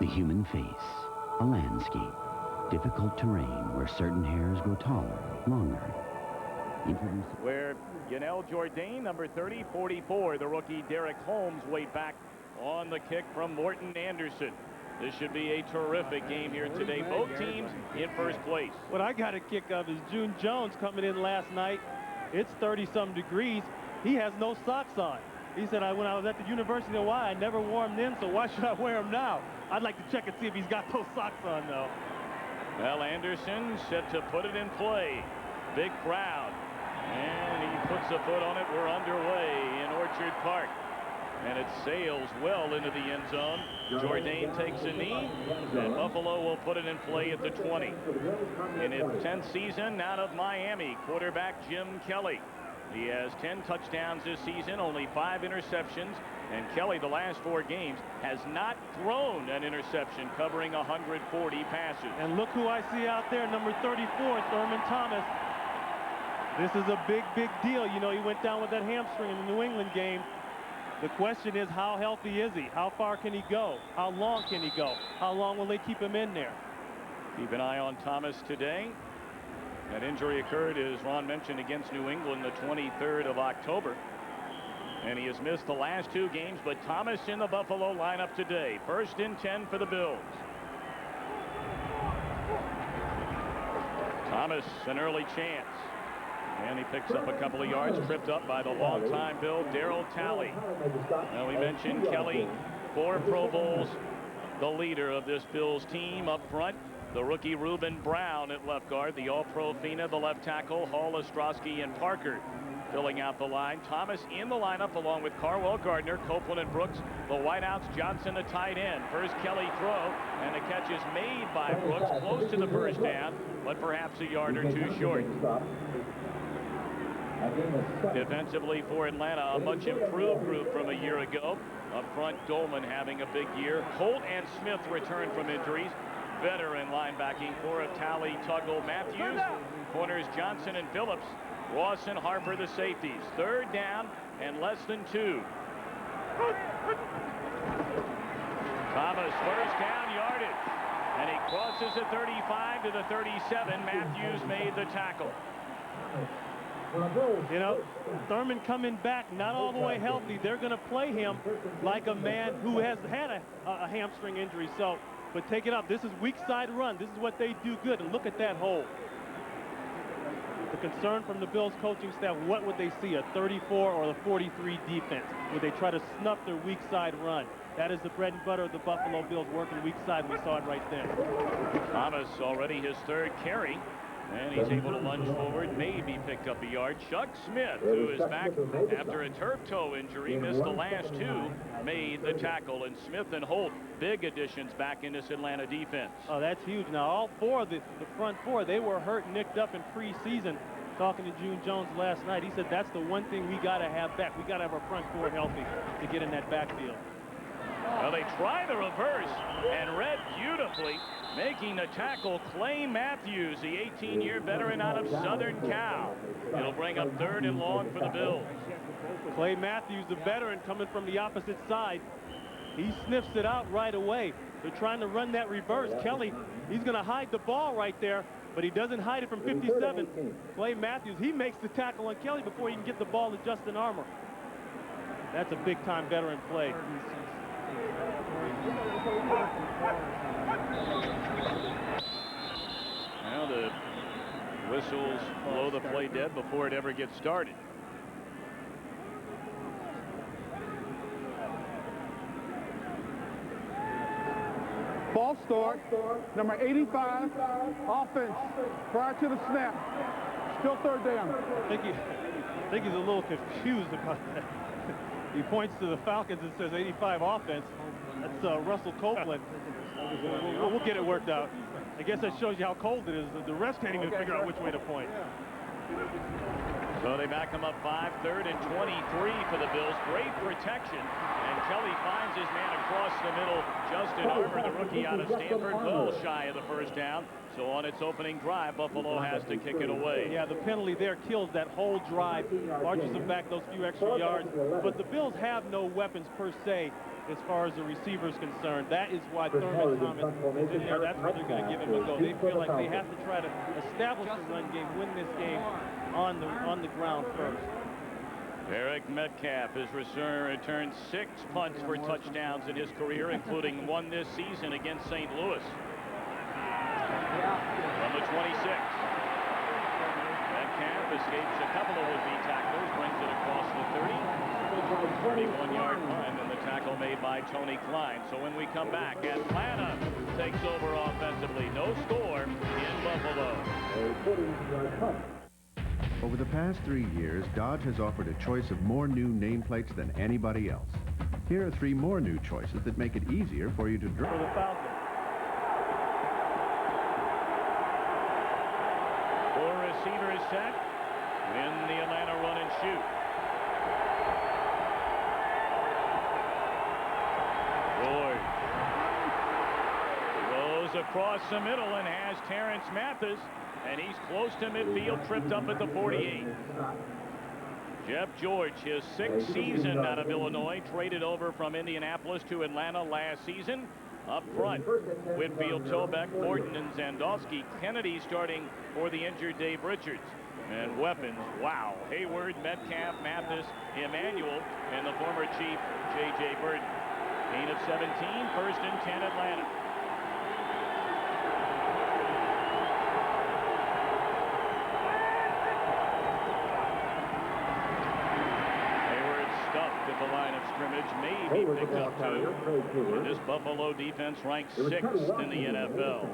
The human face, a landscape, difficult terrain where certain hairs grow taller, longer. Where Yanel Jourdain, number 30, 44, the rookie Derek Holmes, wait back on the kick from Morton Anderson. This should be a terrific game here today. Both teams in first place. What I got a kick of is June Jones coming in last night. It's 30-some degrees. He has no socks on. He said, when I was at the University of Hawaii, I never wore them then, so why should I wear them now? I'd like to check and see if he's got those socks on, though. Well, Anderson set to put it in play. Big crowd. And he puts a foot on it. We're underway in Orchard Park. And it sails well into the end zone. Jourdain takes a knee, and Buffalo will put it in play at the 20. In his 10th season out of Miami, quarterback Jim Kelly. He has 10 touchdowns this season, only 5 interceptions. And Kelly, the last 4 games, has not thrown an interception, covering 140 passes. And look who I see out there, number 34, Thurman Thomas. This is a big, big deal. You know, he went down with that hamstring in the New England game. The question is, how healthy is he? How far can he go? How long can he go? How long will they keep him in there? Keep an eye on Thomas today. That injury occurred, as Ron mentioned, against New England the 23rd of October. And he has missed the last 2 games, but Thomas in the Buffalo lineup today. 1st and 10 for the Bills. Thomas, an early chance. And he picks up a couple of yards, tripped up by the longtime Bill, Darryl Talley. Now, we mentioned Kelly, 4 Pro Bowls, the leader of this Bills team up front. The rookie Reuben Brown at left guard, the All-Pro Fina, the left tackle, Hall, Ostrowski, and Parker filling out the line. Thomas in the lineup along with Carwell Gardner, Copeland and Brooks, the wideouts, Johnson, the tight end. First Kelly throw, and the catch is made by Brooks, close to the first down, but perhaps a yard or 2 short. Defensively for Atlanta, a much improved group from a year ago. Up front, Dolman having a big year. Holt and Smith return from injuries. Veteran linebacking core of Talley, Tuggle, Matthews. Corners Johnson and Phillips. Ross and Harper the safeties. 3rd down and less than 2. Thomas, first down yardage. And he crosses the 35 to the 37. Matthews made the tackle. You know, Thurman coming back not all the way healthy. They're going to play him like a man who has had a hamstring injury. So, but take it up. This is weak side run. This is what they do good. And look at that hole. The concern from the Bills coaching staff, what would they see, a 34 or a 43 defense? Would they try to snuff their weak side run? That is the bread and butter of the Buffalo Bills, working weak side. We saw it right there. Thomas already his 3rd carry. And he's able to lunge forward, maybe pick up a yard. Chuck Smith, who is back after a turf toe injury, missed the last 2, made the tackle. And Smith and Holt, big additions back in this Atlanta defense. Oh, that's huge. Now, all 4 of the front 4, they were hurt, nicked up in preseason. Talking to June Jones last night, he said that's the one thing we got to have back. We got to have our front 4 healthy to get in that backfield. Well, they try the reverse and read beautifully, making the tackle Clay Matthews, the 18-year veteran out of Southern Cal. It'll bring up 3rd and long for the Bills. Clay Matthews, the veteran, coming from the opposite side. He sniffs it out right away. They're trying to run that reverse. Kelly, he's going to hide the ball right there, but he doesn't hide it from 57. Clay Matthews, he makes the tackle on Kelly before he can get the ball to Justin Armour. That's a big-time veteran play. Now the whistles blow the play dead before it ever gets started. Ball start, number 85, offense, prior to the snap. Still 3rd down. I think he's a little confused about that. He points to the Falcons and says 85 offense. That's Russell Copeland. We'll get it worked out. I guess that shows you how cold it is. The refs can't even figure out which way to point. So they back him up 5, 3rd and 23 for the Bills. Great protection. And Kelly finds his man across the middle. Justin Armour, the rookie out of Stanford, well shy of the first down. So on its opening drive, Buffalo has to kick it away. Yeah, the penalty there kills that whole drive, marches them back those few extra yards. But the Bills have no weapons per se as far as the receiver is concerned. That is why Thurman Thomas is in there. That's where they're going to give him a go. They feel like they have to try to establish the run game, win this game on the ground first. Eric Metcalf has returned 6 punts for touchdowns in his career, including one this season against St. Louis. From the 26. Metcalf escapes a couple of would-be tacklers, brings it across the 30. 31-yard punt, and the tackle made by Tony Klein. So when we come back, Atlanta takes over offensively. No score in Buffalo. Over the past 3 years, Dodge has offered a choice of more new nameplates than anybody else. Here are 3 more new choices that make it easier for you to drive. For the Falcons. 4 receivers set in the Atlanta run and shoot. George goes across the middle and has Terrence Mathis. And he's close to midfield, tripped up at the 48. Jeff George, his 6th season out of Illinois, traded over from Indianapolis to Atlanta last season. Up front, Whitfield, Tobeck, Morton, and Zandowski. Kennedy starting for the injured Dave Richards. And weapons, wow. Hayward, Metcalf, Mathis, Emmanuel, and the former Chief, J.J. Burton. Gain of 17, 1st and 10 Atlanta. At the line of scrimmage, maybe picked up 2. And this Buffalo defense ranks 6th in the NFL.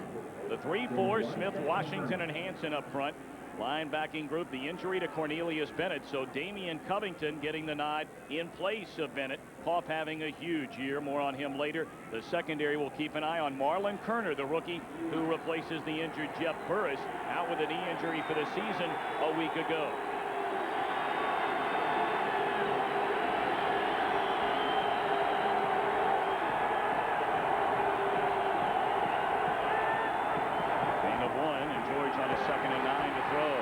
The 3-4, Smith, Washington, and Hanson up front. Linebacking group, the injury to Cornelius Bennett, so Damian Covington getting the nod in place of Bennett. Popp having a huge year, more on him later. The secondary will keep an eye on Marlon Kerner, the rookie who replaces the injured Jeff Burris, out with a knee injury for the season a week ago. On a 2nd and 9 to throw.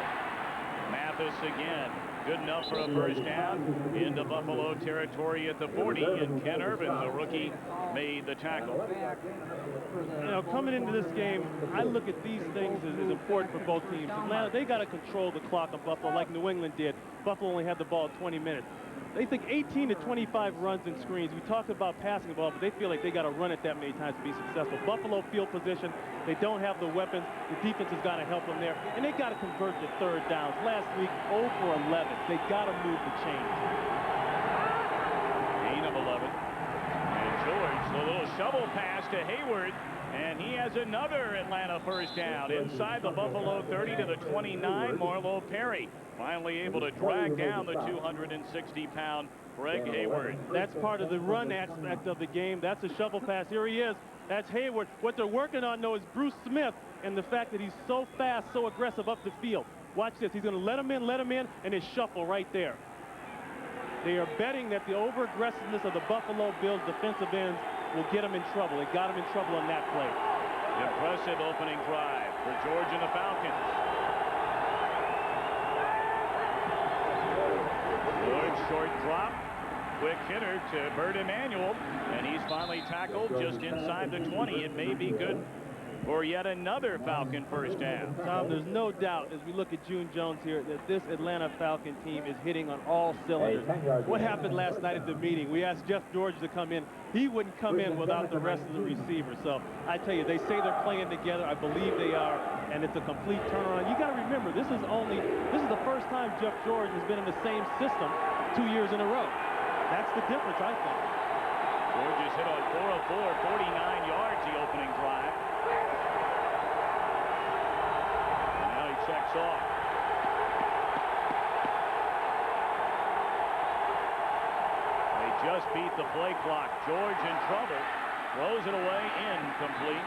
Mathis again, good enough for a first down into Buffalo territory at the 40, and Ken Irvin, the rookie, made the tackle. You know, coming into this game, I look at these things as important for both teams. Atlanta, they got to control the clock of Buffalo like New England did. Buffalo only had the ball 20 minutes. They think 18 to 25 runs and screens. We talked about passing the ball, but they feel like they got to run it that many times to be successful. Buffalo field position, they don't have the weapons. The defense has got to help them there, and they got to convert the 3rd downs. Last week, 0 for 11. They got to move the chains. Gain of 11. And George, a little shovel pass to Hayward, and he has another Atlanta first down inside the Buffalo 30 to the 29. Marlo Perry finally able to drag down the 260-pound Greg Hayward. That's part of the run aspect of the game. That's a shovel pass. Here he is. That's Hayward. What they're working on, though, is Bruce Smith and the fact that he's so fast, so aggressive up the field. Watch this. He's going to let him in, and his shuffle right there. They are betting that the over-aggressiveness of the Buffalo Bills defensive ends will get him in trouble. It got him in trouble on that play. Impressive opening drive for George and the Falcons. George, short drop, quick hitter to Bert Emanuel, and he's finally tackled just inside the 20. It may be good for yet another Falcon first down. Tom, there's no doubt as we look at June Jones here that this Atlanta Falcon team is hitting on all cylinders. What happened last night at the meeting? We asked Jeff George to come in. He wouldn't come in without the rest of the receivers. So I tell you, they say they're playing together. I believe they are, and it's a complete turnaround. You got to remember, this is the first time Jeff George has been in the same system 2 years in a row. That's the difference, I think. George is hit on 404, 49 yards the opening drive. Checks off. They just beat the play clock. George in trouble. Throws it away, incomplete.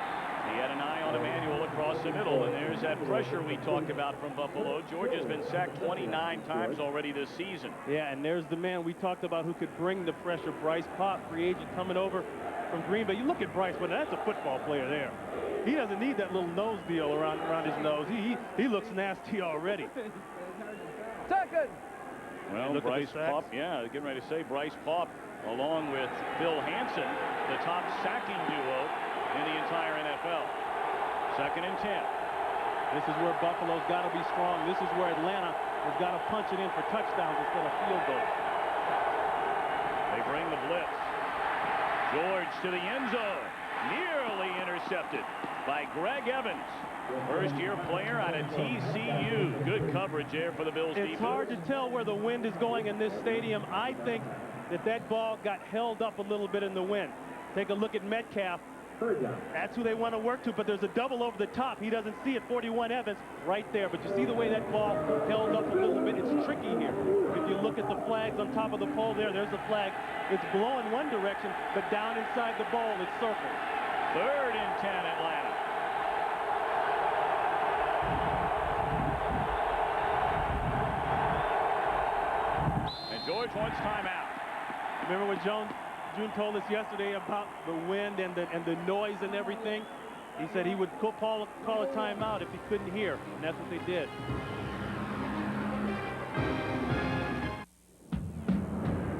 He had an eye on Emmanuel across the middle, and there's that pressure we talked about from Buffalo. George has been sacked 29 times already this season. Yeah, and there's the man we talked about who could bring the pressure. Bryce Popp, free agent coming over from Green Bay. You look at Bryce, but that's a football player there. He doesn't need that little nose deal around his nose. He looks nasty already. Second. Well, Bryce Popp, yeah, getting ready to say Bryce Popp along with Phil Hansen, the top sacking duo in the entire NFL. 2nd and 10. This is where Buffalo's got to be strong. This is where Atlanta has got to punch it in for touchdowns instead of field goals. They bring the blitz. George to the end zone. Nearly intercepted by Greg Evans. First-year player out of TCU. Good coverage there for the Bills defense. It's hard to tell where the wind is going in this stadium. I think that ball got held up a little bit in the wind. Take a look at Metcalf. That's who they want to work to, but there's a double over the top. He doesn't see it. 41 Evans right there. But you see the way that ball held up a little bit. It's tricky here. If you look at the flags on top of the pole there's the flag. It's blowing one direction, but down inside the bowl, it's circled. 3rd and 10, Atlanta. And George wants timeout. Remember what June told us yesterday about the wind and the noise and everything? He said he would call a timeout if he couldn't hear, and that's what they did.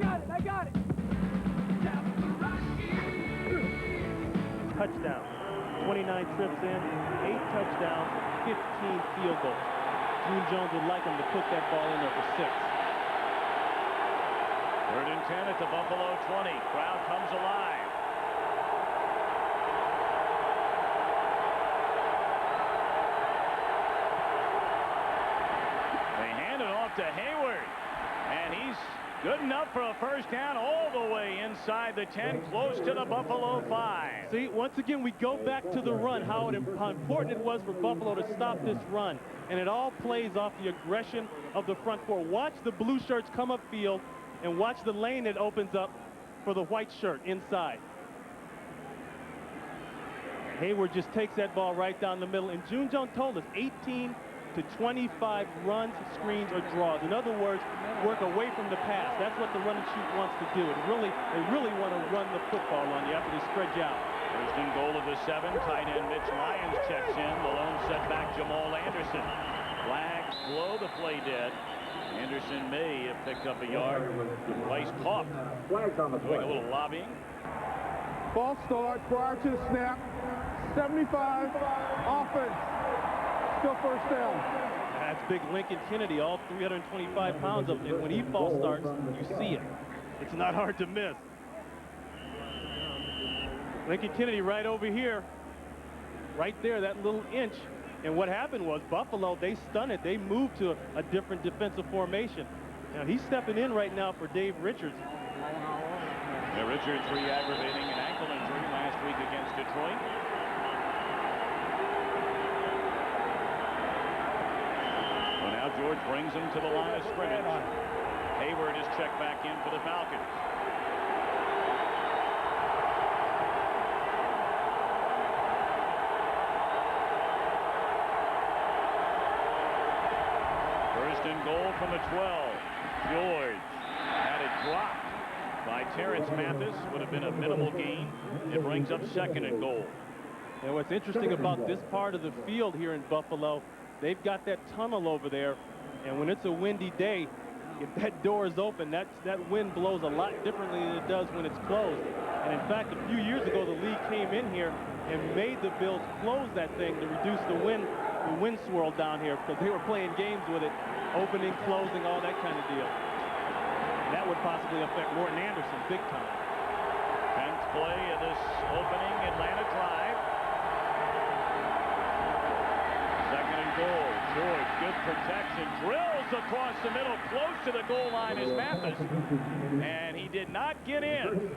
I got it. Touchdown. 29 trips in, 8 touchdowns, 15 field goals. June Jones would like him to put that ball in there for 6. 3rd and 10 at the Buffalo 20. Crowd comes alive. They hand it off to Hayward. And he's good enough for a first down all the way inside the 10, close to the Buffalo 5. See, once again, we go back to the run, how important it was for Buffalo to stop this run. And it all plays off the aggression of the front four. Watch the blue shirts come upfield. And watch the lane that opens up for the white shirt inside. Hayward just takes that ball right down the middle. And June Jones told us 18 to 25 runs, screens, or draws. In other words, work away from the pass. That's what the run and shoot wants to do. They really want to run the football on you after they spread you out. First and goal of the 7. Tight end Mitch Lyons checks in. The lone setback Jamal Anderson. Flags blow the play dead. Anderson may have picked up a yard. Rice Puff doing a little lobbying. False start prior to the snap. 75 offense. Still first down. That's big Lincoln Kennedy, all 325 pounds of him. And when he false starts, you see it. It's not hard to miss. Lincoln Kennedy right over here. Right there, that little inch. And what happened was Buffalo, they stunned it. They moved to a different defensive formation. Now he's stepping in right now for Dave Richards. Yeah, Richards re-aggravating an ankle injury last week against Detroit. Well, now George brings him to the line of scrimmage. Hayward is checked back in for the Falcons. First and goal from the 12. George had it dropped by Terrence Mathis. Would have been a minimal gain. It brings up 2nd and goal. And what's interesting about this part of the field here in Buffalo, they've got that tunnel over there. And when it's a windy day, if that door is open, that wind blows a lot differently than it does when it's closed. And in fact, a few years ago, the league came in here and made the Bills close that thing to reduce the wind swirl down here, because they were playing games with it, opening, closing, all that kind of deal. And that would possibly affect Morton Anderson big time. 10th play of this opening Atlanta drive. 2nd and goal. George, good protection, drills across the middle, close to the goal line is Mathis, and he did not get in,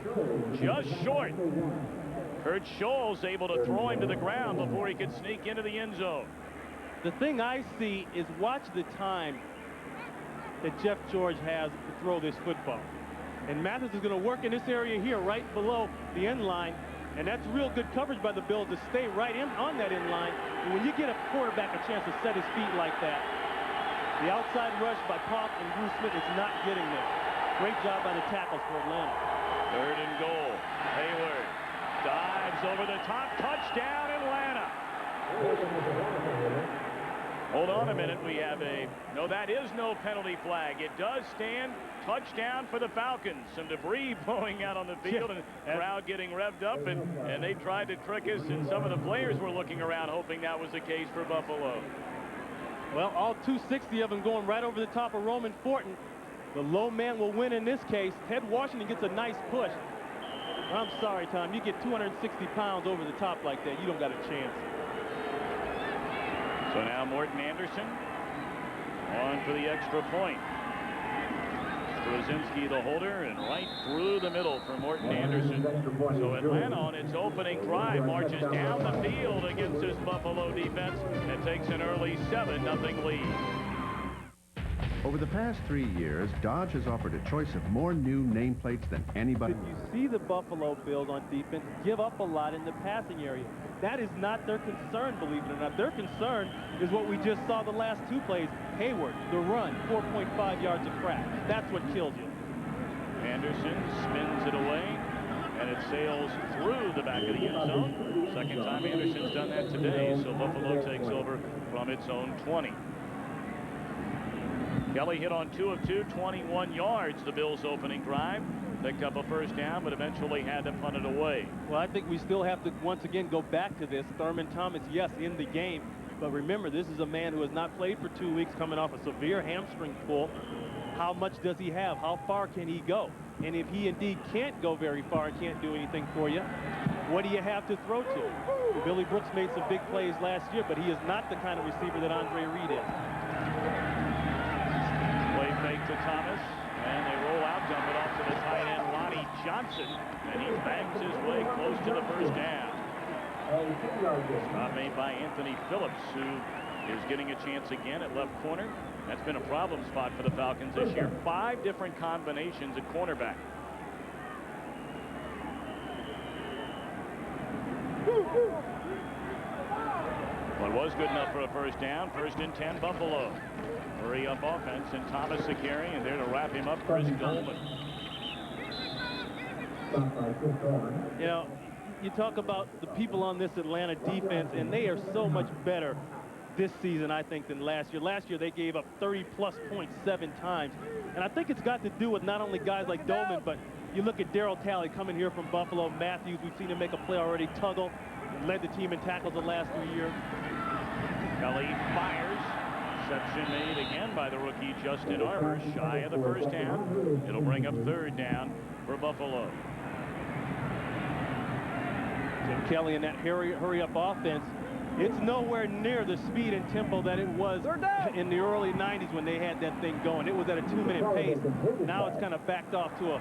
just short. Kurt Scholl's able to throw him to the ground before he could sneak into the end zone. The thing I see is watch the time that Jeff George has to throw this football. And Mathis is going to work in this area here right below the end line. And that's real good coverage by the Bills to stay right in on that end line. And when you get a quarterback a chance to set his feet like that, the outside rush by Poff and Bruce Smith is not getting there. Great job by the tackles for Atlanta. 3rd and goal. Hayward dives over the top. Touchdown, Atlanta. Hold on a minute. We have no, that is no penalty flag. It does stand. Touchdown for the Falcons. Some debris blowing out on the field and crowd getting revved up, and they tried to trick us, and some of the players were looking around hoping that was the case for Buffalo. Well, all 260 of them going right over the top of Roman Fortin. The low man will win in this case. Ted Washington gets a nice push. I'm sorry, Tom. You get 260 pounds over the top like that, you don't got a chance. So now Morton Anderson on for the extra point. Straczynski the holder, and right through the middle for Morton Anderson. So Atlanta on its opening drive marches down the field against this Buffalo defense and takes an early 7-0 lead. Over the past 3 years, Dodge has offered a choice of more new nameplates than anybody. You see the Buffalo Bills on defense give up a lot in the passing area. That is not their concern, believe it or not. Their concern is what we just saw the last 2 plays. Hayward, the run, 4.5 yards of crack. That's what kills you. Anderson spins it away, and it sails through the back of the end zone. Second time Anderson's done that today, so Buffalo takes over from its own 20. Kelly hit on 2 of 2, 21 yards, the Bills' opening drive. Picked up a first down, but eventually had to punt it away. Well, I think we still have to once again go back to this. Thurman Thomas, yes, in the game. But remember, this is a man who has not played for 2 weeks, coming off a severe hamstring pull. How much does he have? How far can he go? And if he indeed can't go very far and can't do anything for you, what do you have to throw to? Billy Brooks made some big plays last year, but he is not the kind of receiver that Andre Reed is. Play fake to Thomas, and they roll out, dump it off to the tight end, Lonnie Johnson, and he bangs his way close to the first down. Stop made by Anthony Phillips, who is getting a chance again at left corner. That's been a problem spot for the Falcons this year. 5 different combinations at cornerback. Well, it was good enough for a first down. 1st and 10, Buffalo. Hurry up offense, and Thomas the carry, and there to wrap him up, Chris Goldman. You know, you talk about the people on this Atlanta defense, and they are so much better this season, I think, than last year. Last year, they gave up 30-plus points 7 times. And I think it's got to do with not only guys like Dolman, but you look at Darryl Talley coming here from Buffalo. Matthews, we've seen him make a play already. Tuggle led the team in tackles the last 3 years. Kelly fires. Reception made again by the rookie Justin Arbor, shy of the first down. It'll bring up 3rd down for Buffalo. Tim Kelly in that hurry-up offense, it's nowhere near the speed and tempo that it was in the early 90s when they had that thing going. It was at a 2-minute pace. Now it's kind of backed off to a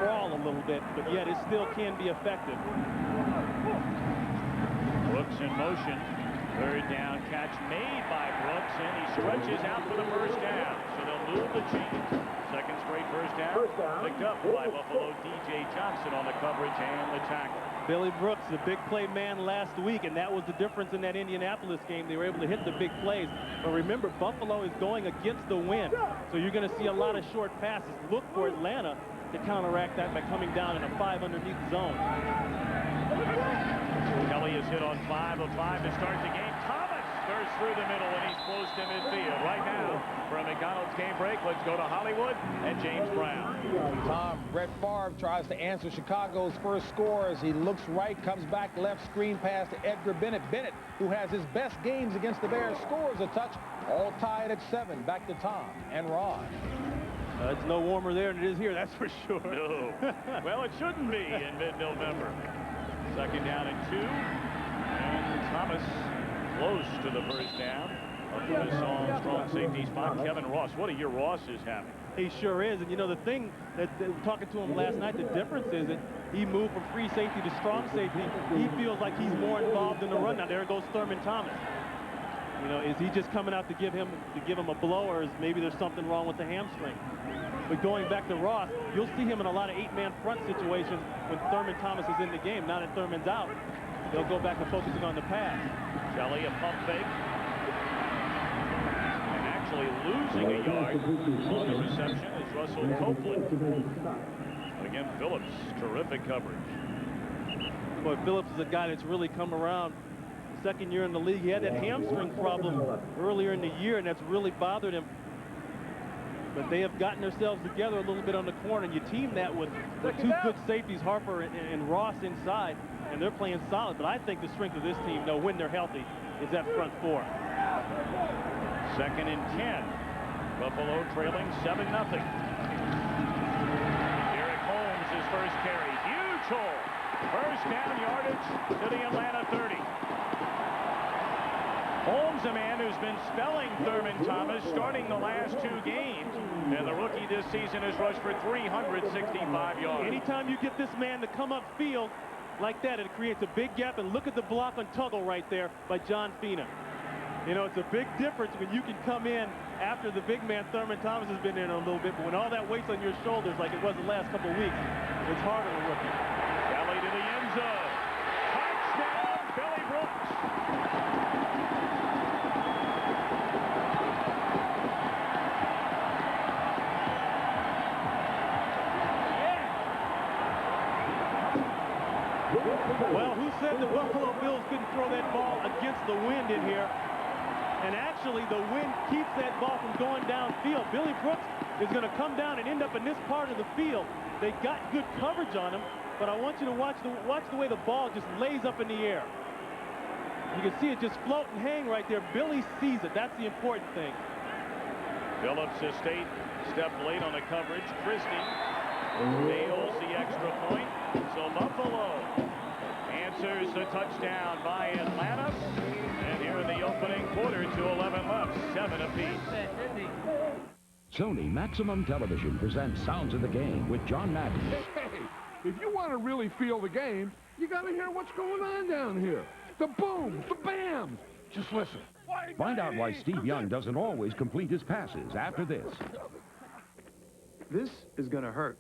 crawl a little bit, but yet it still can be effective. Brooks in motion. 3rd down catch made by Brooks, and he stretches out for the first down. So they'll move the chains. 2nd straight first down. Picked up by Buffalo DJ Johnson on the coverage and the tackle. Billy Brooks, the big play man last week, and that was the difference in that Indianapolis game. They were able to hit the big plays. But remember, Buffalo is going against the wind, so you're going to see a lot of short passes. Look for Atlanta to counteract that by coming down in a 5 underneath zone. Kelly is hit on 5 of 5 to start the game. Thomas bursts through the middle, and he's close to midfield. Right now, for a McDonald's game break, let's go to Hollywood and James Brown. Tom, Brett Favre tries to answer Chicago's first score as he looks right, comes back left, screen pass to Edgar Bennett. Bennett, who has his best games against the Bears, scores a touch. All tied at 7. Back to Tom and Ron. It's no warmer there than it is here, that's for sure. No. Well, it shouldn't be in mid-November. 2nd down and 2. And Thomas close to the first down. Up to the strong safety spot. Kevin Ross. What a year Ross is having. He sure is. And, you know, the thing that talking to him last night, the difference is that he moved from free safety to strong safety. He feels like he's more involved in the run. Now, there goes Thurman Thomas. You know, is he just coming out to give him a blow, or is maybe there's something wrong with the hamstring? But going back to Ross, you'll see him in a lot of 8-man front situations when Thurman Thomas is in the game. Now that Thurman's out, they'll go back to focusing on the pass. Kelly, a pump fake. And actually losing a yard on the reception is Russell Copeland. But again, Phillips, terrific coverage. Boy, Phillips is a guy that's really come around second year in the league. He had that hamstring problem earlier in the year, and that's really bothered him. But they have gotten themselves together a little bit on the corner, and you team that with two good safeties, Harper and Ross inside, and they're playing solid. But I think the strength of this team, though, when they're healthy, is that front four. 2nd and 10. Buffalo trailing 7-0. Derek Holmes, his first carry. Huge hole. First down yardage to the Atlanta 30. Holmes, a man who's been spelling Thurman Thomas starting the last 2 games. And the rookie this season has rushed for 365 yards. Anytime you get this man to come upfield like that, it creates a big gap. And look at the block on Tuggle right there by John Fina. You know, it's a big difference when you can come in after the big man Thurman Thomas has been in a little bit. But when all that weight's on your shoulders like it was the last couple of weeks, it's hard on a rookie. Kelly to the end zone. Touchdown, Billy Brooks. Well, who said the Buffalo Bills couldn't throw that ball against the wind in here? And actually, the wind keeps that ball from going downfield. Billy Brooks is going to come down and end up in this part of the field. They got good coverage on him, but I want you to watch the way the ball just lays up in the air. You can see it just float and hang right there. Billy sees it. That's the important thing. Phillips Estate stepped late on the coverage. Christie nails the extra point. So Buffalo answers the touchdown by Atlanta. And here in the opening quarter, 2:11 left, 7 apiece. Sony Maximum Television presents Sounds of the Game with John Madden. Hey, if you want to really feel the game, you got to hear what's going on down here. The booms, the bams. Just listen. Find out why Steve Young doesn't always complete his passes after this. This is going to hurt.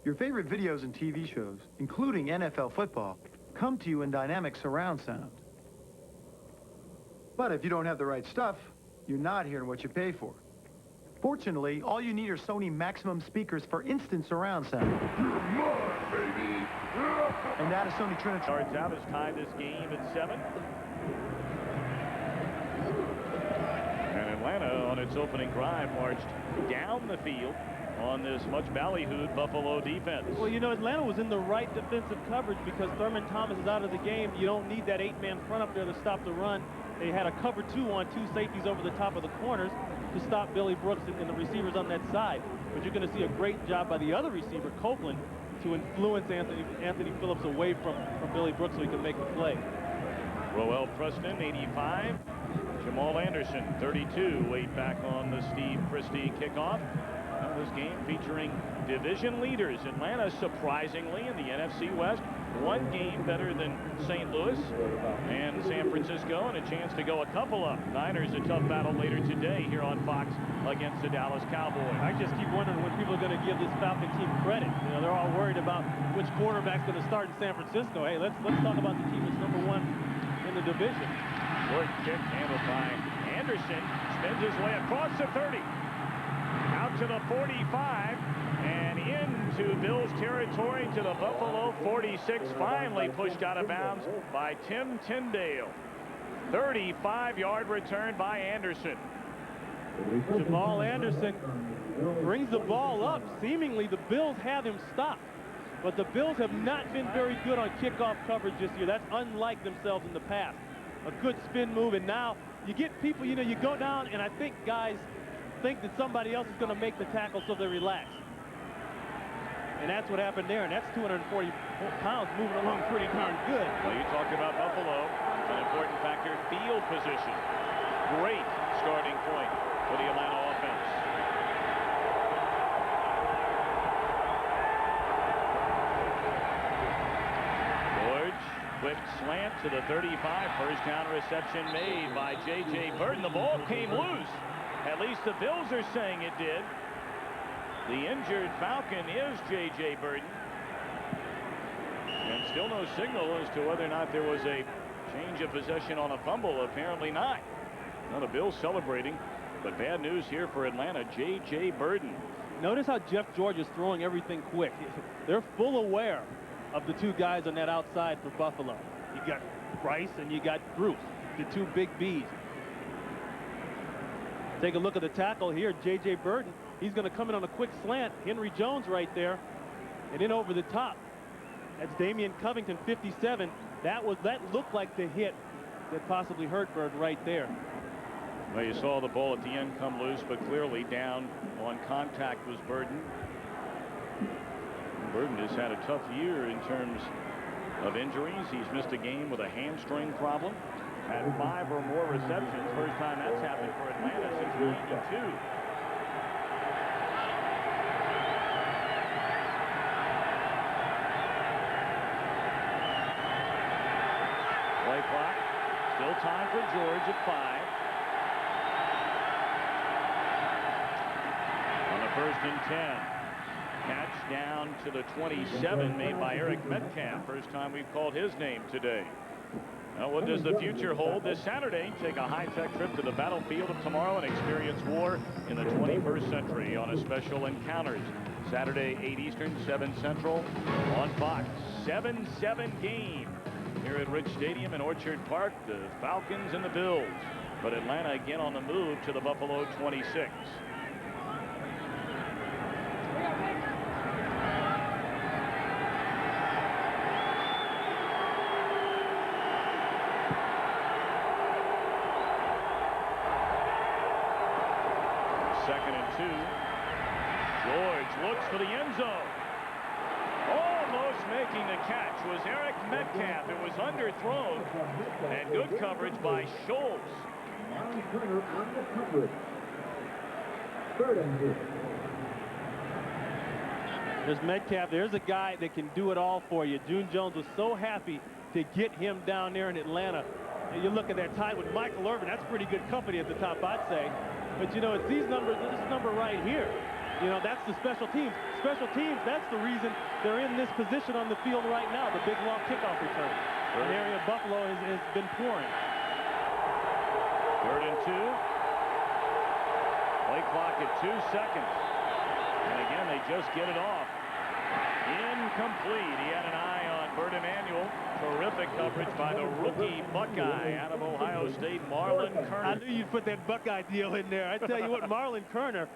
Your favorite videos and TV shows, including NFL football, come to you in dynamic surround sound. But if you don't have the right stuff, you're not hearing what you pay for. Fortunately, all you need are Sony Maximum speakers for instant surround sound. And that is Sony Trinity. Yards out has tied this game at 7. And Atlanta, on its opening drive, marched down the field on this much ballyhooed Buffalo defense. Well, you know, Atlanta was in the right defensive coverage because Thurman Thomas is out of the game. You don't need that 8-man front up there to stop the run. They had a cover 2 on 2 safeties over the top of the corners to stop Billy Brooks and the receivers on that side. But you're going to see a great job by the other receiver, Copeland, to influence Anthony Phillips away from Billy Brooks so he can make the play. Roel Preston, 85. Jamal Anderson, 32. Way back on the Steve Christie kickoff. Now this game featuring division leaders. Atlanta, surprisingly, in the NFC West, 1 game better than St. Louis and San Francisco, and a chance to go a couple up. Niners, a tough battle later today here on Fox against the Dallas Cowboys. I just keep wondering when people are going to give this Falcon team credit. You know, they're all worried about which quarterback's going to start in San Francisco. Hey, let's talk about the team that's #1 in the division. Short kick handled by Anderson. Spins his way across the 30. Out to the 45 and into Bills territory to the Buffalo 46. Finally pushed out of bounds by Tim Tyndale. 35-yard return by Anderson. Jamal Anderson brings the ball up. Seemingly the Bills have him stopped. But the Bills have not been very good on kickoff coverage this year. That's unlike themselves in the past. A good spin move, and now you get people, you know, you go down, and I think guys think that somebody else is going to make the tackle, so they relax. And that's what happened there, and that's 240 pounds moving along pretty darn good. Well, you talked about Buffalo. An important factor, field position. Great starting point for the Atlanta offense. George, quick slant to the 35. First down reception made by J.J. Burton. The ball came loose. At least the Bills are saying it did. The injured Falcon is J.J. Burton. And still no signal as to whether or not there was a change of possession on a fumble. Apparently not. Now the Bills celebrating, but bad news here for Atlanta. J.J. Burton. Notice how Jeff George is throwing everything quick. They're full aware of the 2 guys on that outside for Buffalo. You got Bryce and you got Bruce, the two big Bs. Take a look at the tackle here, J.J. Burton. He's going to come in on a quick slant. Henry Jones right there, and then over the top. That's Damian Covington, 57. That looked like the hit that possibly hurt Bird right there. Well, you saw the ball at the end come loose, but clearly down on contact was Burton. Burton has had a tough year in terms of injuries. He's missed a game with a hamstring problem. Had 5 or more receptions. First time that's happened for Atlanta since 92. Play clock. Still time for George at 5. On the 1st and 10. Catch down to the 27 made by Eric Metcalf. First time we've called his name today. Now, what does the future hold this Saturday? Take a high-tech trip to the battlefield of tomorrow and experience war in the 21st century on a special Encounters. Saturday, 8 Eastern, 7 Central on Fox. 7-7 game here at Rich Stadium in Orchard Park. The Falcons and the Bills. But Atlanta again on the move to the Buffalo 26. George looks for the end zone. Almost making the catch was Eric Metcalf. It was underthrown, and good coverage by Schultz. There's Metcalf. There's a guy that can do it all for you. June Jones was so happy to get him down there in Atlanta. And you look at that tie with Michael Irvin. That's pretty good company at the top, I'd say. But, you know, it's these numbers, this number right here. You know, that's the special teams. Special teams, that's the reason they're in this position on the field right now, the big long kickoff return. The area of Buffalo has been pouring. 3rd and 2. Play clock at 2 seconds. And again, they just get it off. Incomplete. He had an eye on Bert Emanuel. Terrific coverage by the rookie Buckeye out of Ohio State, Marlon Kerner. I knew you'd put that Buckeye deal in there. I tell you what, Marlon Kerner,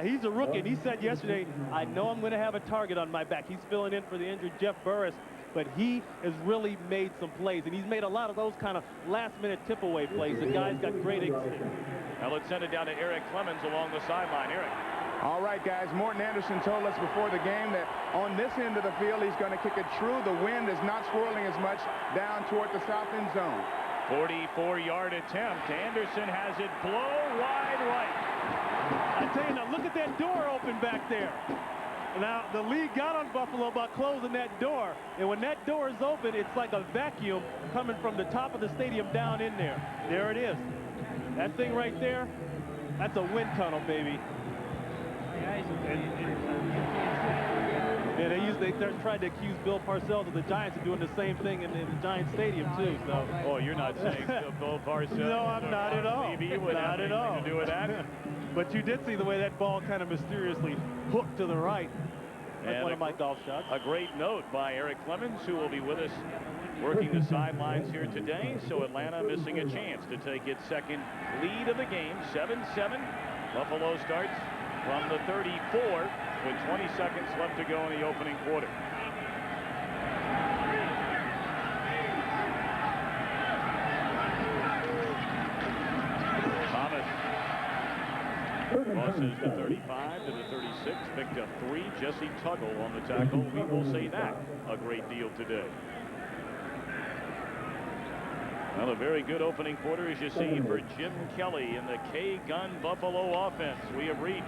he's a rookie, and he said yesterday, I know I'm going to have a target on my back. He's filling in for the injured Jeff Burris, but he has really made some plays, and he's made a lot of those kind of last-minute tip-away plays. The guy's got great instinct. Now let's send it down to Eric Clemens along the sideline. Eric. All right, guys, Morton Anderson told us before the game that on this end of the field, he's going to kick it true. The wind is not swirling as much down toward the south end zone. 44-yard attempt. Anderson has it blow wide right. I tell you now, look at that door open back there. Now, the league got on Buffalo about closing that door. And when that door is open, it's like a vacuum coming from the top of the stadium down in there. There it is. That thing right there, that's a wind tunnel, baby. Yeah, they tried to accuse Bill Parcells of the Giants of doing the same thing in the Giants Stadium, too. So. Oh, you're not saying Bill Parcells? No, I'm not at all. Maybe would not have at all. to do with that. But you did see the way that ball kind of mysteriously hooked to the right. That's and one of my golf shots. A great note by Eric Clemens, who will be with us working the sidelines here today. So Atlanta missing a chance to take its second lead of the game. 7-7. Buffalo starts from the 34 with 20 seconds left to go in the opening quarter. Thomas crosses the 35 to the 36, picked up 3. Jesse Tuggle on the tackle. We will say that a great deal today. Well, a very good opening quarter, as you see, for Jim Kelly in the K-Gun Buffalo offense. We have reached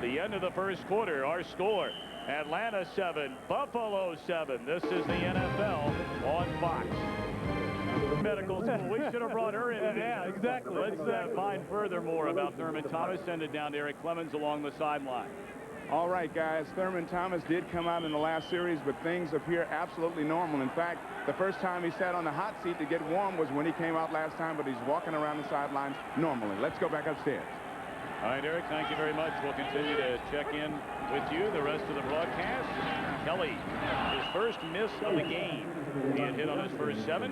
the end of the first quarter. Our score, Atlanta 7, Buffalo 7. This is the NFL on Fox. Medical school. We should have brought her in. Yeah, exactly. Let's find further more about Thurman Thomas. Send it down to Eric Clemens along the sideline. All right, guys, Thurman Thomas did come out in the last series, but things appear absolutely normal. In fact, the first time he sat on the hot seat to get warm was when he came out last time, but he's walking around the sidelines normally. Let's go back upstairs. All right, Eric, thank you very much. We'll continue to check in with you the rest of the broadcast. Kelly, his first miss of the game. He had hit on his first 7.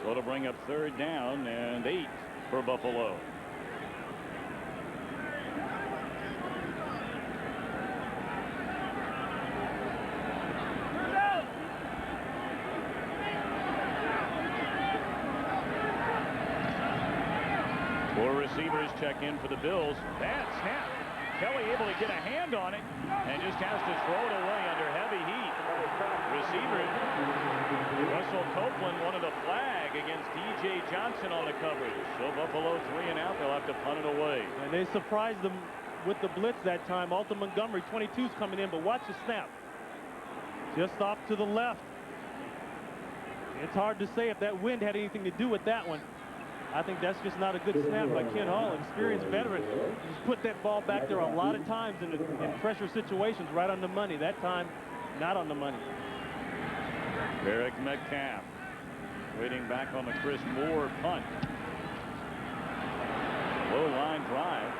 So it'll bring up 3rd down and 8 for Buffalo. Four receivers check in for the Bills. Bad snap. Kelly able to get a hand on it and just has to throw it away under heavy heat. Receiver Russell Copeland wanted a flag against DJ Johnson on the coverage. So Buffalo 3 and out. They'll have to punt it away. And they surprised them with the blitz that time. Alton Montgomery, 22's coming in, but watch the snap. Just off to the left. It's hard to say if that wind had anything to do with that one. I think that's just not a good snap by Ken Hall, experienced veteran. He's put that ball back there a lot of times in pressure situations, right on the money. That time, not on the money. Eric Metcalf waiting back on the Chris Moore punt. Low line drive,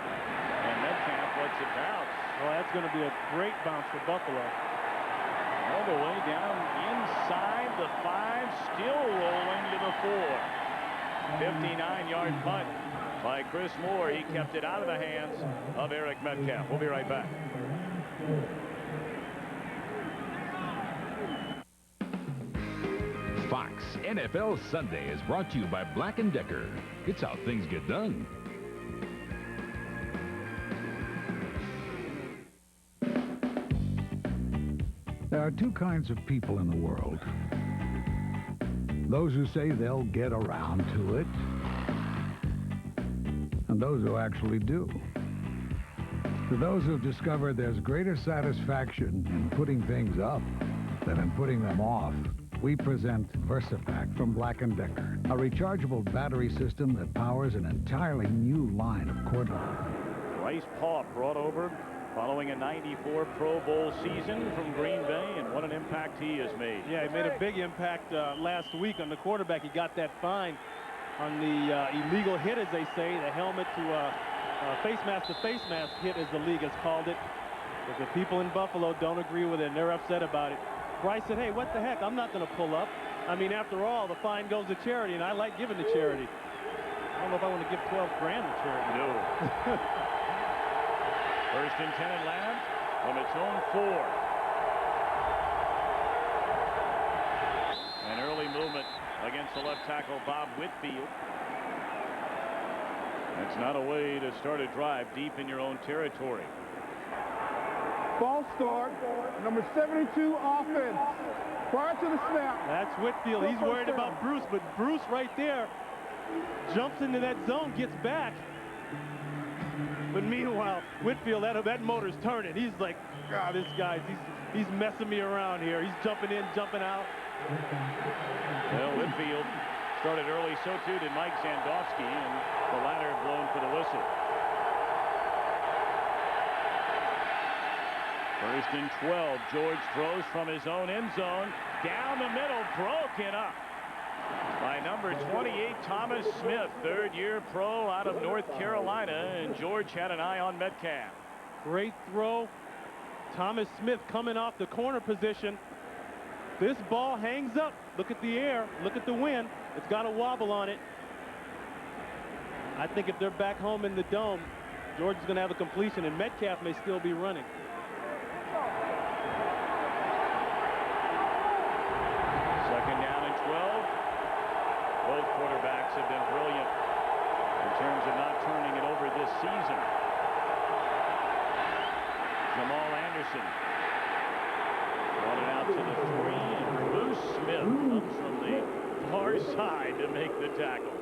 and Metcalf lets it bounce. Well, that's going to be a great bounce for Buffalo. All the way down inside the 5, still rolling to the 4. 59-yard punt by Chris Moore. He kept it out of the hands of Eric Metcalf. We'll be right back. Fox NFL Sunday is brought to you by Black & Decker. It's how things get done. There are two kinds of people in the world. Those who say they'll get around to it, and those who actually do. To those who've discovered there's greater satisfaction in putting things up than in putting them off, we present VersaPack from Black & Decker, a rechargeable battery system that powers an entirely new line of cordless. Bryce Paup brought over following a 94 Pro Bowl season from Green Bay, and what an impact he has made. Yeah, he made a big impact last week on the quarterback. He got that fine on the illegal hit, as they say, the helmet to face mask to face mask hit, as the league has called it. But the people in Buffalo don't agree with it, and they're upset about it. Bryce said, hey, what the heck? I'm not going to pull up. I mean, after all, the fine goes to charity, and I like giving to charity. I don't know if I want to give 12 grand to charity. No. First and 10 Atlanta from its own 4. An early movement against the left tackle, Bob Whitfield. That's not a way to start a drive deep in your own territory. False start, number 72 offense. Prior to the snap. That's Whitfield. He's worried about Bruce, but Bruce right there jumps into that zone, gets back. But meanwhile, Whitfield, that motor's turning. He's like, God, this guy's, he's messing me around here. He's jumping in, jumping out. Well, Whitfield started early, so too did Mike Sandowski, and the latter blown for the whistle. First and 12. George throws from his own end zone. Down the middle, broken up by number 28, Thomas Smith, third-year pro out of North Carolina, and George had an eye on Metcalf. Great throw. Thomas Smith coming off the corner position. This ball hangs up. Look at the air. Look at the wind. It's got a wobble on it. I think if they're back home in the dome, George is going to have a completion, and Metcalf may still be running. Second down and 12. Both quarterbacks have been brilliant in terms of not turning it over this season. Jamal Anderson brought it out to the 3, and Bruce Smith comes from the far side to make the tackle.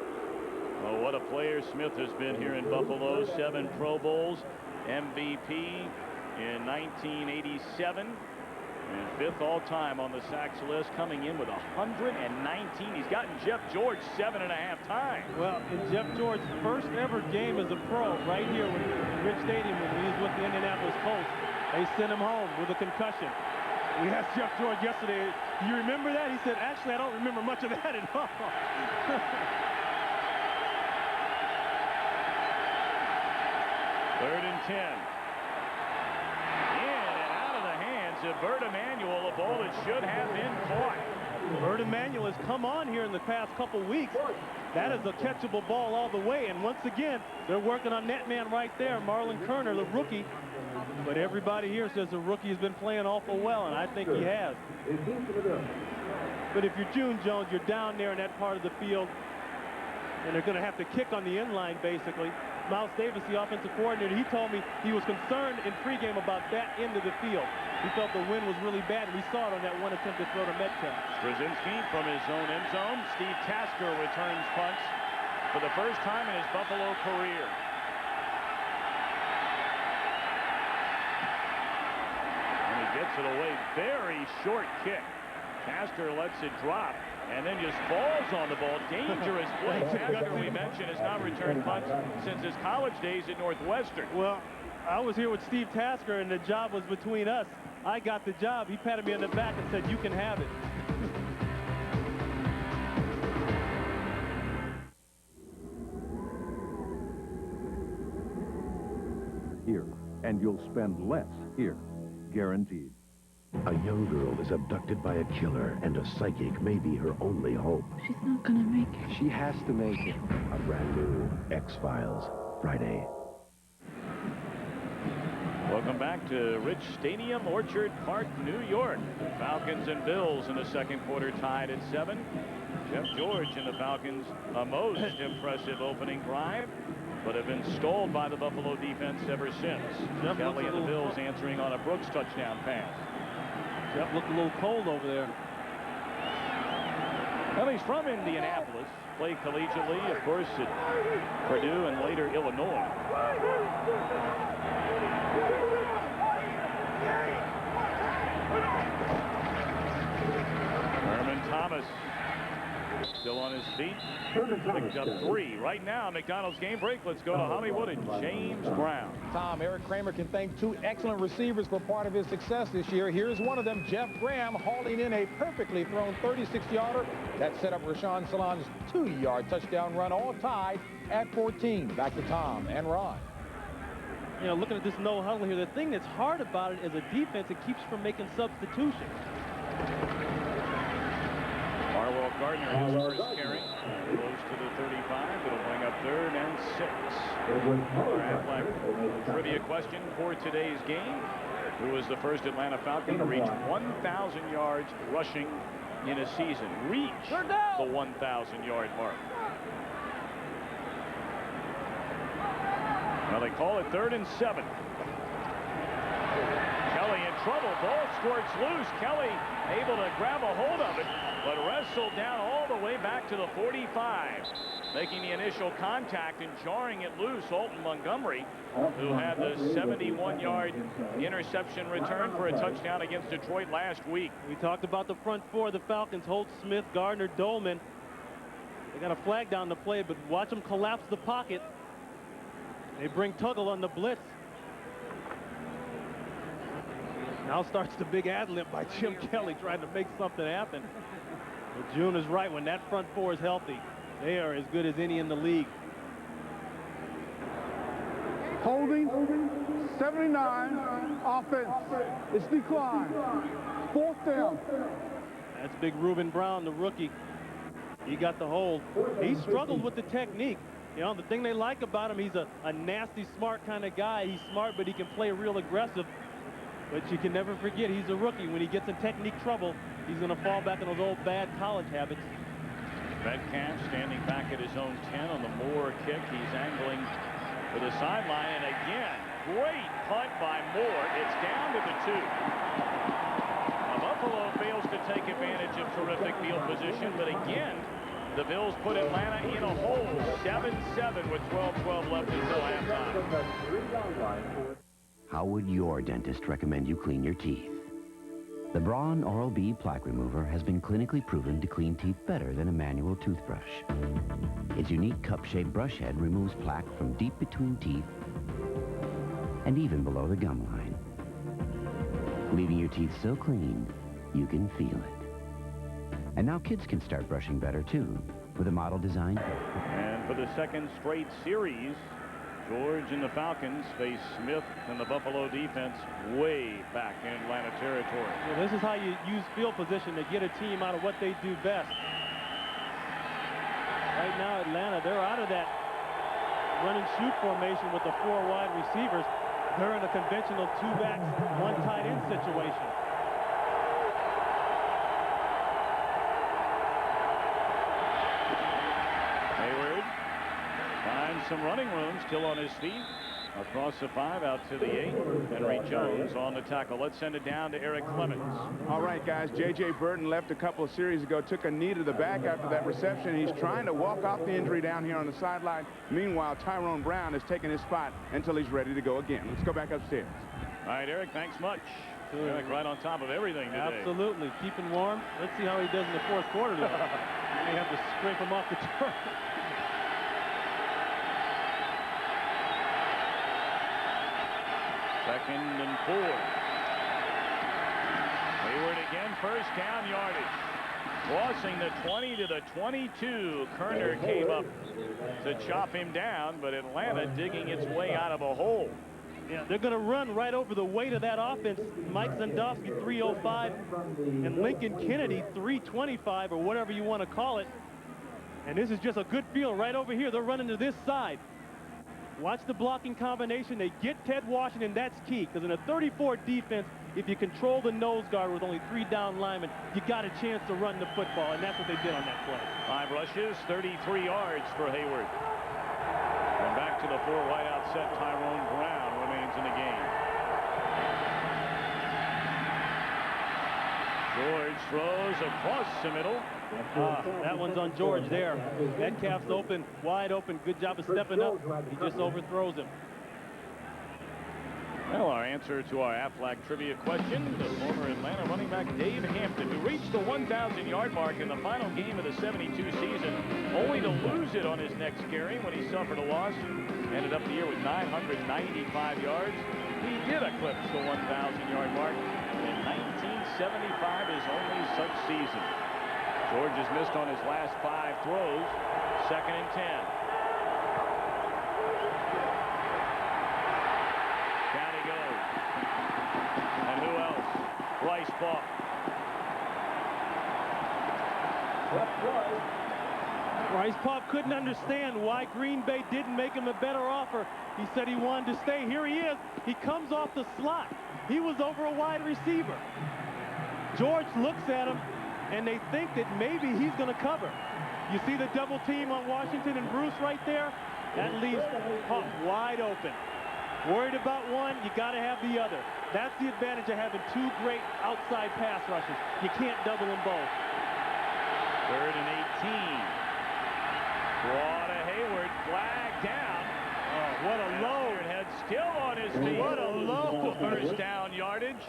Oh, what a player Smith has been here in Buffalo. 7 Pro Bowls, MVP in 1987. And 5th all-time on the sacks list, coming in with 119. He's gotten Jeff George 7.5 times. Well, in Jeff George's first ever game as a pro, right here in Rich Stadium when he was with the Indianapolis Colts, they sent him home with a concussion. We asked Jeff George yesterday, do you remember that? He said, actually, I don't remember much of that at all. Third and 10. In and out of the hands of Bert Emanuel, a ball that should have been caught. Bert Emanuel has come on here in the past couple weeks. That is a catchable ball all the way. And once again, they're working on that man right there, Marlon Kerner, the rookie. But everybody here says the rookie has been playing awful well, and I think he has. But if you're June Jones, you're down there in that part of the field, and they're going to have to kick on the inline, basically. Miles Davis, the offensive coordinator, he told me he was concerned in pregame about that end of the field. He felt the wind was really bad, and we saw it on that one attempt to throw to Metcalf. Straczynski from his own end zone. Steve Tasker returns punts for the first time in his Buffalo career. And he gets it away. Very short kick. Tasker lets it drop and then just falls on the ball. Dangerous play. Tasker, we mentioned, has not returned punts since his college days at Northwestern. Well, I was here with Steve Tasker, and the job was between us. I got the job. He patted me on the back and said, "You can have it." Here, and you'll spend less here, guaranteed. A young girl is abducted by a killer, and a psychic may be her only hope. She's not gonna make it. She has to make it. A brand new X-Files, Friday. Welcome back to Rich Stadium, Orchard Park, New York. The Falcons and Bills in the second quarter tied at 7. Jeff George and the Falcons, a most impressive opening drive, but have been stalled by the Buffalo defense ever since. Kelly and the Bills answering on a Brooks touchdown pass. Jeff looked a little cold over there. Well, he's from Indianapolis, played collegiately, of course, at Purdue and later Illinois. Herman Thomas still on his feet. Picked up 3. Right now, McDonald's game break. Let's go to Hollywood and James Brown. Tom, Eric Kramer can thank 2 excellent receivers for part of his success this year. Here's one of them, Jeff Graham, hauling in a perfectly thrown 36-yarder that set up Rashawn Salaam's 2-yard touchdown run, all tied at 14. Back to Tom and Ron. You know, looking at this no huddle here, the thing that's hard about it as a defense, it keeps from making substitutions. Harwell Gardner, his first carry, close to the 35. It'll bring up 3rd and 6. Our Aflac trivia question for today's game: who was the first Atlanta Falcon to reach 1,000 yards rushing in a season? Reach the 1,000-yard mark. Now they call it 3rd and 7. Kelly in trouble. Ball squirts loose. Kelly able to grab a hold of it, but wrestled down all the way back to the 45. Making the initial contact and jarring it loose, Alton Montgomery, who had the 71-yard interception return for a touchdown against Detroit last week. We talked about the front 4 of the Falcons: Holt, Smith, Gardner, Dolman. They got a flag down the play, but watch them collapse the pocket. They bring Tuggle on the blitz. Now starts the big ad-lib by Jim Kelly trying to make something happen. But June is right. When that front 4 is healthy, they are as good as any in the league. Holding, 79, offense. It's decline. 4th down. That's big Reuben Brown, the rookie. He got the hold. He struggled with the technique. You know, the thing they like about him, he's a nasty, smart kind of guy. He's smart, but he can play real aggressive. But you can never forget, he's a rookie. When he gets in technique trouble, he's going to fall back on those old bad college habits. Metcalf standing back at his own 10 on the Moore kick. He's angling for the sideline, and again, great punt by Moore. It's down to the 2. Now, Buffalo fails to take advantage of terrific field position, but again, the Bills put Atlanta in a hole. 7-7 with 12-12 left until halftime. How would your dentist recommend you clean your teeth? The Braun Oral-B Plaque Remover has been clinically proven to clean teeth better than a manual toothbrush. Its unique cup-shaped brush head removes plaque from deep between teeth and even below the gum line, leaving your teeth so clean you can feel it. And now kids can start brushing better too, with a model design. And for the second straight series, George and the Falcons face Smith and the Buffalo defense way back in Atlanta territory. Well, this is how you use field position to get a team out of what they do best. Right now, Atlanta, they're out of that run and shoot formation with the 4 wide receivers. They're in a conventional 2 backs, 1 tight end situation. Hayward finds some running room, still on his feet. Across the 5, out to the 8. Henry Jones on the tackle. Let's send it down to Eric Clemens. All right, guys. J.J. Burton left a couple of series ago, took a knee to the back after that reception. He's trying to walk off the injury down here on the sideline. Meanwhile, Tyrone Brown is taking his spot until he's ready to go again. Let's go back upstairs. All right, Eric, thanks much. Eric right on top of everything today. Absolutely. Keeping warm. Let's see how he does in the 4th quarter today. You may have to scrape him off the turf. Second and 4. Hayward again, first down yardage. Crossing the 20 to the 22. Kerner came up to chop him down, but Atlanta digging its way out of a hole. Yeah, they're going to run right over the weight of that offense. Mike Zandowski, 305, and Lincoln Kennedy, 325, or whatever you want to call it. And this is just a good feel right over here. They're running to this side. Watch the blocking combination. They get Ted Washington. That's key, because in a 34 defense, if you control the nose guard with only 3 down linemen, you got a chance to run the football, and that's what they did on that play. 5 rushes, 33 yards for Hayward. And back to the 4 wideout set. Tyrone Brown remains in the game. George throws across the middle. That one's on George there. Metcalf's open, wide open. Good job of stepping up. He just overthrows him. Well, our answer to our Aflac trivia question, the former Atlanta running back Dave Hampton, who reached the 1,000-yard mark in the final game of the 72 season, only to lose it on his next carry when he suffered a loss. Ended up the year with 995 yards. He did eclipse the 1,000-yard mark. In 1975, his only such season. George has missed on his last 5 throws. 2nd and 10. Down he goes. And who else? Bryce Paup. Bryce Paup couldn't understand why Green Bay didn't make him a better offer. He said he wanted to stay. Here he is. He comes off the slot. He was over a wide receiver. George looks at him, and they think that maybe he's going to cover. You see the double team on Washington and Bruce right there? That leaves Paup wide open. Worried about one, you got to have the other. That's the advantage of having 2 great outside pass rushes. You can't double them both. 3rd and 18. Draw to Hayward, flag down. Oh, what a load. Head still on his feet. What a load. First down yardage.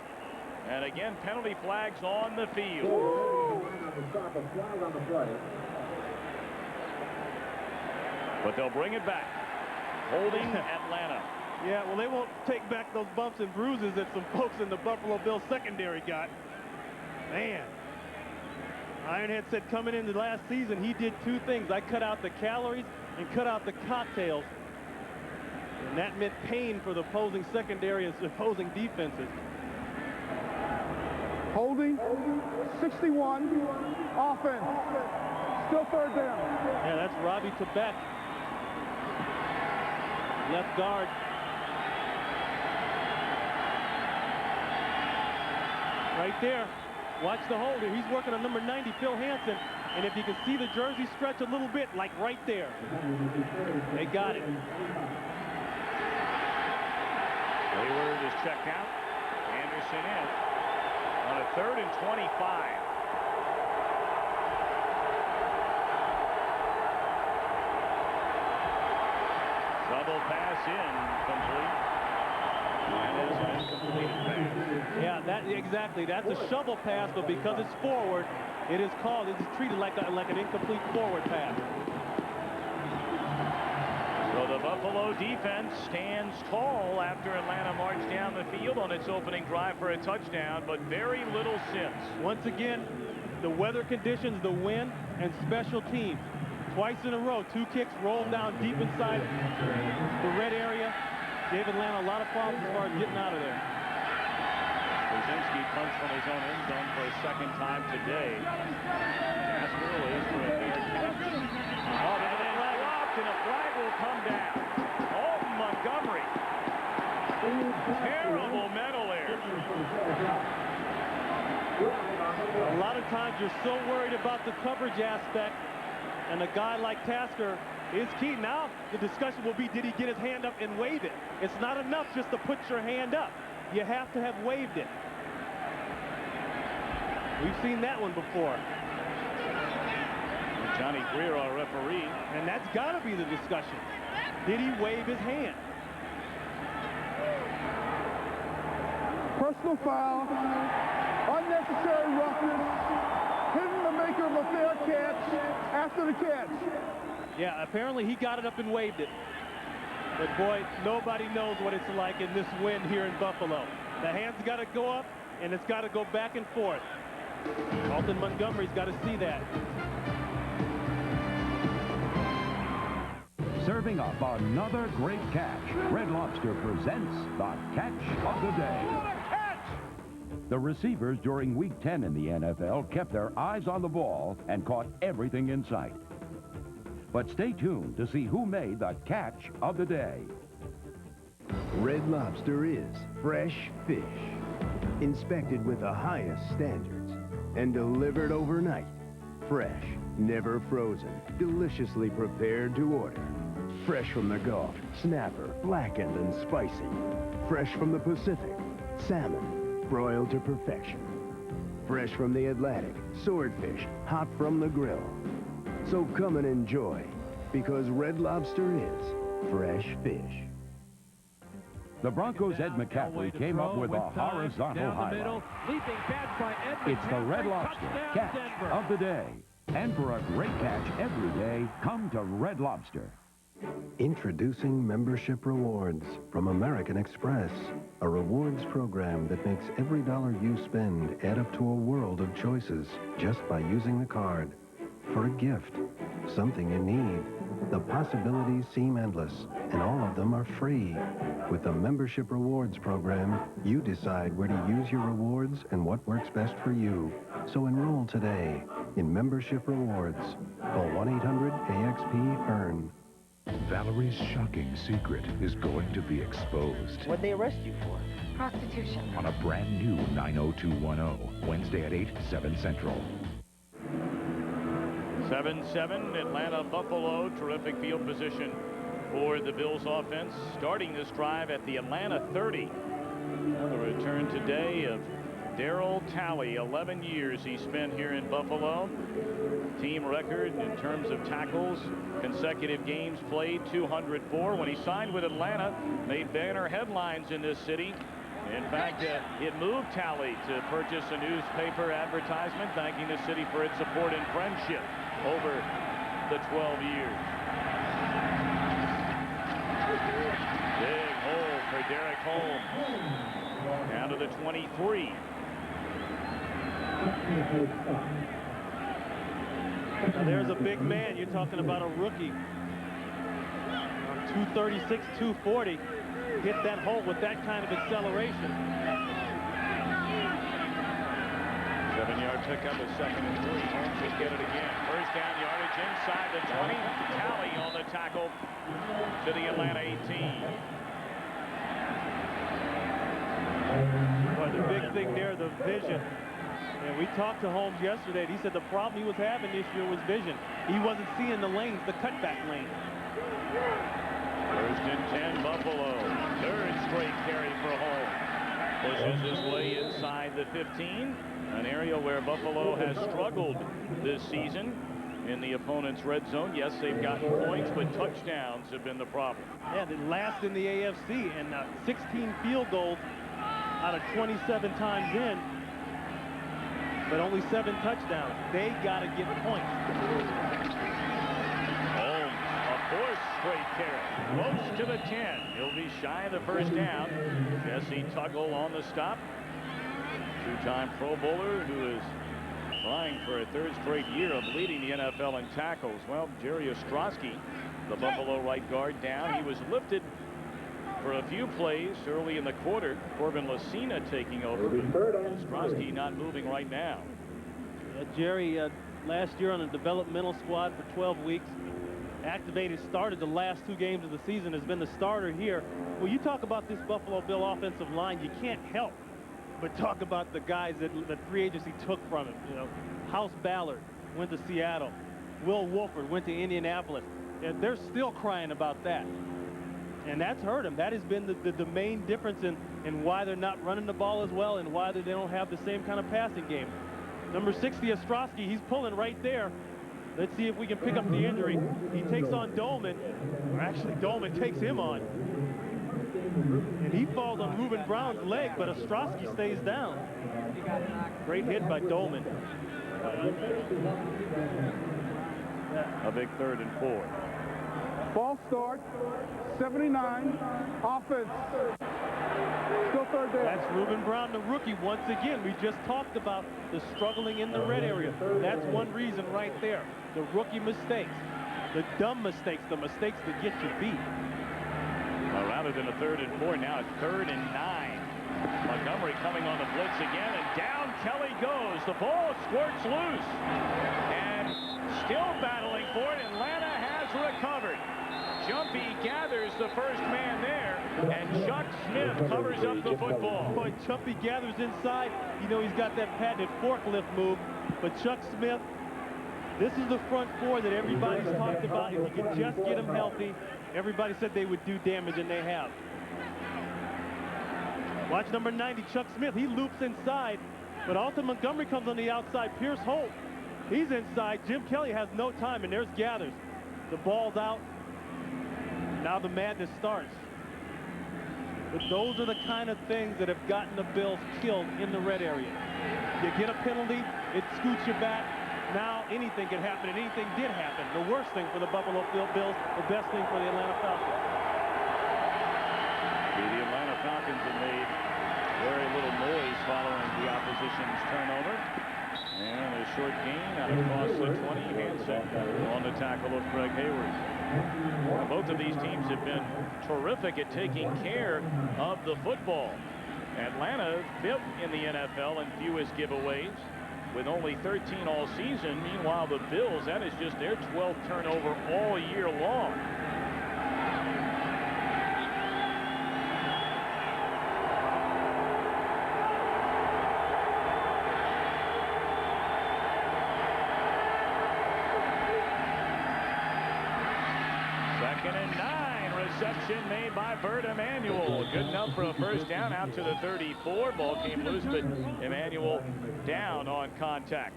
And again, penalty flags on the field. But they'll bring it back. Holding Atlanta. Yeah, well, they won't take back those bumps and bruises that some folks in the Buffalo Bills secondary got. Man. Ironhead said coming into last season, he did 2 things. I cut out the calories and cut out the cocktails. And that meant pain for the opposing secondary and opposing defenses. Holding, 61, offense, still 3rd down. Yeah, that's Robbie Tebek. Left guard. Right there. Watch the holder. He's working on number 90, Phil Hansen. And if you can see the jersey stretch a little bit, like right there. They got it. Hayward is checked out. Anderson in. On a 3rd and 25. Double pass in, complete. That is an incompleted pass. Yeah, exactly. That's a shovel pass, but because it's forward, it is treated like an incomplete forward pass. So the Buffalo defense stands tall after Atlanta marched down the field on its opening drive for a touchdown, but very little since. Once again, the weather conditions, the wind, and special teams. twice in a row. 2 kicks rolled down deep inside the red area. Gave Atlanta a lot of problems as far as getting out of there. Brzezinski punts from his own end zone for a second time today. Tasker lays for a fair catch. Oh, and a flag dropped, and a flag will come down. Holmes Montgomery. Terrible mental error. A lot of times you're so worried about the coverage aspect, and a guy like Tasker is key. Now the discussion will be, did he get his hand up and wave it? It's not enough just to put your hand up. You have to have waved it. We've seen that one before. Johnny Greer, our referee. And that's got to be the discussion. Did he wave his hand? Personal foul, unnecessary roughness, hitting the maker of a fair catch after the catch. Yeah, apparently he got it up and waved it. But boy, nobody knows what it's like in this wind here in Buffalo. The hand's got to go up, and it's got to go back and forth. Alton Montgomery's got to see that. Serving up another great catch. Red Lobster presents the catch of the day. The receivers during Week 10 in the NFL kept their eyes on the ball and caught everything in sight. But stay tuned to see who made the catch of the day. Red Lobster is fresh fish, inspected with the highest standards, and delivered overnight. Fresh, never frozen, deliciously prepared to order. Fresh from the Gulf, snapper, blackened and spicy. Fresh from the Pacific, salmon, broiled to perfection. Fresh from the Atlantic, swordfish, hot from the grill. So come and enjoy, because Red Lobster is fresh fish. The Broncos' Ed McCaffrey came up with a horizontal highlight. It's the Red Lobster catch of the day. And for a great catch every day, come to Red Lobster. Introducing Membership Rewards from American Express, a rewards program that makes every dollar you spend add up to a world of choices just by using the card. For a gift, something you need, the possibilities seem endless, and all of them are free. With the Membership Rewards program, you decide where to use your rewards and what works best for you. So enroll today in Membership Rewards. Call 1-800-AXP-EARN. Valerie's shocking secret is going to be exposed. What'd they arrest you for? Prostitution. On a brand new 90210, Wednesday at 8, 7 Central. 7-7, Atlanta Buffalo. Terrific field position for the Bills offense. Starting this drive at the Atlanta 30. The return today of Darryl Talley. 11 years he spent here in Buffalo. Team record in terms of tackles, consecutive games played, 204. When he signed with Atlanta, made banner headlines in this city. In fact, it moved Talley to purchase a newspaper advertisement thanking the city for its support and friendship over the 12 years. Big hole for Derek Holmes. Down to the 23. Now there's a big man. You're talking about a rookie. 236, 240. Hit that hole with that kind of acceleration. 7-yard pickup is 2nd and 3. Holmes will get it again. First down yardage inside the 20. Talley on the tackle to the Atlanta 18. But the big thing there, the vision. And we talked to Holmes yesterday, and he said the problem he was having this year was vision. He wasn't seeing the lanes, the cutback lane. 1st and 10, Buffalo. 3rd straight carry for Holmes. Pushes his way inside the 15. An area where Buffalo has struggled this season in the opponent's red zone. Yes, they've gotten points, but touchdowns have been the problem. Yeah, they last in the AFC, and 16 field goals out of 27 times in, but only 7 touchdowns. They got to get points. Holmes, a 4th straight carry, close to the 10. He'll be shy of the first down. Jesse Tuggle on the stop. Two-time Pro Bowler who has trying for a third straight year of leading the NFL in tackles. Well, Jerry Ostrowski, the Buffalo right guard, down. He was lifted for a few plays early in the quarter. Corbin Lucina taking over. Ostrowski not moving right now. Jerry, last year on a developmental squad for 12 weeks. Activated, started the last 2 games of the season, has been the starter here. Well, you talk about this Buffalo Bill offensive line, you can't help but talk about the guys that free agency took from him. You know, House Ballard went to Seattle. Will Wolford went to Indianapolis. And they're still crying about that. And that's hurt him. That has been the main difference in why they're not running the ball as well and why they don't have the same kind of passing game. Number 60, Ostrowski, he's pulling right there. Let's see if we can pick up the injury. He takes on Dolman, or actually Dolman takes him on. And he falls on Reuben Brown's leg, but Ostrowski stays down. Great hit by Dolman. A big 3rd and 4. False start, 79, offense. Still 3rd down. That's Reuben Brown, the rookie, once again. We just talked about the struggling in the red area. That's one reason right there. The rookie mistakes, the dumb mistakes, the mistakes that get you beat. Rather than a 3rd and 4, now it's 3rd and 9. Montgomery coming on the blitz again, and down Kelly goes. The ball squirts loose. And still battling for it. Atlanta has recovered. Jumpy gathers the first man there, and Chuck Smith covers up the football. Boy, Jumpy gathers inside. You know he's got that patented forklift move, but Chuck Smith, this is the front 4 that everybody's talked about. If you could just get them healthy, everybody said they would do damage, and they have. Watch number 90, Chuck Smith. He loops inside, but Alton Montgomery comes on the outside. Pierce Holt, he's inside. Jim Kelly has no time, and there's Gathers. The ball's out. Now the madness starts. But those are the kind of things that have gotten the Bills killed in the red area. You get a penalty, it scoots you back. Now anything can happen, and anything did happen. The worst thing for the Buffalo Bills, the best thing for the Atlanta Falcons. The Atlanta Falcons have made very little noise following the opposition's turnover. And a short gain out across the 20. Hansen on the tackle of Greg Hayward. Both of these teams have been terrific at taking care of the football. Atlanta 5th in the NFL in fewest giveaways with only 13 all season. Meanwhile, the Bills, that is just their 12th turnover all year long. Reception made by Bert Emanuel. Good enough for a first down out to the 34. Ball came loose, but Emanuel down on contact.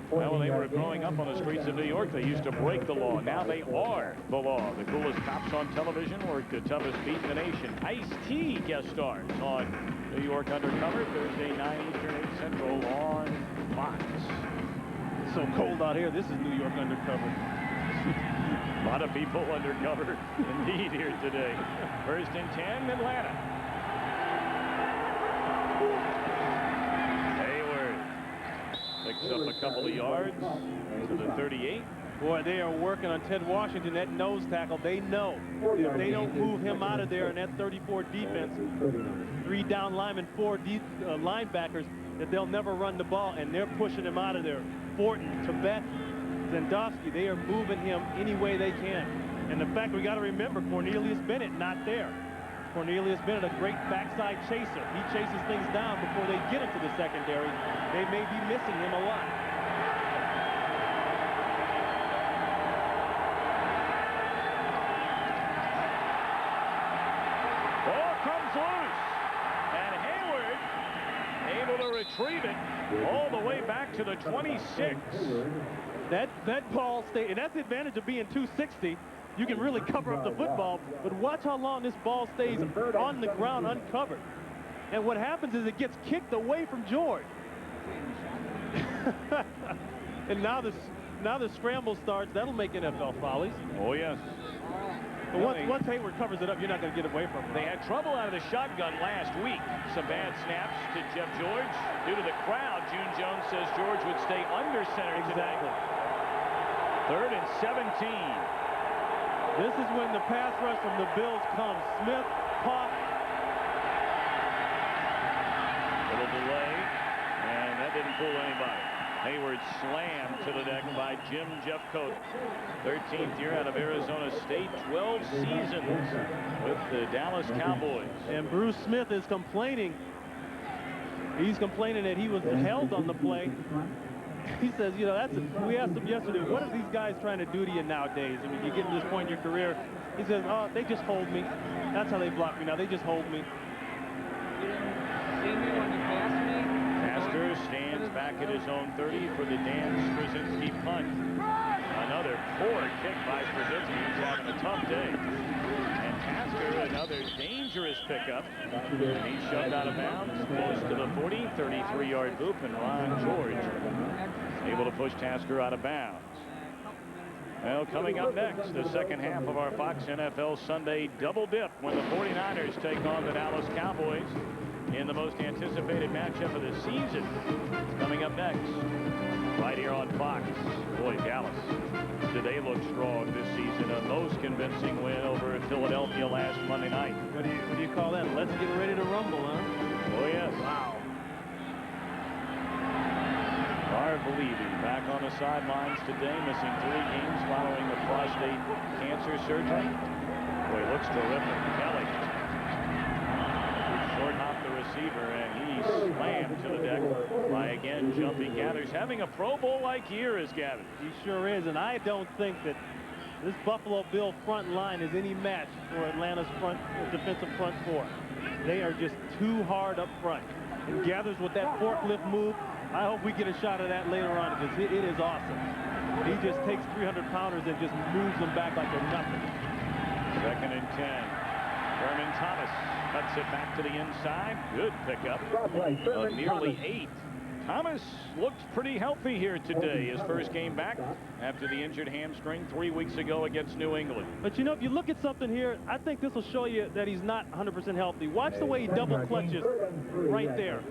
Well, when they were growing up on the streets of New York, they used to break the law. Now they are the law. The coolest cops on television work the toughest beat in the nation. Ice-T guest stars on New York Undercover Thursday 9 Eastern, 8 Central on Fox. It's so cold out here. This is New York Undercover. A lot of people undercover indeed here today. 1st and 10, Atlanta. Hayward picks up a couple of yards to the 38. Boy, they are working on Ted Washington, that nose tackle. They know if they don't move him out of there in that 34 defense, 3 down linemen, 4 linebackers, that they'll never run the ball, and they're pushing him out of there. Fortin, Tibet, Zendowski, they are moving him any way they can. And the fact we got to remember, Cornelius Bennett not there. Cornelius Bennett, a great backside chaser. He chases things down before they get into the secondary. They may be missing him a lot. Ball comes loose. And Hayward able to retrieve it all the way back to the 26. That ball stay, and that's the advantage of being 260. You can really cover up the football, but watch how long this ball stays on the ground uncovered. And what happens is it gets kicked away from George. And now the scramble starts. That'll make NFL follies. Oh, yes. But once Hayward covers it up, you're not going to get away from him. They had trouble out of the shotgun last week. Some bad snaps to Jeff George. Due to the crowd, June Jones says George would stay under center today. 3rd and 17. This is when the pass rush from the Bills comes. Smith, Pop. Little delay, and that didn't fool anybody. Hayward slammed to the deck by Jim Jeffcoat. 13th year out of Arizona State, 12 seasons with the Dallas Cowboys. And Bruce Smith is complaining. He's complaining that he was held on the play. He says, you know, we asked him yesterday, what are these guys trying to do to you nowadays? I mean, you get to this point in your career. He says, oh, they just hold me. That's how they block me now. They just hold me. Tasker stands back at his own 30 for the Dan Straczynski punt. Another poor kick by Straczynski. He's having a tough day. And Tasker, another dangerous pickup. And he's shoved out of bounds close to the 40, 33-yard loop, and Ron George able to push Tasker out of bounds. Well, coming up next, the second half of our Fox NFL Sunday double dip when the 49ers take on the Dallas Cowboys in the most anticipated matchup of the season. It's coming up next, right here on Fox. Boy, Dallas, do they look strong this season. A most convincing win over Philadelphia last Monday night. What do you call that? Let's get ready to rumble, huh? Oh, yes. Wow. Marv Levy back on the sidelines today, missing 3 games following the prostate cancer surgery. Boy, looks terrific. Kelly short hop the receiver, and he slammed to the deck by again jumping Gathers, having a Pro Bowl-like year as Gathers. He sure is, and I don't think that this Buffalo Bill front line is any match for Atlanta's defensive front 4. They are just too hard up front. And Gathers with that forklift move, I hope we get a shot of that later on, because it is awesome. He just takes 300-pounders and just moves them back like they're nothing. 2nd and 10. Thurman Thomas cuts it back to the inside. Good pickup of nearly 8. Thomas looked pretty healthy here today. His first game back after the injured hamstring 3 weeks ago against New England. But you know, if you look at something here, I think this will show you that he's not 100% healthy. Watch the way he double clutches right there.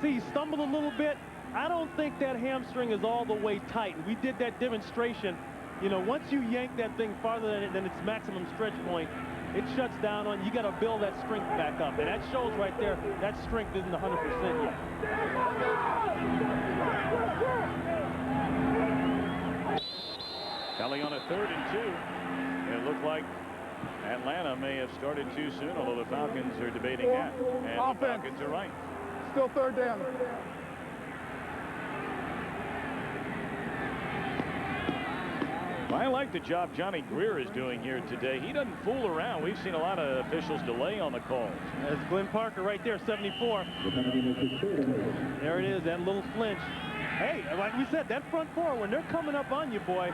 See, he stumbled a little bit. I don't think that hamstring is all the way tight. We did that demonstration. You know, once you yank that thing farther than its maximum stretch point, it shuts down on you. Got to build that strength back up, and that shows right there that strength isn't 100% yet. Kelly on a 3rd and 2. It looked like Atlanta may have started too soon, although the Falcons are debating that, and the Falcons are right. Still 3rd down. I like the job Johnny Greer is doing here today. He doesn't fool around. We've seen a lot of officials delay on the calls. That's Glenn Parker right there, 74. There it is, that little flinch. Hey, like we said, that front 4, when they're coming up on you, boy,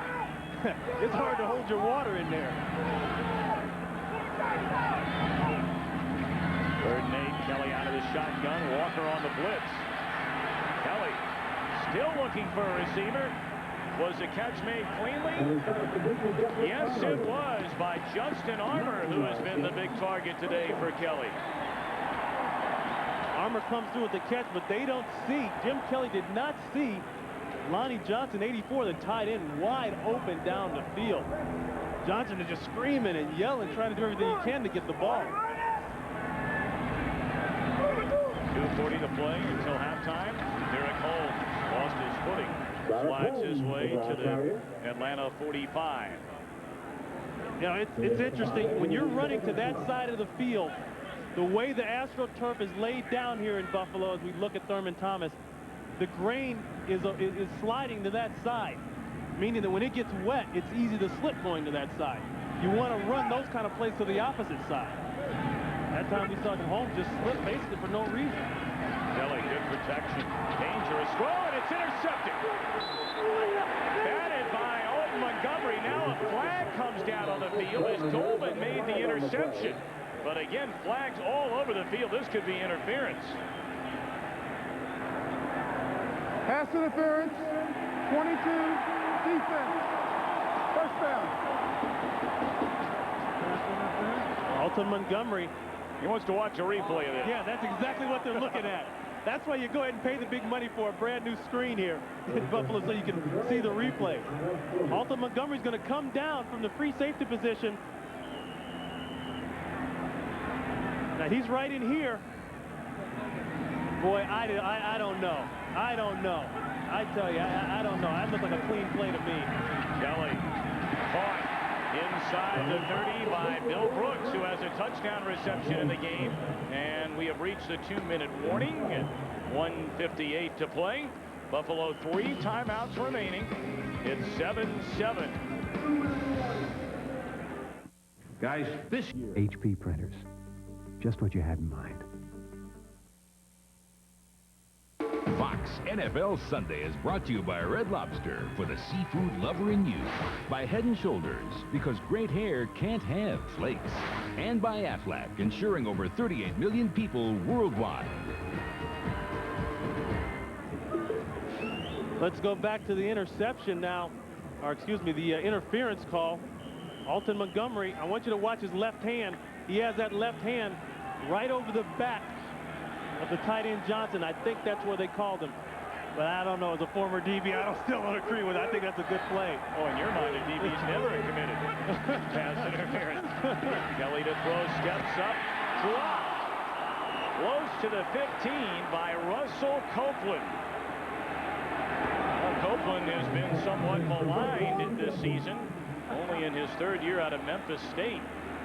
it's hard to hold your water in there. 3rd and 8, Kelly out of the shotgun, Walker on the blitz. Kelly still looking for a receiver. Was the catch made cleanly? Yes, it was by Justin Armour, who has been the big target today for Kelly. Armour comes through with the catch, but they don't see. Jim Kelly did not see Lonnie Johnson, 84, the tight end, wide open down the field. Johnson is just screaming and yelling, trying to do everything he can to get the ball. 2:40 to play until halftime. Derek Holmes lost his footing. Slides his way to the Atlanta 45. You know, it's interesting. When you're running to that side of the field, the way the AstroTurf is laid down here in Buffalo, as we look at Thurman Thomas, the grain is sliding to that side, meaning that when it gets wet, it's easy to slip going to that side. You want to run those kind of plays to the opposite side. That time we saw Holmes just slip basically for no reason. Kelly, good protection. Dangerous throw, and it's intercepted. Batted by Alton Montgomery. Now a flag comes down on the field as Dolman made the interception. But again, flags all over the field. This could be interference. Pass interference. 22. Defense. First down. Alton Montgomery. He wants to watch a replay of this. Yeah, that's exactly what they're looking at. That's why you go ahead and pay the big money for a brand new screen here in Buffalo so you can see the replay. Alton Montgomery's going to come down from the free safety position. Now he's right in here. Boy, I don't know. I don't know. I tell you, I don't know. That looked like a clean play to me. Kelly caught inside the 30 by Bill Brooks, who has a touchdown reception in the game. And we have reached the 2-minute warning and 1:58 to play. Buffalo 3 timeouts remaining. It's 7-7. Guys, this year... HP printers. Just what you had in mind. Fox NFL Sunday is brought to you by Red Lobster for the seafood lover in you. By Head & Shoulders, because great hair can't have flakes. And by Aflac, insuring over 38 million people worldwide. Let's go back to the interception now, or excuse me, the interference call. Alton Montgomery, I want you to watch his left hand. He has that left hand right over the back of the tight end Johnson. I think that's where they called him. But I don't know. As a former DB, I still don't agree with it. I think that's a good play. Oh, in your mind, a DB's never committed pass interference. Kelly to throw, steps up, dropped. Close to the 15 by Russell Copeland. Well, Copeland has been somewhat maligned this season, only in his 3rd year out of Memphis State.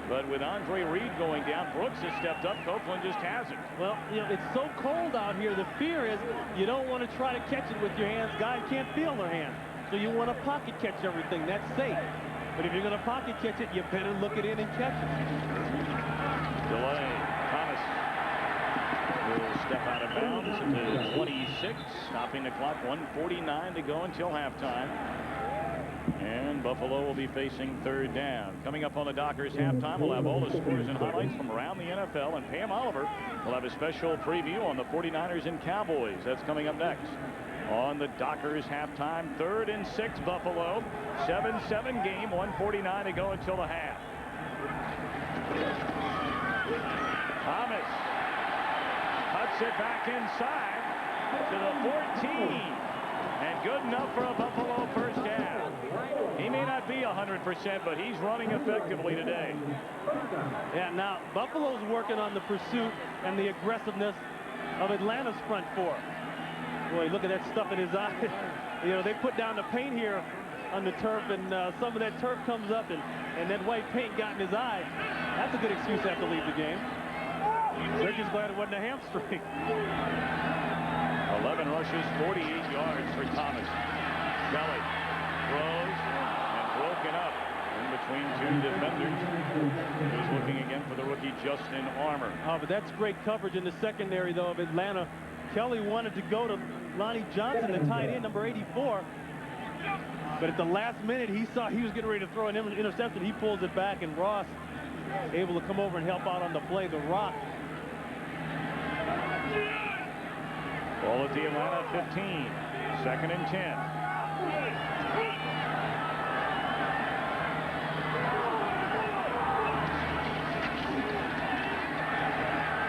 But with Andre Reed going down, Brooks has stepped up. Copeland just hasn't. Well, you know, it's so cold out here. The fear is you don't want to try to catch it with your hands. Guys can't feel their hands. So you want to pocket catch everything. That's safe. But if you're going to pocket catch it, you better look it in and catch it. Delay. Thomas will step out of bounds into 26, stopping the clock. 1:49 to go until halftime. And Buffalo will be facing 3rd down. Coming up on the Dockers halftime, we'll have all the scores and highlights from around the NFL. And Pam Oliver will have a special preview on the 49ers and Cowboys. That's coming up next on the Dockers halftime. 3rd and 6 Buffalo. 7-7 game. 1:49 to go until the half. Thomas cuts it back inside to the 14. And good enough for a Buffalo first down. He may not be 100%, but he's running effectively today. Yeah, now Buffalo's working on the pursuit and the aggressiveness of Atlanta's front four. Boy, look at that stuff in his eye. You know, they put down the paint here on the turf, and some of that turf comes up, and that white paint got in his eye. That's a good excuse to have to leave the game. They're just glad it wasn't a hamstring. 11 rushes, 48 yards for Thomas. Kelly throws and broken up in between 2 defenders. He's looking again for the rookie Justin Armour. Oh, but that's great coverage in the secondary, though, of Atlanta. Kelly wanted to go to Lonnie Johnson, the tight end, number 84. But at the last minute, he saw he was getting ready to throw an interception. He pulls it back, and Ross able to come over and help out on the play. The Rock. Ball at the Atlanta 15. 2nd and 10.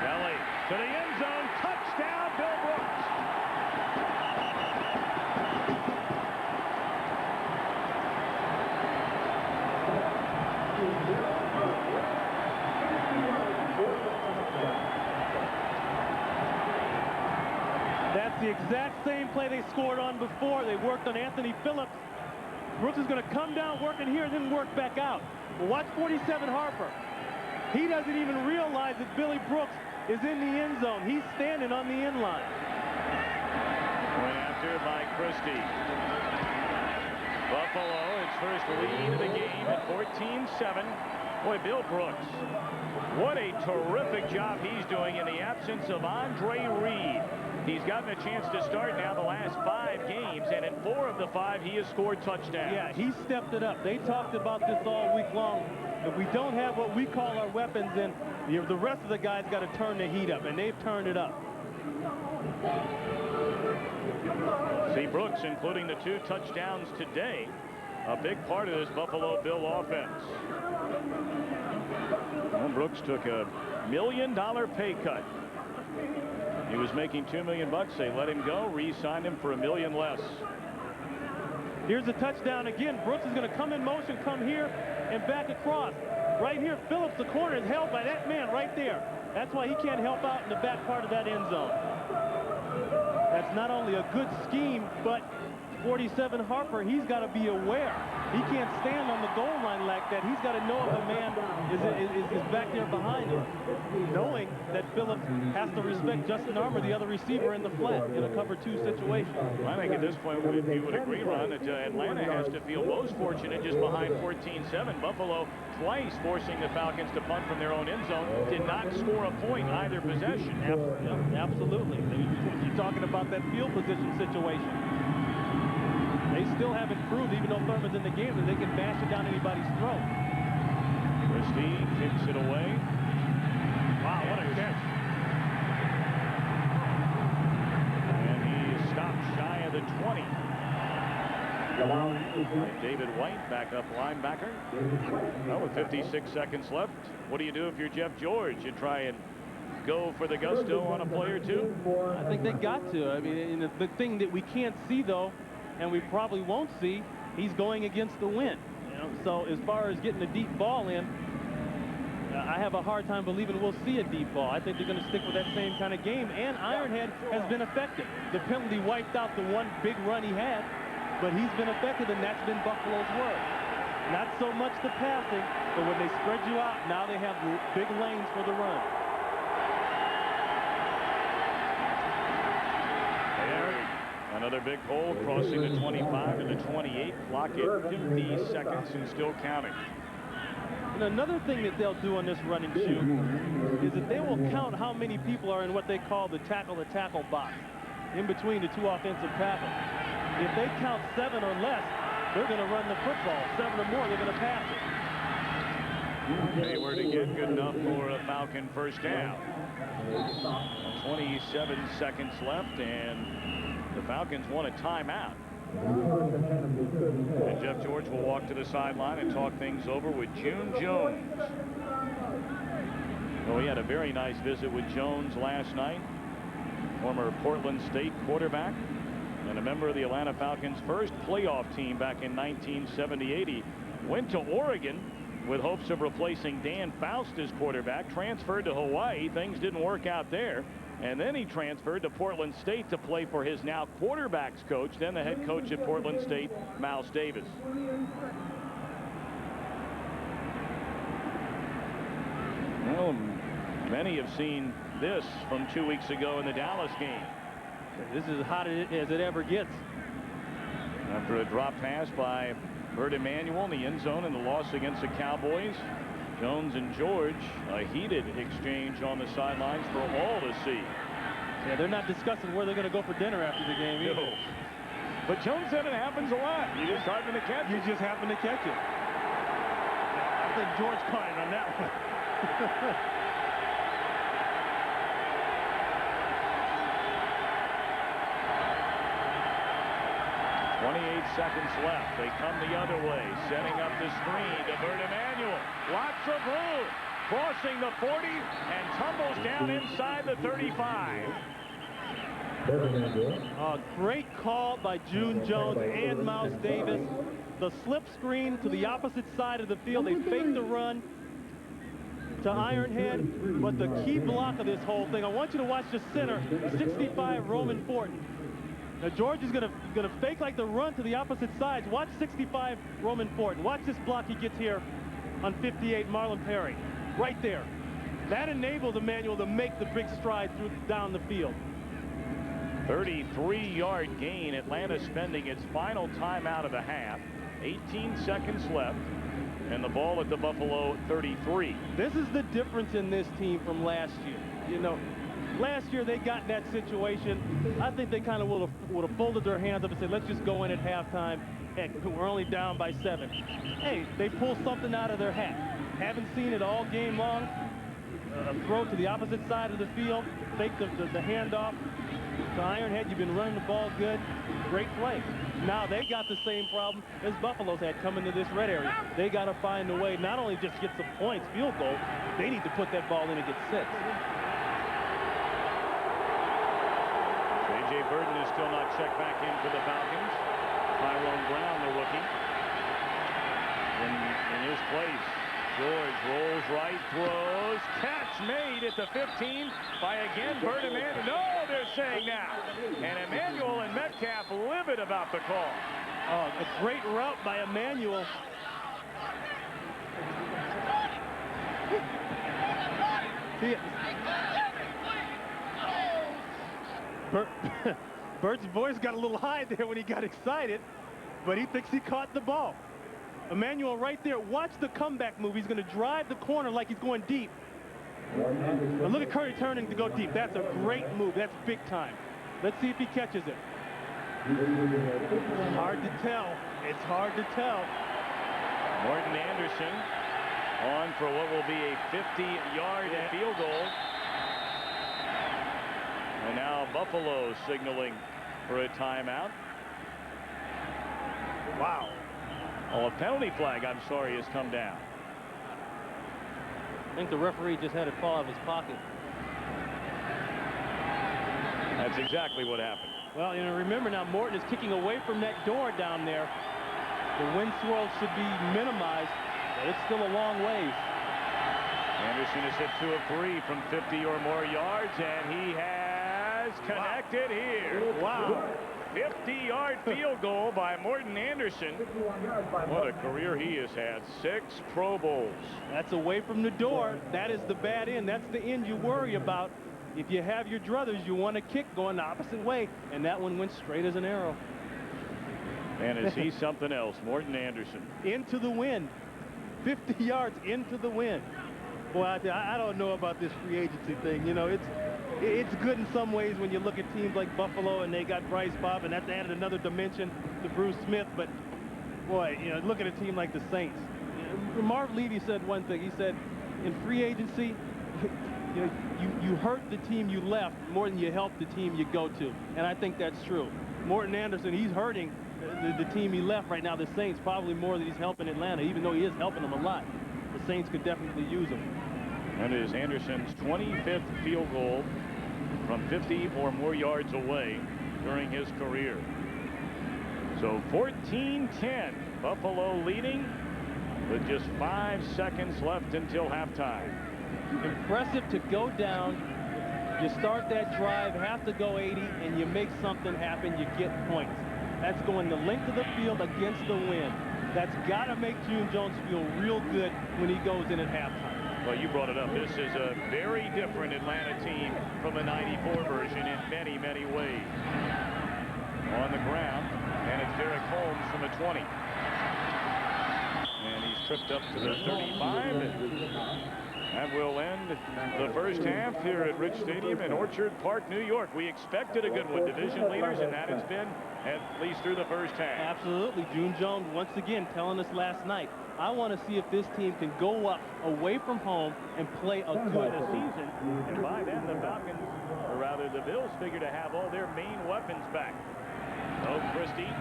Kelly to the end zone. Touchdown, Bill Brooks. That's the exact same play they scored on before. They worked on Anthony Phillips. Brooks is going to come down working here and then work back out. Well, watch 47 Harper. He doesn't even realize that Billy Brooks is in the end zone. He's standing on the end line. Went after by Christie. Buffalo, its first lead of the game at 14-7. Boy, Bill Brooks, what a terrific job he's doing in the absence of Andre Reed. He's gotten a chance to start now the last 5 games, and in 4 of the 5, he has scored touchdowns. Yeah, he stepped it up. They talked about this all week long. If we don't have what we call our weapons, then the rest of the guys got to turn the heat up, and they've turned it up. See, Brooks, including the 2 touchdowns today, a big part of this Buffalo Bill offense. Well, Brooks took a $1 million pay cut. He was making $2 million bucks. They let him go, re-signed him for $1 million less. Here's a touchdown again. Brooks is going to come in motion, come here, and back across. Right here, Phillips, the corner, is held by that man right there. That's why he can't help out in the back part of that end zone. That's not only a good scheme, but 47 Harper, he's got to be aware. He can't stand on the goal line like that. He's got to know if a man is back there behind him, knowing that Phillips has to respect Justin Armour, the other receiver in the flat, in a cover 2 situation. I think at this point you would agree, Ron, that Atlanta has to feel most fortunate just behind 14-7. Buffalo twice forcing the Falcons to punt from their own end zone, did not score a point either possession. Absolutely. You're talking about that field position situation. They still haven't proved, even though Thurman's in the game, that they can bash it down anybody's throat. Christie kicks it away. Wow, what a catch. And he stopped shy of the 20. And David White, backup linebacker. Well, with 56 seconds left, what do you do if you're Jeff George? You try and go for the gusto on a play or two? I think they got to. I mean, the thing that we can't see, though, and we probably won't see, he's going against the wind. You know? So as far as getting a deep ball in, I have a hard time believing we'll see a deep ball. I think they're going to stick with that same kind of game, and Ironhead has been effective. The penalty wiped out the one big run he had, but he's been effective, and that's been Buffalo's work. Not so much the passing, but when they spread you out, now they have big lanes for the run. Another big hole, crossing the 25 to the 28, clock at 50 seconds and still counting. And another thing that they'll do on this run and shoot is that they will count how many people are in what they call the tackle-to-tackle box, in between the 2 offensive tackles. If they count 7 or less, they're going to run the football. 7 or more, they're going to pass it. Hayward again, good enough for a Falcon first down. 27 seconds left, and the Falcons want a timeout. And Jeff George will walk to the sideline and talk things over with June Jones. Well, we had a very nice visit with Jones last night. Former Portland State quarterback and a member of the Atlanta Falcons' first playoff team back in 1978. He went to Oregon with hopes of replacing Dan Faust as quarterback, transferred to Hawaii. Things didn't work out there. And then he transferred to Portland State to play for his now quarterbacks coach, then the head coach at Portland State, Mouse Davis. Well, many have seen this from 2 weeks ago in the Dallas game. This is as hot as it ever gets. After a drop pass by Bert Emanuel in the end zone in the loss against the Cowboys, Jones and George, a heated exchange on the sidelines for all to see. Yeah, they're not discussing where they're going to go for dinner after the game either. No. But Jones said it happens a lot. You just happen to catch it. You just happen to catch it. I think George caught it on that one. 28 seconds left. They come the other way, setting up the screen to Bert Emanuel. Lots of room. Crossing the 40 and tumbles down inside the 35. Great call by June Jones and Mouse Davis. The slip screen to the opposite side of the field. They faked the run to Ironhead, but the key block of this whole thing, I want you to watch the center, 65 Roman Fortin. Now George is going to fake like the run to the opposite sides. Watch 65 Roman Fortin. Watch this block he gets here on 58 Marlon Perry. Right there. That enables Emanuel to make the big stride down the field. 33-yard gain. Atlanta spending its final timeout of the half. 18 seconds left. And the ball at the Buffalo 33. This is the difference in this team from last year. You know, last year they got in that situation. I think they kind of would have folded their hands up and said, let's just go in at halftime. Heck, we're only down by 7. Hey, they pull something out of their hat. Haven't seen it all game long. A throw to the opposite side of the field. Fake the handoff to Ironhead. You've been running the ball good. great play. Now they got the same problem as Buffalo's had coming to this red area. They got to find a way, not only just get some points, field goal, they need to put that ball in and get 6. J.J. Burton is still not checked back in for the Falcons. Tyrone Brown, the rookie, in his place. George rolls right, throws, catch made at the 15 by again Burton. No, they're saying now. And Emmanuel and Metcalf livid about the call. Oh, a great route by Emmanuel. See, Bert's voice got a little high there when he got excited, but he thinks he caught the ball. Emmanuel right there. Watch the comeback move. He's going to drive the corner like he's going deep. But look at Curry turning to go deep. That's a great move. That's big time. Let's see if he catches it. It's hard to tell. It's hard to tell. Morton Anderson on for what will be a 50-yard field goal. And now Buffalo signaling for a timeout. Wow. Oh, a penalty flag, I'm sorry, has come down. I think the referee just had it fall out of his pocket. That's exactly what happened. Well, you know, remember now, Morton is kicking away from that door down there. The wind swirl should be minimized, but it's still a long ways. Anderson has hit 2 of 3 from 50 or more yards, and he has connected here. Wow. 50-yard field goal by Morton Anderson. What a career he has had. 6 Pro Bowls. That's away from the door. That is the bad end. That's the end you worry about. If you have your druthers, you want to kick going the opposite way, and that one went straight as an arrow. And is he something else? Morton Anderson. Into the wind. 50 yards into the wind. Boy, I don't know about this free agency thing. You know, it's good in some ways when you look at teams like Buffalo and they got Bryce Bob, and that's added another dimension to Bruce Smith. But boy, you know, look at a team like the Saints. Marv Levy said one thing. He said, in free agency, you know, you hurt the team you left more than you help the team you go to, and I think that's true. Morton Anderson, he's hurting the team he left right now, the Saints, probably more than he's helping Atlanta, even though he is helping them a lot. The Saints could definitely use him. And it is Anderson's 25th field goal from 50 or more yards away during his career. So 14-10, Buffalo leading with just 5 seconds left until halftime. Impressive to go down. You start that drive, have to go 80, and you make something happen, you get points. That's going the length of the field against the wind. That's got to make June Jones feel real good when he goes in at halftime. Well, you brought it up. This is a very different Atlanta team from the '94 version in many, many ways. On the ground, and it's Derek Holmes from the 20. And he's tripped up to the 35. That will end the first half here at Rich Stadium in Orchard Park, New York. We expected a good one, division leaders, and that has been at least through the first half. Absolutely. June Jones once again telling us last night, I want to see if this team can go up away from home and play a good season. And by then, the Falcons, or rather the Bills, figure to have all their main weapons back. So Christie,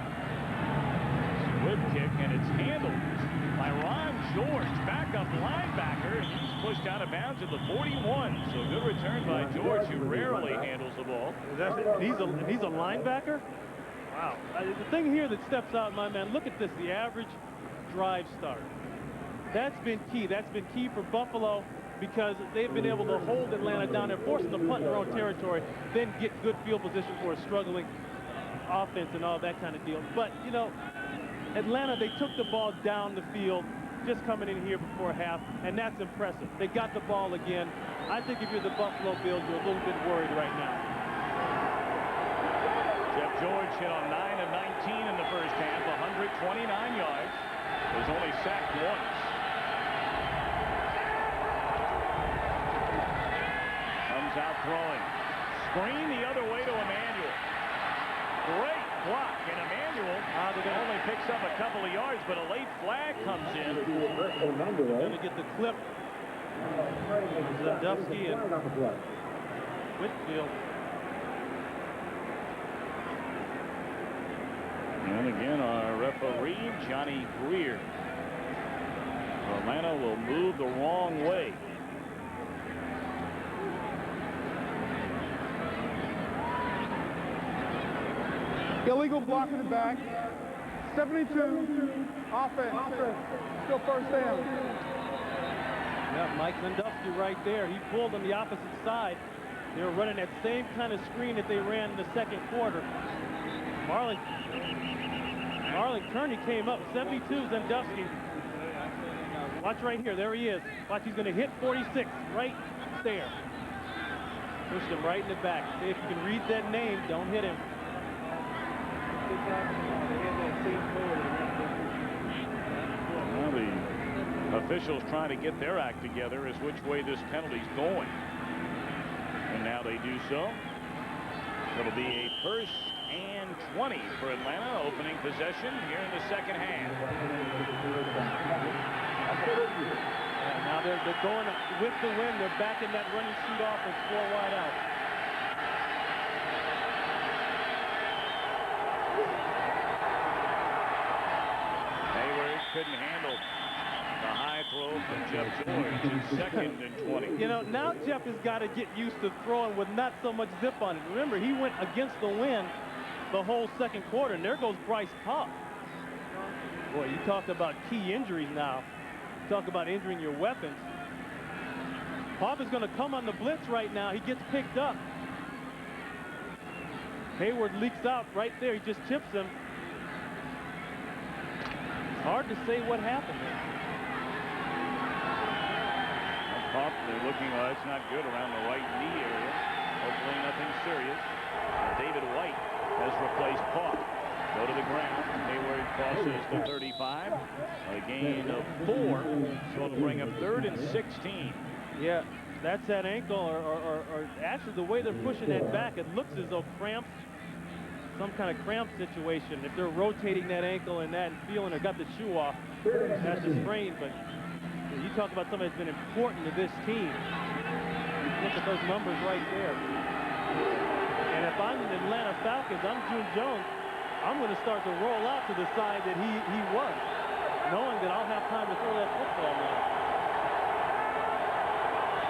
good kick, and it's handled by Ron George, backup linebacker, and he's pushed out of bounds at the 41. So good return by George, who rarely handles the ball. He's a linebacker? Wow. The thing here that steps out, my man, look at this, the average drive start. That's been key. That's been key for Buffalo because they've been able to hold Atlanta down there, forcing the punt in their own territory, then get good field position for a struggling offense and all that kind of deal. But, you know, Atlanta, they took the ball down the field just coming in here before half, and that's impressive. They got the ball again. I think if you're the Buffalo Bills, you're a little bit worried right now. Jeff George hit on 9 of 19 in the first half, 129 yards. Was only sacked once. Comes out throwing. Screen the other way to Emmanuel. Great block, and Emmanuel only picks up a couple of yards, but a late flag comes in. Going to get the clip. Zandowski and Whitfield. And again, our referee, Johnny Greer. Atlanta will move the wrong way. Illegal block in the back. 72. Offense. Still first down. Yeah, Mike Sandusky right there. He pulled on the opposite side. They were running that same kind of screen that they ran in the second quarter. Marlon Kearney came up. 72, Sandusky. Watch right here. There he is. Watch, he's going to hit 46 right there. Pushed him right in the back. See if you can read that name. Don't hit him. Well, the officials trying to get their act together as which way this penalty's going. And now they do so. It'll be a first and 20 for Atlanta, opening possession here in the second half. Now they're going with the wind. They're back in that running shoot offense, 4 wide out. Couldn't handle the high throw from Jeff George. It's second and 20. You know, now Jeff has got to get used to throwing with not so much zip on it. Remember, he went against the wind the whole second quarter, and there goes Bryce Popp. Boy, you talk about key injuries now. You talk about injuring your weapons. Popp is going to come on the blitz right now. He gets picked up. Hayward leaks out right there. He just chips him. Hard to say what happened there. Popp, they're looking, well, it's not good around the right knee area. Hopefully nothing serious. David White has replaced Popp. Go to the ground. Hayward crosses the 35. A gain of 4. So it'll bring up 3rd and 16. Yeah, that's that ankle, or actually the way they're pushing that back, it looks as though cramps. Some kind of cramp situation. If they're rotating that ankle and that and feeling or got the shoe off, that's a sprain. But you talk about somebody that's been important to this team. Look at those numbers right there. And if I'm the Atlanta Falcons, I'm June Jones, I'm going to start to roll out to the side that he was, knowing that I'll have time to throw that football now.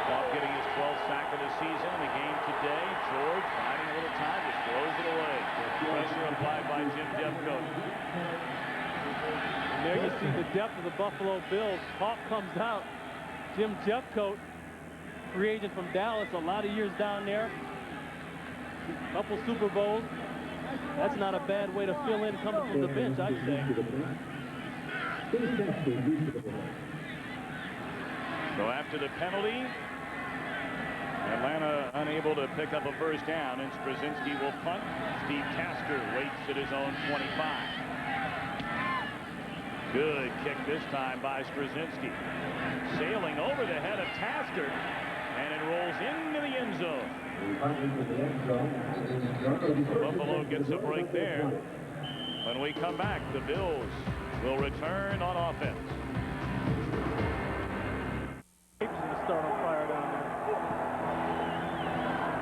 Popp getting his 12th sack of the season in the game today. George finding a little time, just throws it away. Pressure applied by Jim Jeffcoat. And there you see the depth of the Buffalo Bills. Popp comes out. Jim Jeffcoat, free agent from Dallas, a lot of years down there. A couple Super Bowls. That's not a bad way to fill in coming from the bench, I'd say. So after the penalty, Atlanta unable to pick up a first down, and Straczynski will punt. Steve Tasker waits at his own 25. Good kick this time by Straczynski. Sailing over the head of Tasker, and it rolls into the end zone. Buffalo gets a break there. When we come back, the Bills will return on offense. Start on fire down there.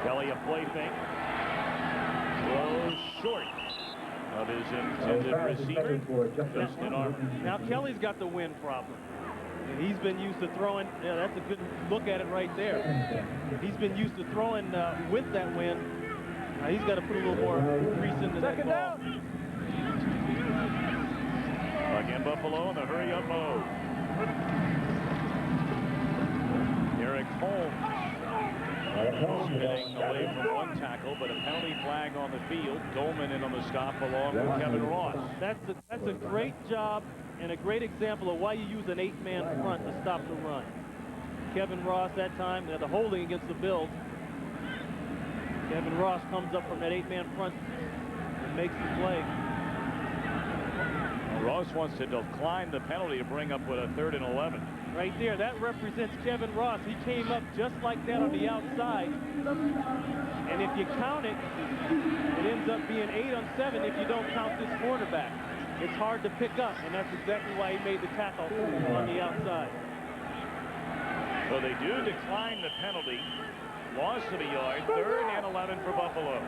Kelly a play fake. Throws short of his intended receiver. Justin Armour. Now Kelly's got the wind problem. And he's been used to throwing. Yeah, that's a good look at it right there. He's been used to throwing with that wind. Now he's got to put a little more grease into that ball. Again, Buffalo in the hurry-up mode. Eric Holmes spinning away from one tackle, but a penalty flag on the field. Dolman in on the stop along with Kevin Ross. That's a great job and a great example of why you use an 8-man front to stop the run. Kevin Ross that time, the holding against the Bills. Kevin Ross comes up from that 8-man front and makes the play. Ross wants to decline the penalty to bring up with a 3rd and 11. Right there, that represents Kevin Ross. He came up just like that on the outside. And if you count it, it ends up being 8 on 7 if you don't count this quarterback. It's hard to pick up, and that's exactly why he made the tackle on the outside. So they do decline the penalty. Loss of a yard, 3rd and 11 for Buffalo.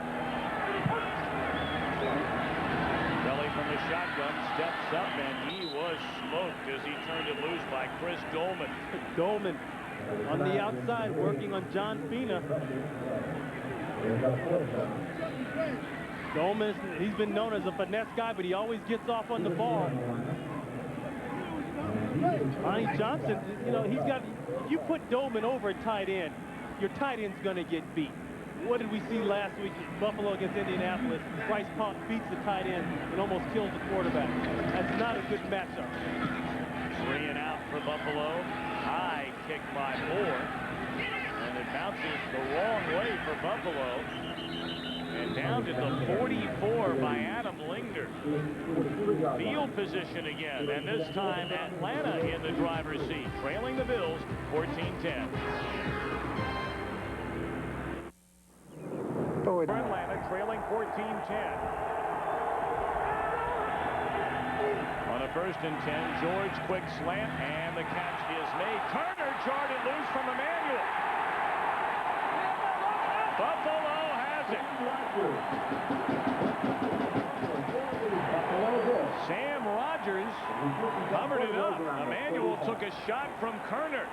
Kelly from the the shotgun, steps up, and he was smoked as he turned it loose by Chris Dolman. Dolman on the outside working on John Fina. Dolman, he's been known as a finesse guy, but he always gets off on the ball. Lonnie Johnson, you know, you put Dolman over at tight end, your tight end's going to get beat. What did we see last week in Buffalo against Indianapolis? Bryce Paup beats the tight end and almost kills the quarterback. That's not a good matchup. 3 and out for Buffalo. High kick by Moore. And it bounces the wrong way for Buffalo. And down to the 44 by Adam Lingner. Field position again. And this time Atlanta in the driver's seat. Trailing the Bills 14-10. Atlanta trailing 14-10. On a 1st and 10, George quick slant, and the catch is made. Turner jarred it loose from Emmanuel. Buffalo has it. Sam Rogers covered it up. Emmanuel took a shot from Kerner.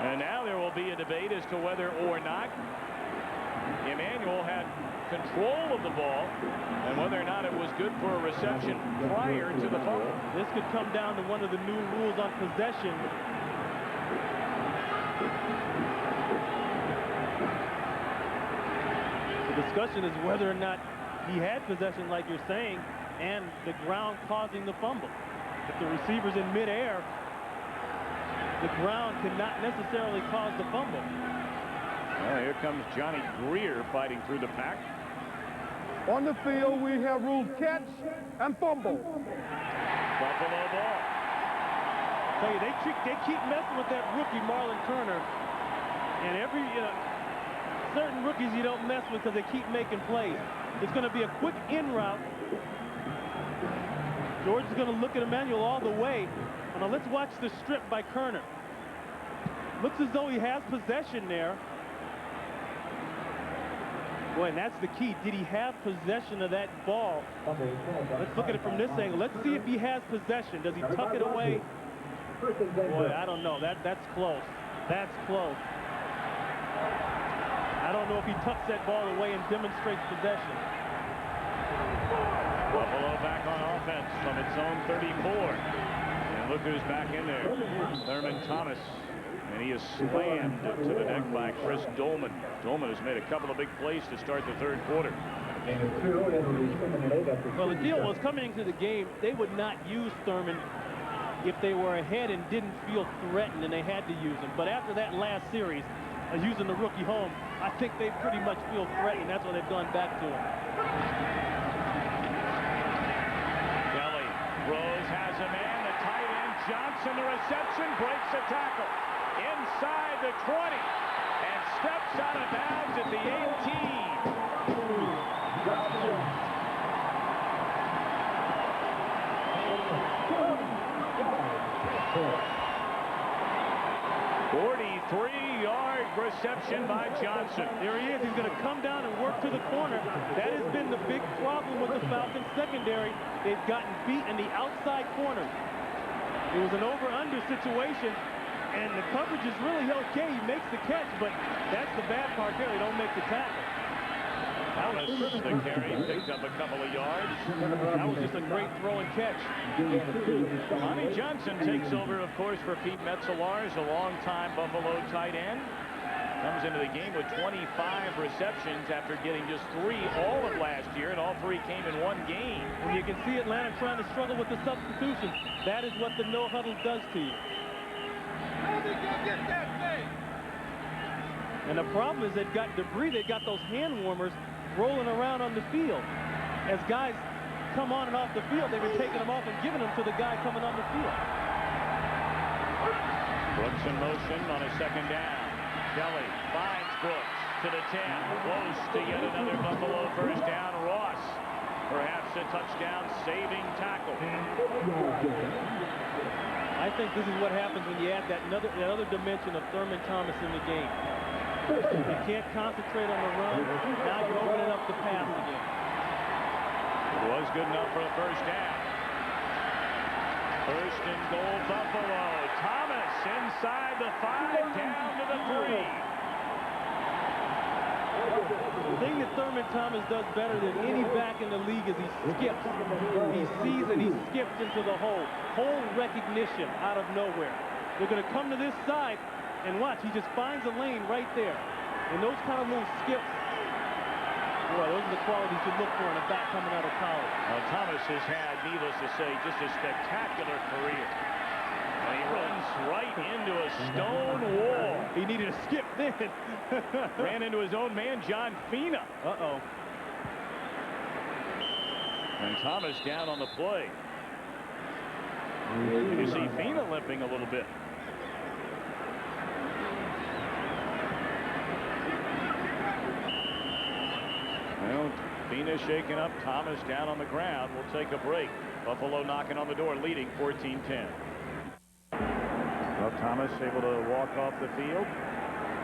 And now there will be a debate as to whether or not Emmanuel had control of the ball and whether or not it was good for a reception prior to the fumble. This could come down to one of the new rules on possession. The discussion is whether or not he had possession, like you're saying, and the ground causing the fumble. If the receiver's in midair, the ground cannot necessarily cause the fumble. Well, here comes Johnny Greer fighting through the pack. On the field, we have ruled catch and fumble. Buffalo ball. Tell you, they keep messing with that rookie Marlon Kerner, and every certain rookies you don't mess with because they keep making plays. It's going to be a quick in route. George is going to look at Emmanuel all the way. Now let's watch the strip by Kerner. Looks as though he has possession there. Boy, and that's the key. Did he have possession of that ball? Let's look at it from this angle. Let's see if he has possession. Does he tuck it away? Boy, I don't know. That's close. That's close. I don't know if he tucks that ball away and demonstrates possession. Buffalo back on offense from its own 34. And look who's back in there. Thurman Thomas. And he is slammed to the neck by Chris Dolman. Dolman has made a couple of big plays to start the 3rd quarter. Well, the deal was coming into the game, they would not use Thurman if they were ahead and didn't feel threatened and they had to use him. But after that last series, using the rookie Holmes, I think they pretty much feel threatened. That's why they've gone back to him. Kelly, Rose has a man, the tight end, Johnson, the reception, breaks the tackle. Inside the 20 and steps out of bounds at the 18. 43-yard reception by Johnson. There he is. He's going to come down and work to the corner. That has been the big problem with the Falcons secondary. They've gotten beat in the outside corner. It was an over-under situation. And the coverage is really okay. He makes the catch, but that's the bad part there. He don't make the tackle. Thomas, the carry, picked up a couple of yards. That was just a great throw and catch. Lonnie Johnson takes over, of course, for Pete Metzelaars, a longtime Buffalo tight end. Comes into the game with 25 receptions after getting just 3 all of last year, and all 3 came in 1 game. And you can see Atlanta trying to struggle with the substitutions. That is what the no huddle does to you. And the problem is they've got debris. They've got those hand warmers rolling around on the field. As guys come on and off the field, they've been taking them off and giving them to the guy coming on the field. Brooks in motion on a 2nd down. Kelly finds Brooks to the 10. Close to yet another Buffalo 1st down. Ross, perhaps a touchdown saving tackle. I think this is what happens when you add that other dimension of Thurman Thomas in the game. You can't concentrate on the run. Now you're opening up the pass again. Was good enough for a first down. First and goal, Buffalo. Thomas inside the 5, down to the 3. The thing that Thurman Thomas does better than any back in the league is he skips. He sees and he skips into the hole. Hole recognition out of nowhere. They're going to come to this side, and watch, he just finds a lane right there. And those kind of little skips, boy, those are the qualities you look for in a back coming out of college. Well, Thomas has had, needless to say, just a spectacular career. And he runs right into a stone wall. He needed a skip then. Ran into his own man, John Fina. Uh-oh. And Thomas down on the play. You see Fina limping a little bit. Well, Fina shaking up, Thomas down on the ground. We'll take a break. Buffalo knocking on the door, leading 14-10. Well, Thomas able to walk off the field.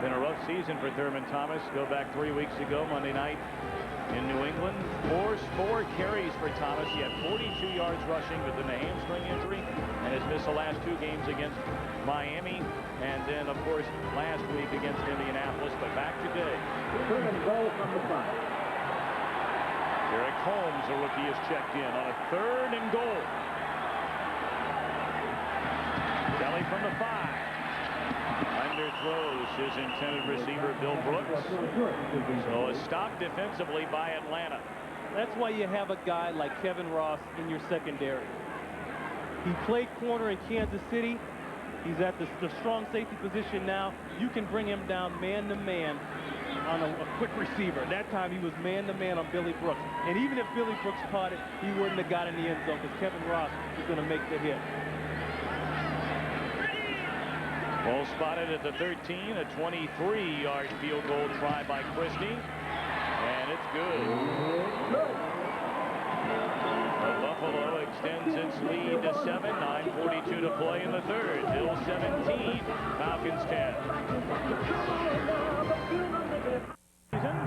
Been a rough season for Thurman Thomas. Go back 3 weeks ago, Monday night in New England. Four carries for Thomas. He had 42 yards rushing within the hamstring injury and has missed the last 2 games against Miami. And then, of course, last week against Indianapolis. But back today. Derek Holmes, a rookie, is checked in on a 3rd and goal. Kelly from the 5. Underthrows his intended receiver, Bill Brooks. So a stop defensively by Atlanta. That's why you have a guy like Kevin Ross in your secondary. He played corner in Kansas City. He's at the strong safety position now. You can bring him down man-to-man on a quick receiver. That time he was man-to-man on Billy Brooks. And even if Billy Brooks caught it, he wouldn't have got in the end zone because Kevin Ross is going to make the hit. Ball spotted at the 13, a 23-yard field goal try by Christie. And it's good. Buffalo extends its lead to 7, 9:42 to play in the 3rd. Bill 17, Falcons 10.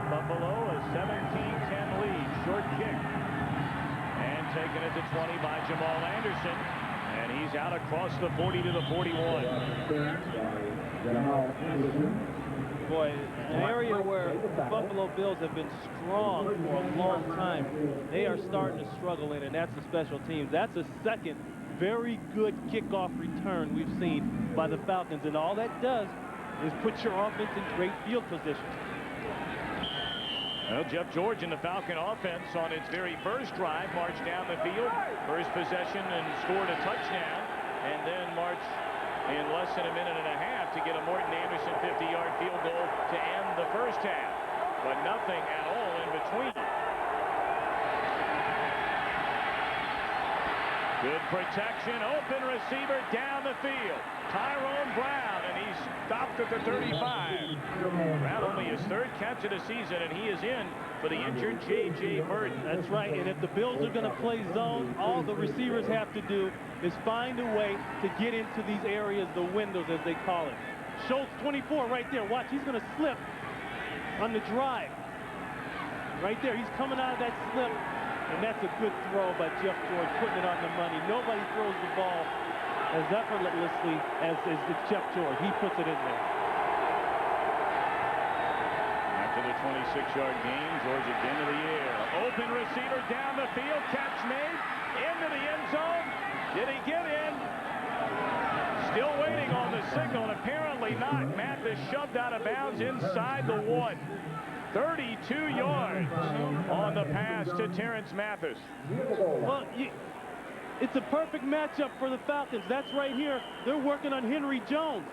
Buffalo a 17-10 lead. Short kick. And taking it to 20 by Jamal Anderson. And he's out across the 40 to the 41. Boy, an area where the Buffalo Bills have been strong for a long time. They are starting to struggle in, and that's the special teams. That's a second very good kickoff return we've seen by the Falcons. And all that does is put your offense in great field position. Well, Jeff George and the Falcon offense on its very first drive marched down the field, first possession, and scored a touchdown, and then marched in less than a minute and a half to get a Morton Anderson 50-yard field goal to end the first half, but nothing at all in between. Good protection, open receiver down the field. Tyrone Brown, and he's stopped at the 35. Brown only his 3rd catch of the season, and he is in for the injured J.J. Burton. That's right, and if the Bills are going to play zone, all the receivers have to do is find a way to get into these areas, the windows as they call it. Schultz, 24, right there. Watch, he's going to slip on the drive. Right there, he's coming out of that slip. And that's a good throw by Jeff George, putting it on the money. Nobody throws the ball as effortlessly as Jeff George. He puts it in there. After the 26-yard gain, George again to the air. Open receiver down the field. Catch made. Into the end zone. Did he get in? Still waiting on the signal, and apparently not. Mathis shoved out of bounds inside the 1. 32 yards on the pass to Terrence Mathis. Well, it's a perfect matchup for the Falcons. That's right here. They're working on Henry Jones.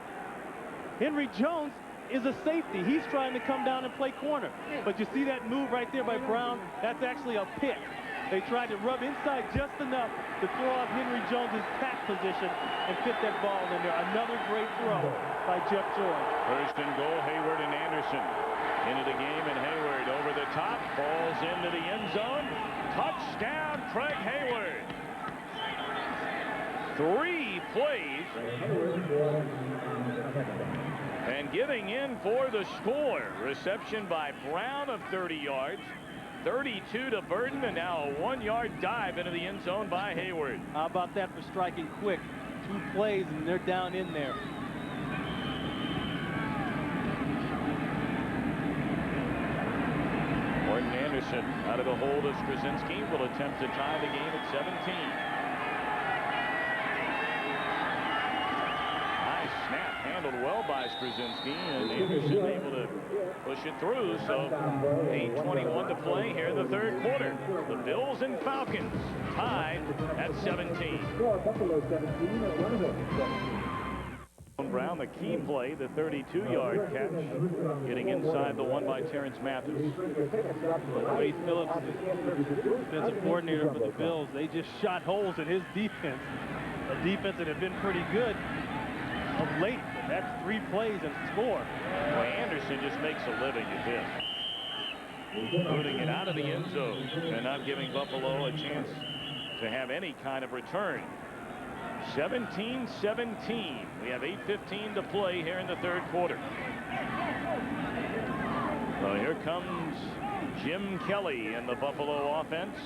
Henry Jones is a safety. He's trying to come down and play corner. But you see that move right there by Brown? That's actually a pick. They tried to rub inside just enough to throw off Henry Jones's tack position and fit that ball in there. Another great throw by Jeff George. First and goal, Hayward and Anderson. Into the game, and Hayward over the top, falls into the end zone. Touchdown, Craig Hayward. 3 plays. And getting in for the score. Reception by Brown of 30 yards. 32 to Burton, and now a 1-yard dive into the end zone by Hayward. How about that for striking quick? 2 plays, and they're down in there. Morton Anderson out of the hold of Straczynski will attempt to tie the game at 17. Nice snap, handled well by Straczynski, and Anderson able to push it through. So 8:21 to play here in the third quarter. The Bills and Falcons tied at 17. Brown, the key play, the 32-yard catch, getting inside the one by Terrence Mathis. Wade Phillips, defensive coordinator for the Bills, they just shot holes in his defense. A defense that had been pretty good of late. That's 3 plays and score. Boy, Anderson just makes a living at this. Booting it out of the end zone and not giving Buffalo a chance to have any kind of return. 17-17. We have 8:15 to play here in the third quarter. So here comes Jim Kelly in the Buffalo offense.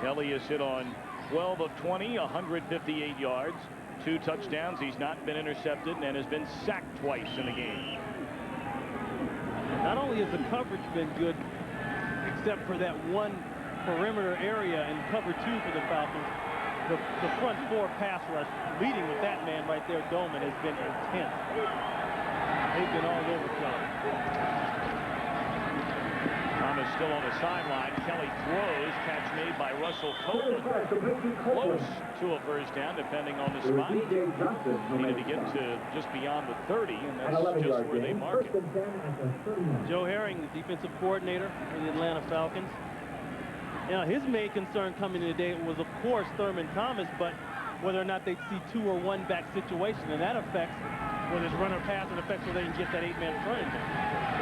Kelly is hit on 12 of 20, 158 yards, 2 touchdowns. He's not been intercepted and has been sacked twice in the game. Not only has the coverage been good, except for that one perimeter area in cover 2 for the Falcons, the front 4 pass rush, leading with that man right there, Doman, has been intense. They've been all over Kelly. Thomas still on the sideline. Kelly throws. Catch made by Russell Copeland. Close to a first down, depending on the spot. Needed to get to just beyond the 30, and that's just where they mark it. Joe Herring, the defensive coordinator for the Atlanta Falcons. Now, his main concern coming in today was, of course, Thurman Thomas, but whether or not they'd see 2 or 1 back situation, and that affects whether it's run or pass, and affects whether they can get that 8-man front end.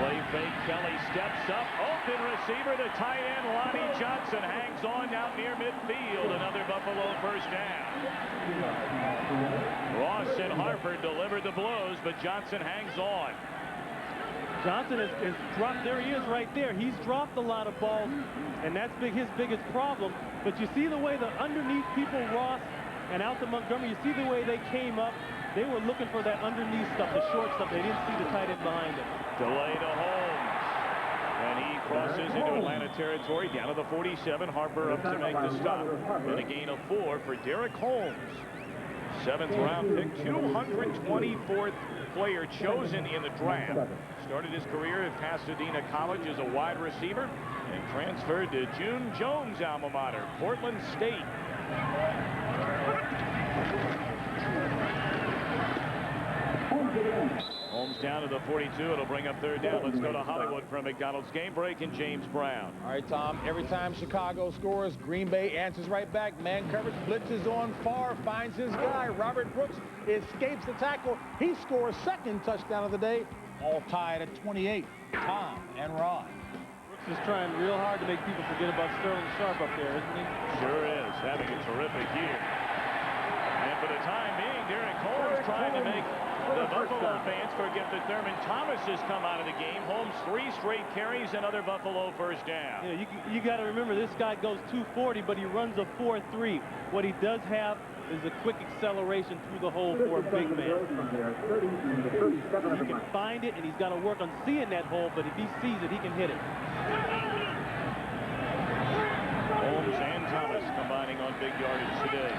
Play fake. Kelly steps up. Open receiver. The tight end, Lonnie Johnson, hangs on out near midfield. Another Buffalo first down. Ross and Harper delivered the blows, but Johnson hangs on. Johnson has dropped. There he is right there. He's dropped a lot of balls, and that's his biggest problem. But you see the way the underneath people, Ross and out to Montgomery, you see the way they came up. They were looking for that underneath stuff, the short stuff. They didn't see the tight end behind him. Delay to Holmes. And he crosses into Atlanta territory down to the 47. Harper up to make the stop. And a gain of 4 for Derek Holmes. 7th round pick, 224th player chosen in the draft. Started his career at Pasadena College as a wide receiver and transferred to June Jones' alma mater, Portland State. Holmes down to the 42. It'll bring up 3rd down. Let's go to Hollywood for a McDonald's game break and James Brown. All right, Tom, every time Chicago scores, Green Bay answers right back. Man coverage, blitzes on far, finds his guy. Robert Brooks escapes the tackle. He scores 2nd touchdown of the day. All tied at 28. Tom and Ron. Brooks is trying real hard to make people forget about Sterling Sharp up there, isn't he? Sure is. Having a terrific year. And for the time being, Derek Holmes trying to make the Buffalo fans forget that Thurman Thomas has come out of the game. Holmes 3 straight carries, another Buffalo first down. You got to remember, this guy goes 240, but he runs a 4.3. What he does have is a quick acceleration through the hole for a big man. He can find it, and he's got to work on seeing that hole, but if he sees it, he can hit it. Holmes and Thomas combining on big yardage today.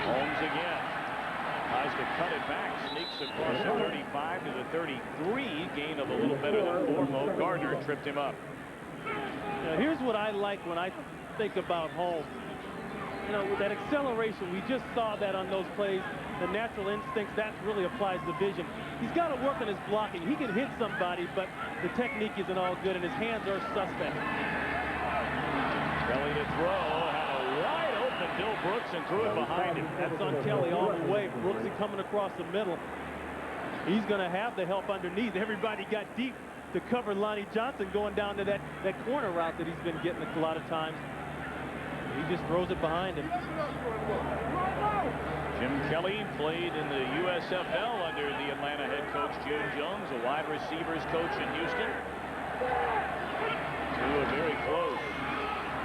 Holmes again. Tries to cut it back, sneaks across the 35 to the 33. Gain of a little better than 4. Mo Gardner tripped him up. Now, here's what I like when I think about Holmes. You know, with that acceleration, we just saw that on those plays. The natural instincts, that really applies the vision. He's got to work on his blocking. He can hit somebody, but the technique isn't all good, and his hands are suspect. Kelly to throw. Wide open Bill Brooks and threw it behind him. That's on Kelly all the way. Brooks coming across the middle. He's going to have the help underneath. Everybody got deep to cover Lonnie Johnson going down to that corner route that he's been getting a lot of times. He just throws it behind him. Jim Kelly played in the USFL under the Atlanta head coach June Jones, a wide receivers coach in Houston. Two are very close.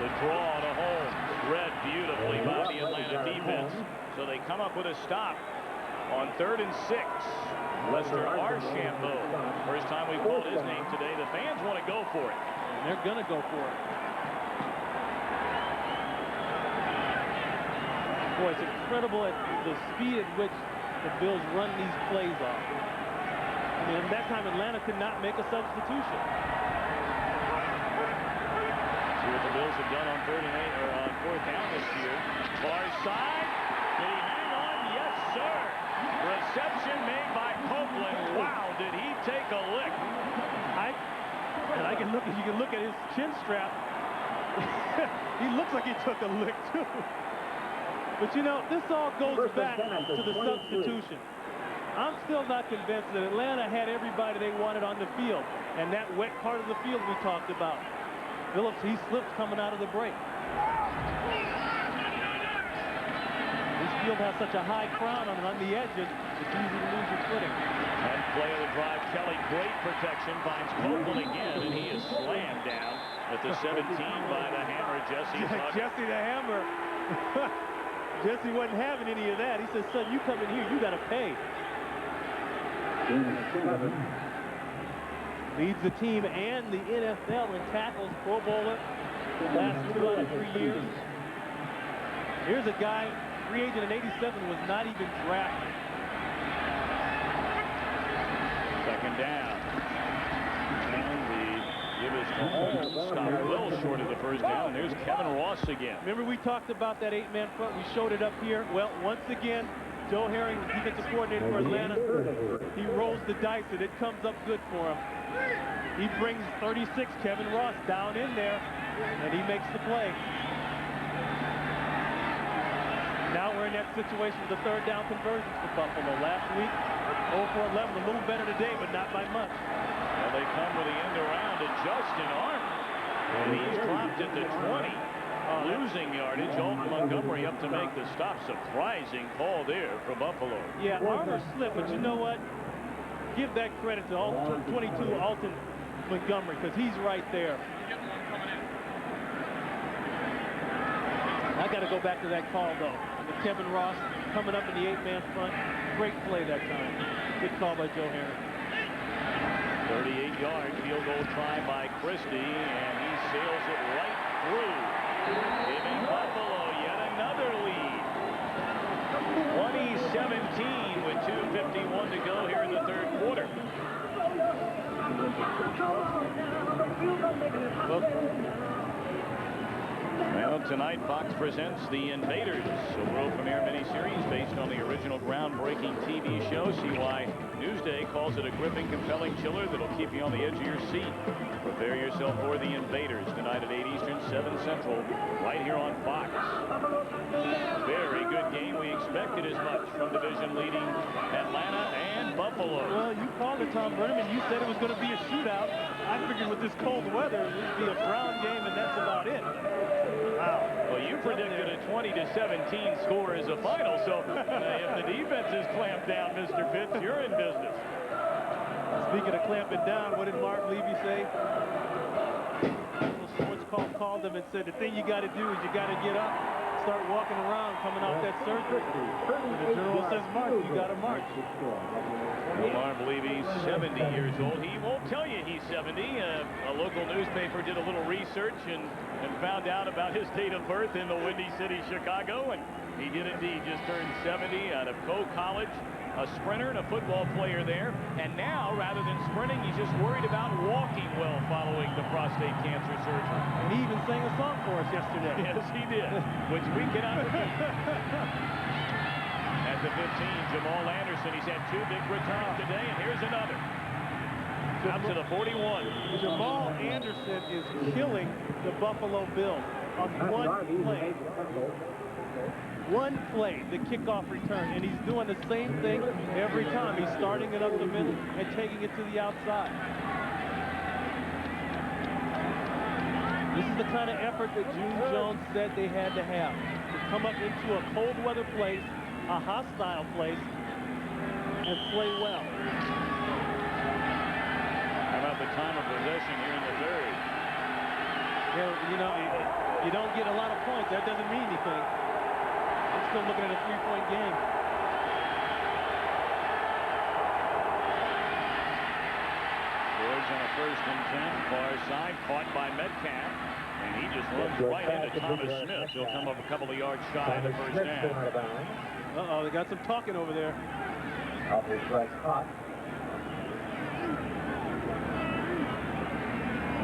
The draw to Holmes. Read beautifully by the Atlanta defense. So they come up with a stop on 3rd and 6. Lester Archambault. First time we called his name today. The fans want to go for it. And they're going to go for it. Boy, it's incredible at the speed at which the Bills run these plays off. I mean, at that time, Atlanta could not make a substitution. See what the Bills have done on 3rd and 8 or on 4th down this year. Far side. Did he hang on? Yes, sir. Reception made by Copeland. Wow, did he take a lick? You can look at his chin strap. He looks like he took a lick too. But you know, this all goes back to the substitution. I'm still not convinced that Atlanta had everybody they wanted on the field. And that wet part of the field we talked about. Phillips, he slipped coming out of the break. This field has such a high crown on it on the edges, it's easy to lose your footing. And play of the drive, Kelly, great protection, finds Copeland again, and he is slammed down at the 17 by the Hammer, Jesse. Jesse the Hammer. Jesse wasn't having any of that. He said, son, you come in here, you got to pay. Leads the team and the NFL in tackles, Pro Bowler, last 2 out of 3 years. Here's a guy, free agent in '87, was not even drafted. Second down. And the give is to Holmes. Stop well short of the first down. There's Kevin Ross again. Remember we talked about that 8-man front? We showed it up here. Well, once again, Joe Herring, the defensive coordinator for Atlanta, he rolls the dice and it comes up good for him. He brings 36, Kevin Ross, down in there, and he makes the play. Now we're in that situation with the 3rd down conversions for Buffalo. Last week, 0 for 11, a little better today, but not by much. Well, they come with the end around to Justin Armour. And he's dropped at the 20. Losing yardage. Alton Montgomery up to make the stop. Surprising call there for Buffalo. Yeah, Armour slipped, but you know what? Give that credit to 22 Alton Montgomery, because he's right there. I got to go back to that call, though. With Kevin Ross coming up in the 8-man front. Great play that time. Good call by Joe Herring. 38-yard field goal try by Christie, and he sails it right through, giving Buffalo yet another lead. 20-17 with 2:51 to go here in the 3rd quarter. Well, tonight Fox presents The Invaders, a world premiere miniseries based on the original groundbreaking TV show. See why Newsday calls it a gripping, compelling chiller that'll keep you on the edge of your seat. Prepare yourself for The Invaders tonight at 8 Eastern, 7 Central, right here on Fox. Very good game. We expected as much from division-leading Atlanta and Buffalo. Well, you called it, Tom Burnham, and you said it was going to be a shootout. I figured with this cold weather, it would be a Brown game, and that's about it. Wow. Well, you predicted a 20-17 score as a final, so if the defense is clamped down, Mr. Fitz, you're in business. Speaking of clamping down, what did Mark Levy say? The sports called him and said, the thing you got to do is you got to get up, start walking around coming off that surgery. And the general says, Mark, you got to march. Mark Levy, 70 years old. He won't tell you he's 70. A local newspaper did a little research and found out about his date of birth in the Windy City, Chicago, and he did indeed just turn 70 out of Coe College, a sprinter and a football player there. And now, rather than sprinting, he's just worried about walking well following the prostate cancer surgery. And he even sang a song for us yesterday. Yes, he did, which we cannot repeat. At the 15, Jamal Anderson, he's had 2 big returns today, and here's another. Out to the 41. Jamal Anderson is killing the Buffalo Bills on one play. One play, the kickoff return, and he's doing the same thing every time. He's starting it up the middle and taking it to the outside. This is the kind of effort that June Jones said they had to have. To come up into a cold weather place, a hostile place, and play well. How about the time of possession here in the 3rd? Yeah, you know, you don't get a lot of points. That doesn't mean anything. I'm still looking at a 3-point game. George on a 1st and 10, far side, caught by Metcalf, and he just runs right into Thomas Smith. He'll come up a couple of yards shy of the first down. Uh-oh, they got some talking over there.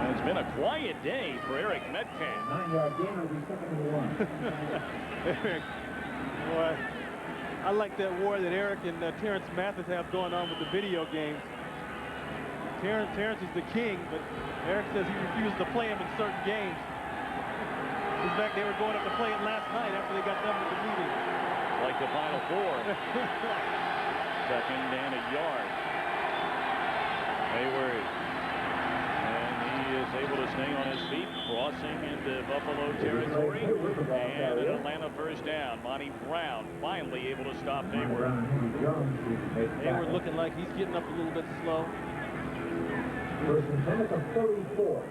It's been a quiet day for Eric Metcalf. 9-yard gain will be second and 1. Eric, boy, I like that war that Eric and Terrence Mathis have going on with the video games. Terrence is the king, but Eric says he refused to play him in certain games. In fact, they were going up to play it last night after they got done with the meeting. Like the Final Four. 2nd and a yard. Hayward. And he is able to stay on his feet, crossing into Buffalo territory. And an Atlanta first down. Monty Brown finally able to stop Hayward. Hayward looking like he's getting up a little bit slow. First and 10 at the 34.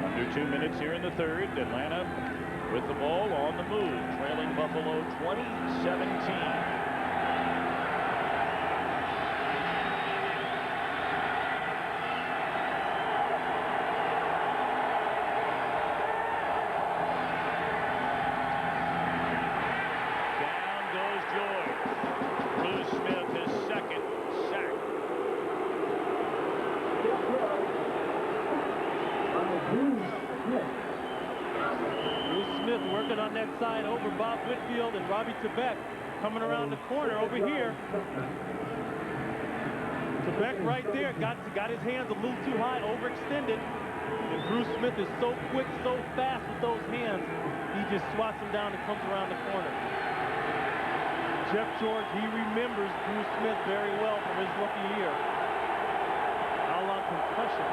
Under 2 minutes here in the 3rd. Atlanta with the ball on the move, trailing Buffalo 20-17. Side over Bob Whitfield and Robbie Tebek coming around the corner over here. Tebek right there got his hands a little too high, overextended. And Bruce Smith is so quick, so fast with those hands. He just swats him down and comes around the corner. Jeff George, he remembers Bruce Smith very well from his rookie year. How long concussion?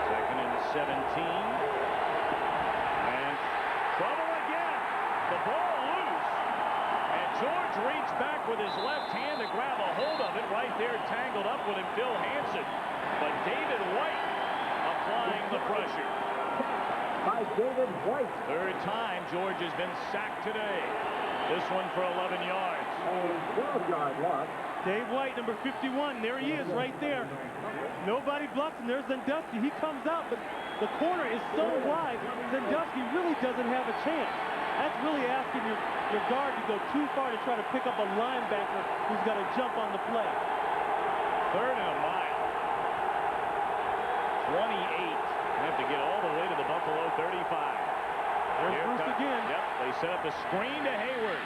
2nd and 17. Trouble again. The ball loose. And George reached back with his left hand to grab a hold of it. Right there, tangled up with him, Phil Hansen. But David White applying the pressure. By David White. 3rd time George has been sacked today. This one for 11 yards. A 12-yard loss. Dave White, number 51. There he is right there. Nobody blocks him. There's Sandusky. He comes out, but the corner is so wide, Sandusky really doesn't have a chance. That's really asking your guard to go too far to try to pick up a linebacker who's got to jump on the play. 3rd and a mile. 28. Have to get all the way to the Buffalo 35. There's Bruce again. Yep, they set up the screen to Hayward.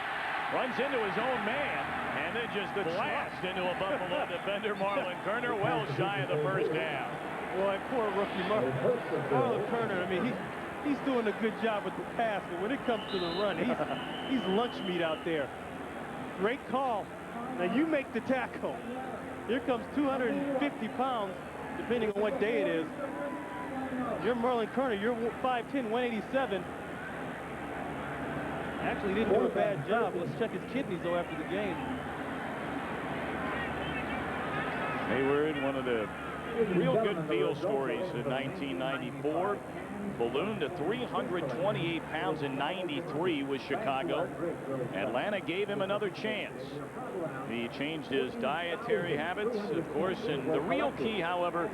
Runs into his own man, and then just blast into a Buffalo defender, Marlon Kerner, well shy of the first down. Boy, poor rookie Marlon Kerner. I mean, he's doing a good job with the pass, but when it comes to the run, he's lunch meat out there. Great call. Now you make the tackle. Here comes 250 pounds, depending on what day it is. You're Marlon Kerner. You're 5'10", 187. Actually didn't do a bad job. Let's check his kidneys, though, after the game. Hayward, one of the real good field stories in 1994. Ballooned to 328 pounds in 93 with Chicago. Atlanta gave him another chance. He changed his dietary habits, of course, and the real key, however,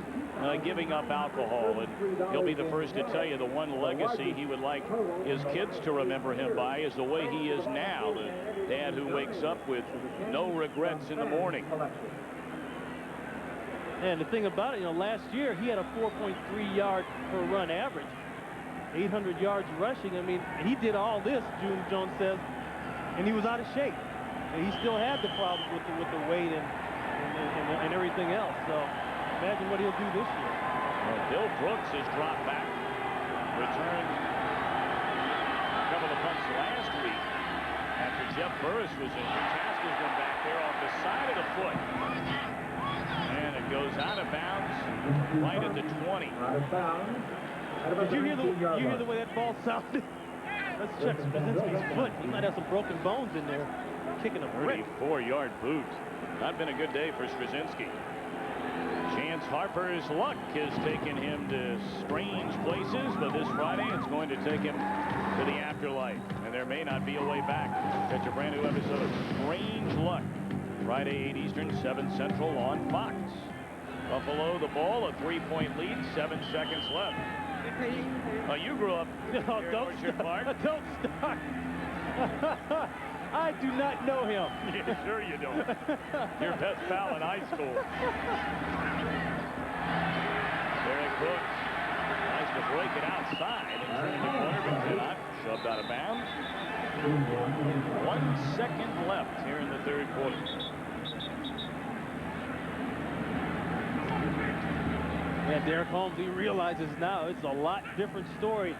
giving up alcohol. And he'll be the first to tell you the one legacy he would like his kids to remember him by is the way he is now, the dad who wakes up with no regrets in the morning. And the thing about it, last year he had a 4.3 yard per run average, 800 yards rushing. I mean, he did all this, June Jones says, and he was out of shape. And he still had the problems with the weight and everything else. So imagine what he'll do this year. Well, Bill Brooks has dropped back, returned a couple of punts last week after Jeff Burris was injured. Taska's been back there off the side of the foot. And it goes out of bounds right at the 20. Did you hear the way that ball sounded? Let's check Straczynski's foot. He might have some broken bones in there. Kicking a brick. 34-yard boot. Not been a good day for Straczynski. Chance Harper's luck has taken him to strange places, but this Friday it's going to take him to the afterlife, and there may not be a way back. Catch a brand new episode of Strange Luck, Friday 8 Eastern, 7 Central on Fox. Buffalo the ball, a 3-point lead, 7 seconds left. Oh, you grew up here in Orchard Park. Don't start. I do not know him. Yeah, sure you don't. Your best pal in high school. Derek Brooks tries to break it outside and turn the corner, but cannot. Shoved out of bounds. 1 second left here in the third quarter. Yeah, Derek Holmes, he realizes now it's a lot different story,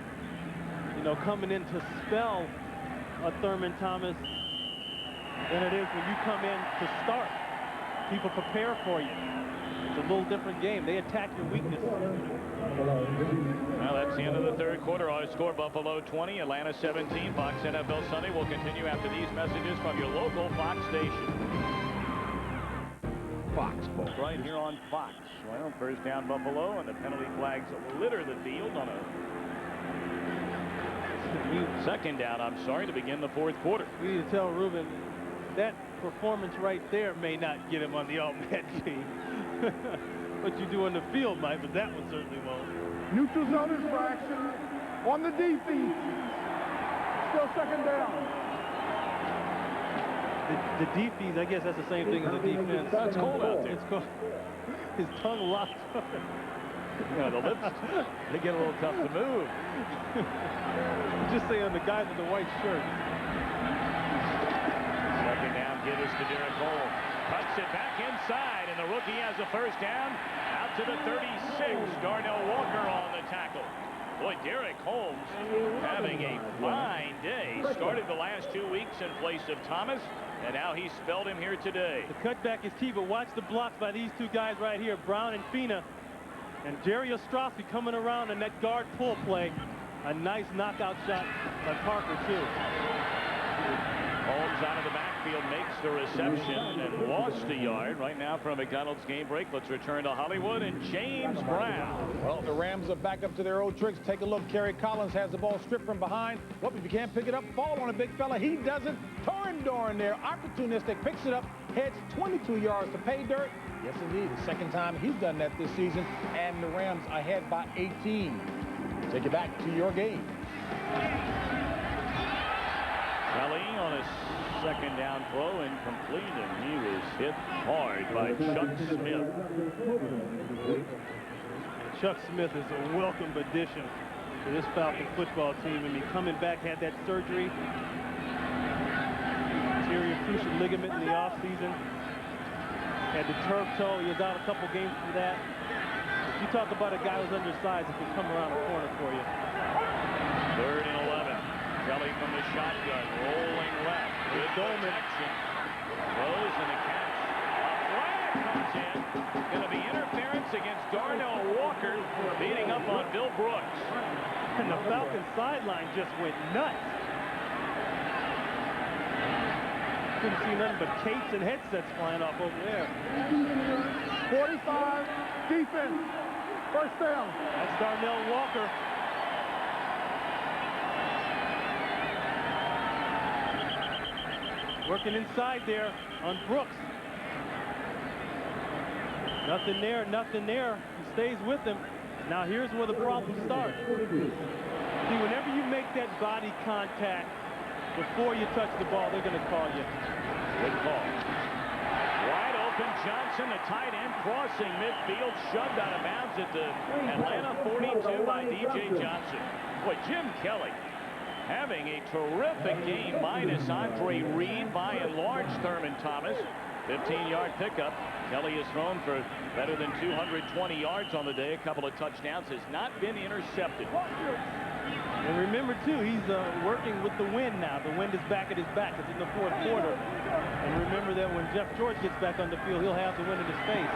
you know, coming in to spell a Thurman Thomas than it is when you come in to start. People prepare for you. It's a little different game. They attack your weakness. Well, that's the end of the third quarter. Our score, Buffalo 20, Atlanta 17. Fox NFL Sunday will continue after these messages from your local Fox station. Fox ball right here on Fox. Well, first down Buffalo, and the penalty flags litter the field on a second down, I'm sorry, to begin the fourth quarter. We need to tell Ruben that performance right there may not get him on the all-net team. What you do on the field might, but that one certainly won't. Neutral zone infraction on the defense. Still second down. The defense, I guess that's the same thing as the defense. It's cold out there. It's cold. His tongue locked. Yeah, the lips, they get a little tough to move. Just say on the guys with the white shirt. Second down, give us to Derek Holmes. Cuts it back inside, and the rookie has a first down. Out to the 36. Darnell Walker on the tackle. Boy, Derek Holmes having a fine day. Started the last 2 weeks in place of Thomas, and now he spelled him here today. The cutback is key, but watch the blocks by these two guys right here, Brown and Fina. And Jerry Ostrowski coming around in that guard pull play. A nice knockout shot by Parker, too. Holmes out of the backfield makes the reception and lost a yard. Right now from McDonald's game break, let's return to Hollywood and James Brown. Well, the Rams are back up to their old tricks. Take a look. Kerry Collins has the ball stripped from behind. Well, if you can't pick it up, fall on a big fella. He doesn't. Torn Doran there, opportunistic, picks it up, heads 22 yards to pay dirt. Yes, indeed. The second time he's done that this season, and the Rams ahead by 18. Take it back to your game. Kelly on a second down throw, incomplete, and he was hit hard by Chuck Smith. Chuck Smith is a welcome addition to this Falcon football team. I mean, coming back, had that surgery, anterior cruciate ligament in the offseason. Had the turf toe. He was out a couple games for that. If you talk about a guy who's undersized, he can come around the corner for you. 3rd and 11. Kelly from the shotgun, rolling left. Good protection. Throws and a catch. A flag comes in. Going to be interference against Darnell Walker, beating up on Bill Brooks. And the Falcons sideline just went nuts. Couldn't see nothing but capes and headsets flying off over there. 45, defense, first down. That's Darnell Walker. Working inside there on Brooks. Nothing there, nothing there. He stays with him. Now here's where the problem starts. See, whenever you make that body contact before you touch the ball, they're going to call you. Good call. Wide open Johnson, the tight end, crossing midfield, shoved out of bounds at the Atlanta 42 by DJ Johnson. Boy, Jim Kelly having a terrific game, minus Andre Reed, by and large Thurman Thomas. 15-yard pickup. Kelly has thrown for better than 220 yards on the day. A couple of touchdowns, has not been intercepted. And remember, too, he's working with the wind now. The wind is back at his back. It's in the fourth quarter. And remember that when Jeff George gets back on the field, he'll have the wind in his face.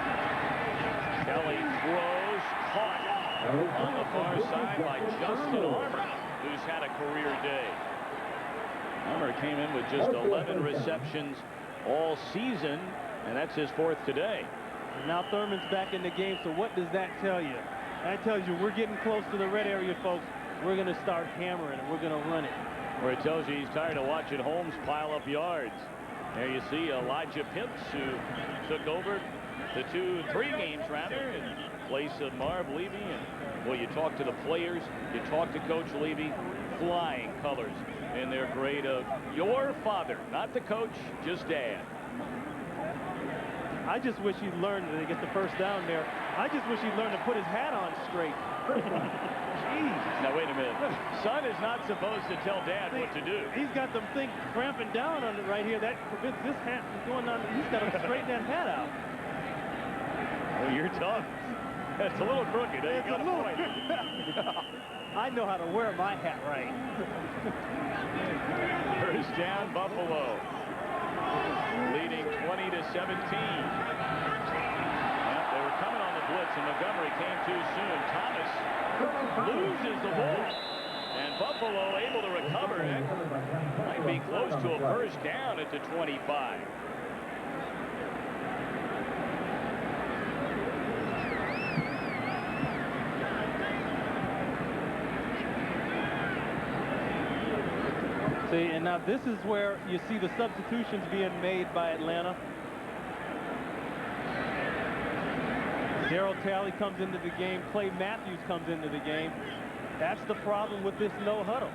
Kelly throws, caught on the far side by Justin Armour, who's had a career day. Armour came in with just 11 receptions all season, and that's his 4th today. Now Thurman's back in the game, so what does that tell you? That tells you we're getting close to the red area, folks. We're going to start hammering and we're going to run it. Where it tells you he's tired of watching Holmes pile up yards. There you see Elijah Pitts, who took over the 3 games rather in place of Marv Levy. And well, you talk to the players, you talk to Coach Levy, flying colors in their grade of your father, not the coach, just dad. I just wish he'd learned to get the first down there. I just wish he'd learned to put his hat on straight. Jeez. Now wait a minute. Son is not supposed to tell dad what to do. He's got them things cramping down on it right here. That prevents this hat from going on. He's got to straighten that hat out. Well, you're tough. That's a little crooked. You got a point. I know how to wear my hat right. First down, Buffalo. Leading 20-17. They were coming on the blitz, and Montgomery came too soon. Thomas loses the ball, and Buffalo able to recover it. Might be close to a first down at the 25. See, and now this is where you see the substitutions being made by Atlanta. Darryl Talley comes into the game. Clay Matthews comes into the game. That's the problem with this no huddle.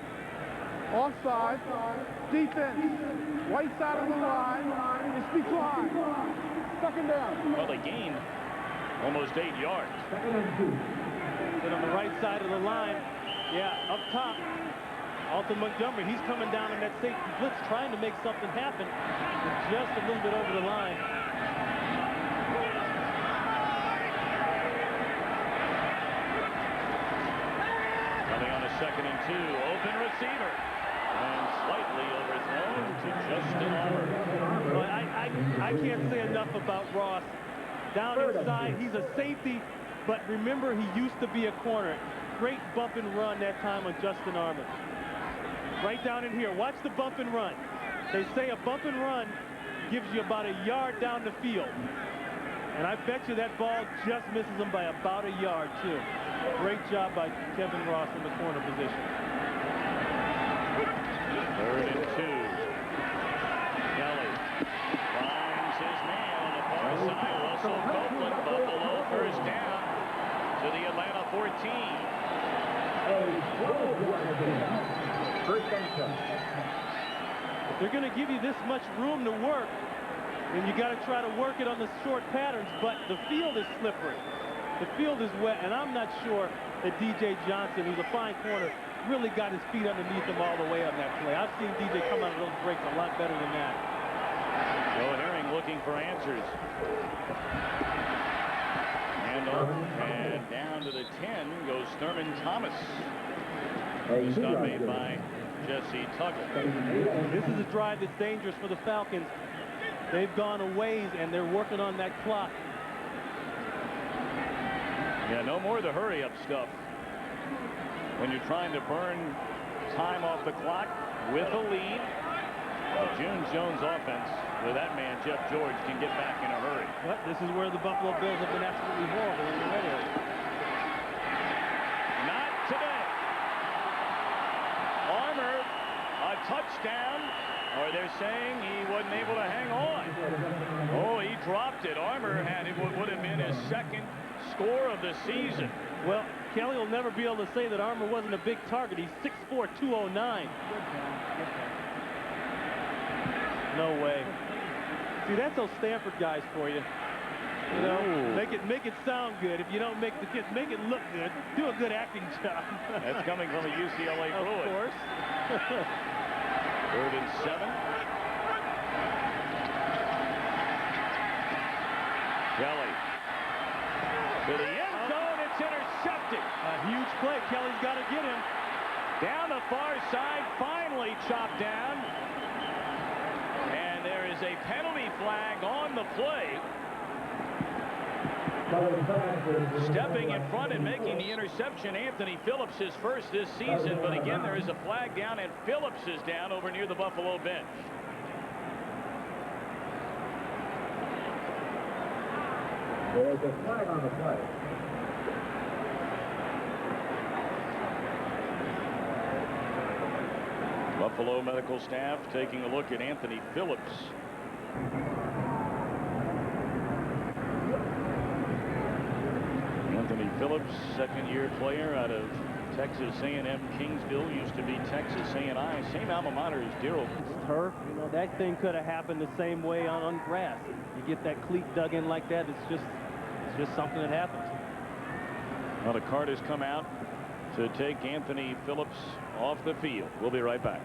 Offside. Defense. Right side of the line. It's declined. Second down. Well, they gained almost 8 yards. Then on the right side of the line, yeah, up top, Alton Montgomery, he's coming down in that safety blitz, trying to make something happen. Just a little bit over the line. Coming on a 2nd and 2, open receiver, and slightly overthrown to Justin Armour. Well, I can't say enough about Ross. Down inside, he's a safety, but remember, he used to be a corner. Great bump and run that time on Justin Armour. Right down in here, watch the bump and run. They say a bump and run gives you about a yard down the field. And I bet you that ball just misses him by about a yard, too. Great job by Kevin Ross in the corner position. 3rd and 2. Kelly finds his man on the far side. Russell Copeland, Buffalo first down to the Atlanta 14. If they're going to give you this much room to work, then you got to try to work it on the short patterns, but the field is slippery. The field is wet, and I'm not sure that DJ Johnson, who's a fine corner, really got his feet underneath him all the way on that play. I've seen DJ come out of those breaks a lot better than that. Joe Herring looking for answers. And down to the 10 goes Thurman Thomas. Stop made by Jesse Tuggle. This is a drive that's dangerous for the Falcons. They've gone a ways, and they're working on that clock. Yeah, no more of the hurry-up stuff. When you're trying to burn time off the clock with a lead, the June Jones offense, with that man, Jeff George, can get back in a hurry. But this is where the Buffalo Bills have been absolutely horrible in the red area. Not today. Armour, a touchdown, or they're saying he wasn't able to hang on. Oh, he dropped it. Armour had it would have been his 2nd score of the season. Well, Kelly will never be able to say that Armour wasn't a big target. He's 6'4", 209. No way. See, that's those Stanford guys for you. You know, make it sound good. If you don't make the kids, make it look good. Do a good acting job. That's coming from a UCLA Bruin. Of course. 3rd and 7. Kelly to the end zone. It's intercepted. A huge play. Kelly's got to get him. Down the far side, finally chopped down. And there is a penalty flag on the play. Stepping in front and making the interception, Anthony Phillips, his first this season. But again, there is a flag down, and Phillips is down over near the Buffalo bench. There's a flag on the play. Buffalo medical staff taking a look at Anthony Phillips. Anthony Phillips, second-year player out of Texas A&M Kingsville, used to be Texas A&I, same alma mater as Darryl. Turf, you know, that thing could have happened the same way on grass. You get that cleat dug in like that, it's just something that happens. Well, the card has come out to take Anthony Phillips off the field. We'll be right back.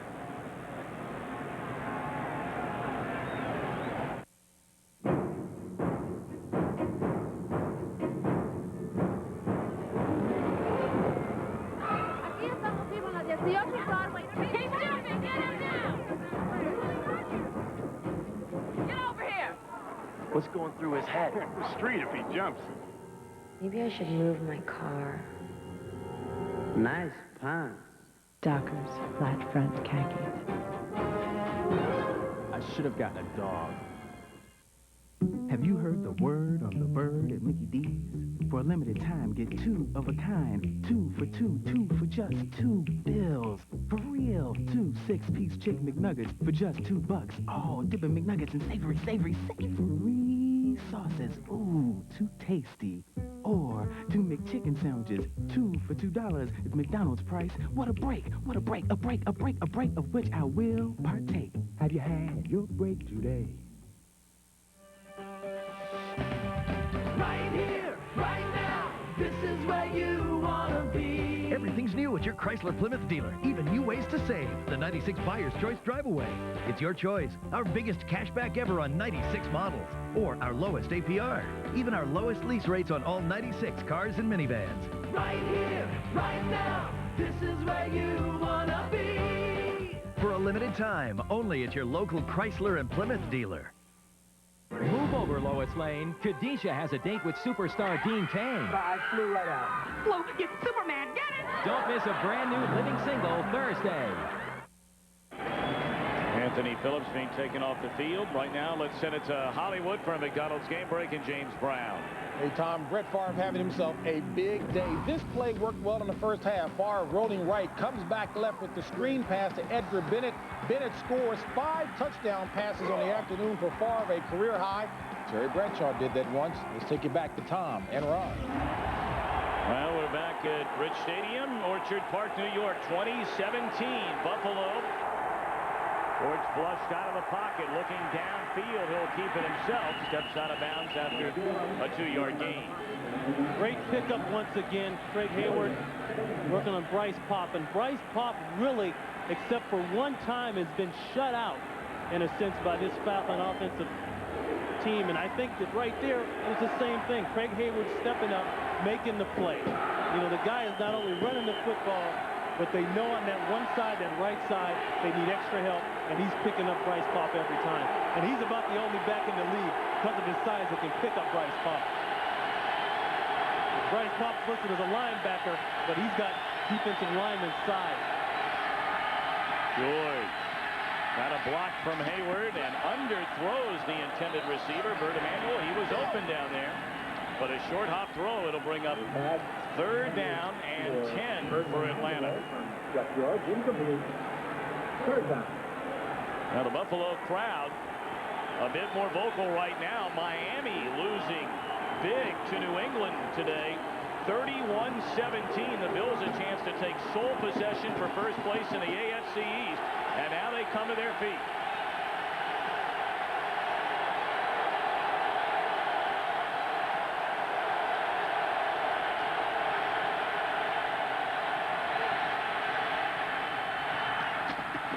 What's going through his head? The street if he jumps. Maybe I should move my car. Nice pants. Dockers, flat front khakis. I should have gotten a dog. Have you heard the word on the bird at Mickey D's? For a limited time, get 2 of a kind. 2 for 2, 2 for just $2. For real, 2 6-piece chicken McNuggets for just $2. Oh, dipping McNuggets in savory sauces. Ooh, too tasty. Or 2 McChicken sandwiches, 2 for $2. It's McDonald's price. What a break! What a break! A break of which I will partake. Have you had your break today? Right here, right now, this is where you want to be. Everything's new at your Chrysler Plymouth dealer. Even new ways to save. The 96 Buyer's Choice Drive-Away. It's your choice. Our biggest cashback ever on 96 models. Or our lowest APR. Even our lowest lease rates on all 96 cars and minivans. Right here, right now, this is where you want to be. For a limited time, only at your local Chrysler and Plymouth dealer. Move over, Lois Lane. Khadijah has a date with superstar Dean Cain. I flew right out. Flew, get Superman, get it! Don't miss a brand new living single Thursday. Anthony Phillips being taken off the field. Right now, let's send it to Hollywood for a McDonald's game break and James Brown. Hey, Tom, Brett Favre having himself a big day. This play worked well in the first half. Favre rolling right, comes back left with the screen pass to Edgar Bennett. Bennett scores 5 touchdown passes on the afternoon for Favre, a career high. Terry Bradshaw did that once. Let's take it back to Tom and Ron. Well, we're back at Rich Stadium, Orchard Park, New York, 2017. Buffalo. Ford's flushed out of the pocket, looking downfield. He'll keep it himself. Steps out of bounds after a 2-yard gain. Great pickup once again. Craig Hayward working on Bryce Popp. And Bryce Popp really, except for one time, has been shut out, in a sense, by this Falcon offensive team. And I think that right there, it's the same thing. Craig Hayward stepping up, making the play. You know, the guy is not only running the football, but they know on that one side, that right side, they need extra help, and he's picking up Bryce Popp every time. And he's about the only back in the league, because of his size, that can pick up Bryce Popp. Bryce Popp's listed as a linebacker, but he's got defensive lineman's size. George got a block from Hayward and underthrows the intended receiver, Bert Emanuel. He was open down there. But a short hop throw, it'll bring up 3rd down and 10 for Atlanta. Now the Buffalo crowd a bit more vocal right now. Miami losing big to New England today. 31-17. The Bills a chance to take sole possession for first place in the AFC East. And now they come to their feet.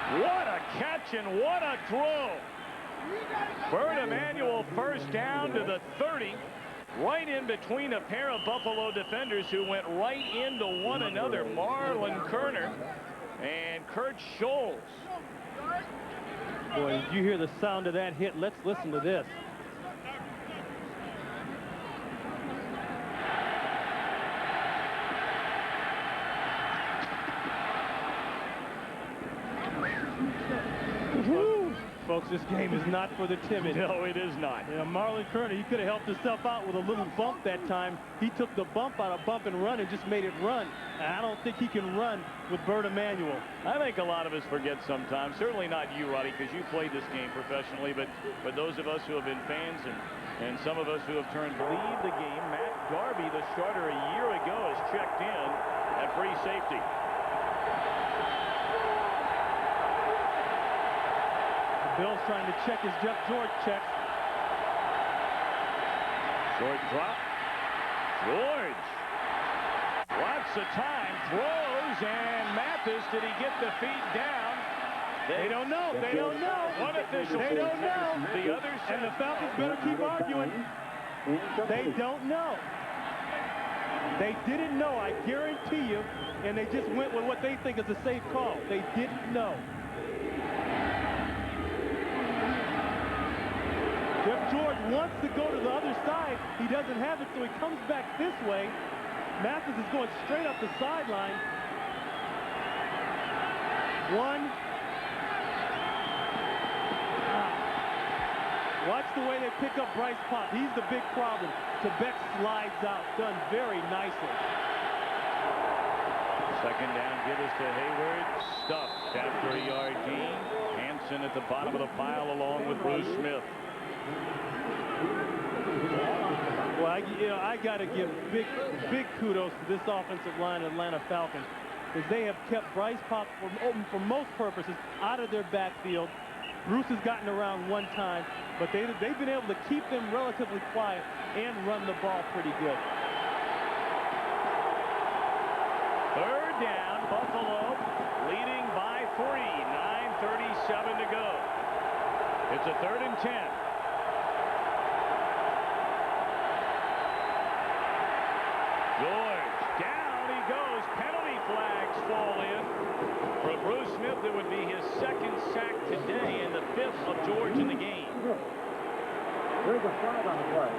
What a catch and what a throw. Bert Emanuel first down to the 30. Right in between a pair of Buffalo defenders who went right into one another. Marlon Kerner and Kurt Scholes. Boy, did you hear the sound of that hit? Let's listen to this. Coach, this game is not for the timid. No, it is not. You know, Marlon Kerner, he could have helped himself out with a little bump that time. He took the bump out of bump and run and just made it run. And I don't think he can run with Bert Emanuel. I think a lot of us forget sometimes. Certainly not you, Roddy, because you played this game professionally. But those of us who have been fans and some of us who have turned to lead the game, Matt Darby, the starter a year ago, has checked in at free safety. Bill's trying to check his Jeff George checks. Short drop. George. Lots of time. Throws. And Mathis, did he get the feet down? They don't know. They don't know. One official. They don't know. The other said. And the Falcons better keep arguing. They don't know. They didn't know, I guarantee you. And they just went with what they think is a safe call. They didn't know. Jeff George wants to go to the other side. He doesn't have it, so he comes back this way. Mathis is going straight up the sideline. One. Watch the way they pick up Bryce Pop. He's the big problem. Quebec slides out. Done very nicely. Second down, give us to Hayward. Stuffed after a yard gain. Hanson at the bottom of the pile along with Bruce Smith. Well, I got to give big kudos to this offensive line of Atlanta Falcons, because they have kept Bryce Pop open for most purposes out of their backfield. Bruce has gotten around one time, but they've been able to keep them relatively quiet and run the ball pretty good. Third down, Buffalo leading by 3. 9:37 to go. It's a 3rd and 10. George, down he goes. Penalty flags fall in. For Bruce Smith, it would be his 2nd sack today and the 5th of George in the game. There's a flag on the play.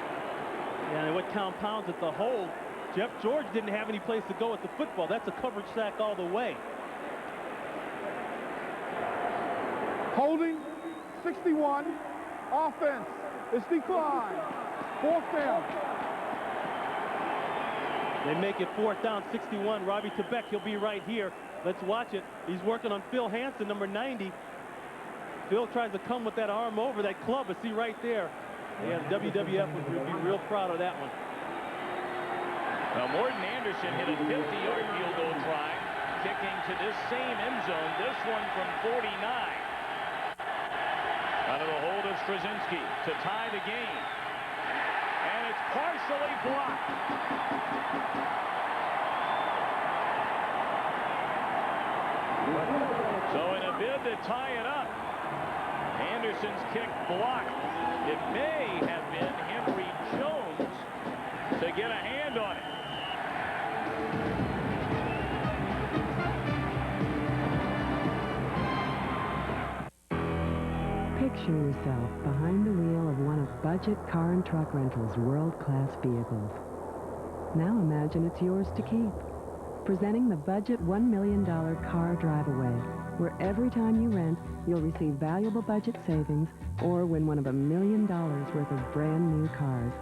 Yeah, and what compounds it, the hold. Jeff George didn't have any place to go with the football. That's a coverage sack all the way. Holding, 61. Offense is declined. 4th down. They make it 4th down, 61. Robbie Quebec, he'll be right here. Let's watch it. He's working on Phil Hansen, number 90. Phil tries to come with that arm over that club. I see right there. Yeah, the WWF would be real proud of that one. Now, Morton Anderson hit a 50-yard field goal try, kicking to this same end zone, this one from 49. Out of the hold of Straczynski to tie the game. And it's partially blocked. So in a bid to tie it up, Anderson's kick blocked. It may have been Henry Jones to get a hand on it. Picture yourself behind the wheel of one of Budget Car and Truck Rental's world-class vehicles. Now imagine it's yours to keep. Presenting the Budget $1 million car drive-away, where every time you rent, you'll receive valuable budget savings or win one of $1 million worth of brand new cars.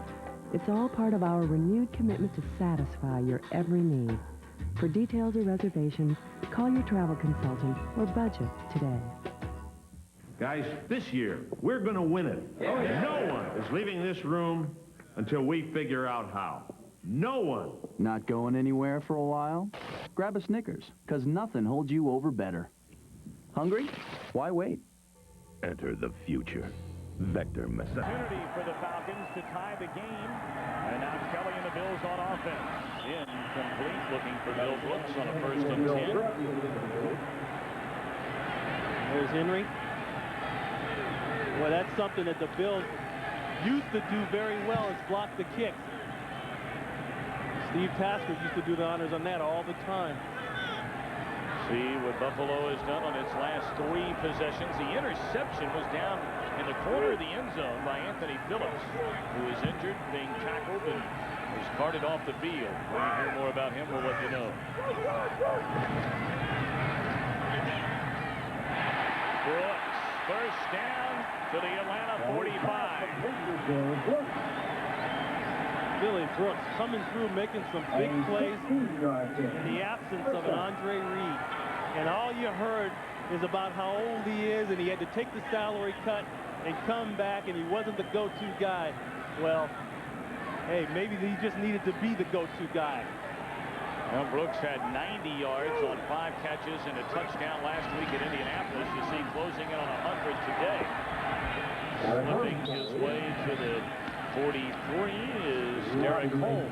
It's all part of our renewed commitment to satisfy your every need. For details or reservations, call your travel consultant or Budget today. Guys, this year, we're going to win it. Yeah. No one is leaving this room until we figure out how. No one. Not going anywhere for a while? Grab a Snickers, because nothing holds you over better. Hungry? Why wait? Enter the future. Vector Messiah. Opportunity for the Falcons to tie the game. And now Kelly and the Bills on offense. Incomplete, looking for Bill Brooks on a 1st and 10. There's Henry. Well, that's something that the Bills used to do very well, is block the kicks. Steve Tasker used to do the honors on that all the time. See what Buffalo has done on its last 3 possessions. The interception was down in the corner of the end zone by Anthony Phillips, who is injured, being tackled, and was carted off the field. When you hear more about him, we'll let you know. Brooks, 1st First down to the Atlanta 45. Billy Brooks coming through, making some big plays in the absence of an Andre Reed. And all you heard is about how old he is, and he had to take the salary cut and come back, and he wasn't the go-to guy. Well, hey, maybe he just needed to be the go-to guy. Well, Brooks had 90 yards on 5 catches and a touchdown last week at Indianapolis. You see closing in on 100 today. Slipping his way to the 43 is Derek Holmes.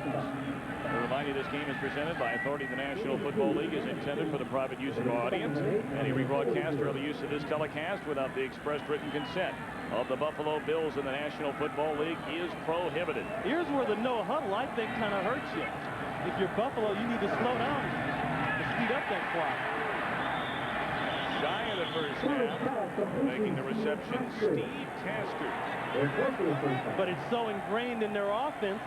A reminder, this game is presented by authority of the National Football League, is intended for the private use of our audience. Any rebroadcast or other use of this telecast without the expressed written consent of the Buffalo Bills in the National Football League is prohibited. Here's where the no huddle, I think, kind of hurts you. If you're Buffalo, you need to slow down to speed up that clock. Shy of the first down, making the reception, Steve Tasker. But it's so ingrained in their offense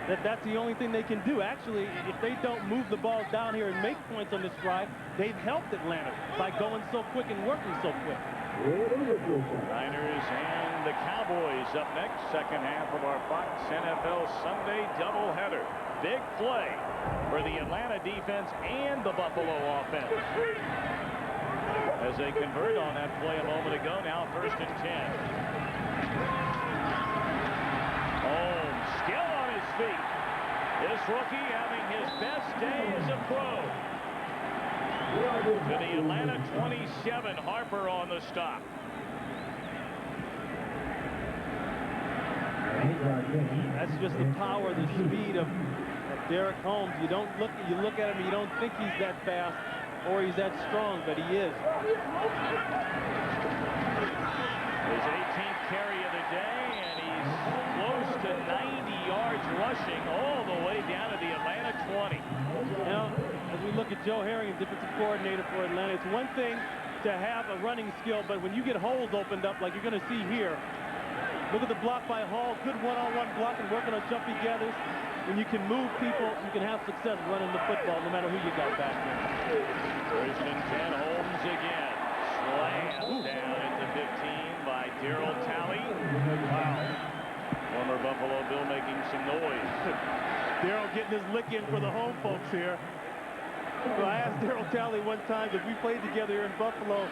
that that's the only thing they can do. Actually, if they don't move the ball down here and make points on this drive, they've helped Atlanta by going so quick and working so quick. Niners and the Cowboys up next. Second half of our Fox NFL Sunday doubleheader. Big play for the Atlanta defense and the Buffalo offense. As they convert on that play a moment ago, now 1st and 10. Holmes still on his feet. This rookie having his best day as a pro. To the Atlanta 27, Harper on the stop. That's just the power, the speed of Derek Holmes. You look at him, you don't think he's that fast or he's that strong, but he is. His 18th carry of the day, and he's close to 90 yards rushing all the way down to the Atlanta 20. Now, as we look at Joe Herring, defensive coordinator for Atlanta, it's one thing to have a running skill, but when you get holes opened up like you're going to see here, look at the block by Hall, good one-on-one blocking, working on jumpy gathers. When you can move people, you can have success running the football no matter who you got back there. 1st and 10, Holmes again. Slammed down at the 15 by Darryl Talley. Wow. Former Buffalo Bill making some noise. Darryl getting his lick in for the home folks here. So I asked Darryl Talley one time, because we played together here in Buffalo, I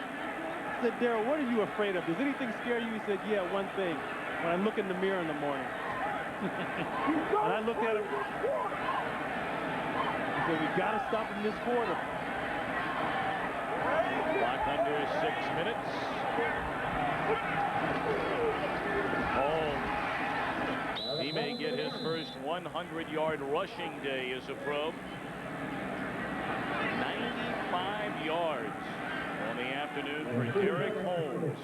said, Darryl, what are you afraid of? Does anything scare you? He said, yeah, one thing. When I look in the mirror in the morning. And I looked at him. He said, we got to stop him this quarter. Clock under 6 minutes. Holmes. He may get his first 100-yard rushing day as a pro. 95 yards on the afternoon for Derek Holmes.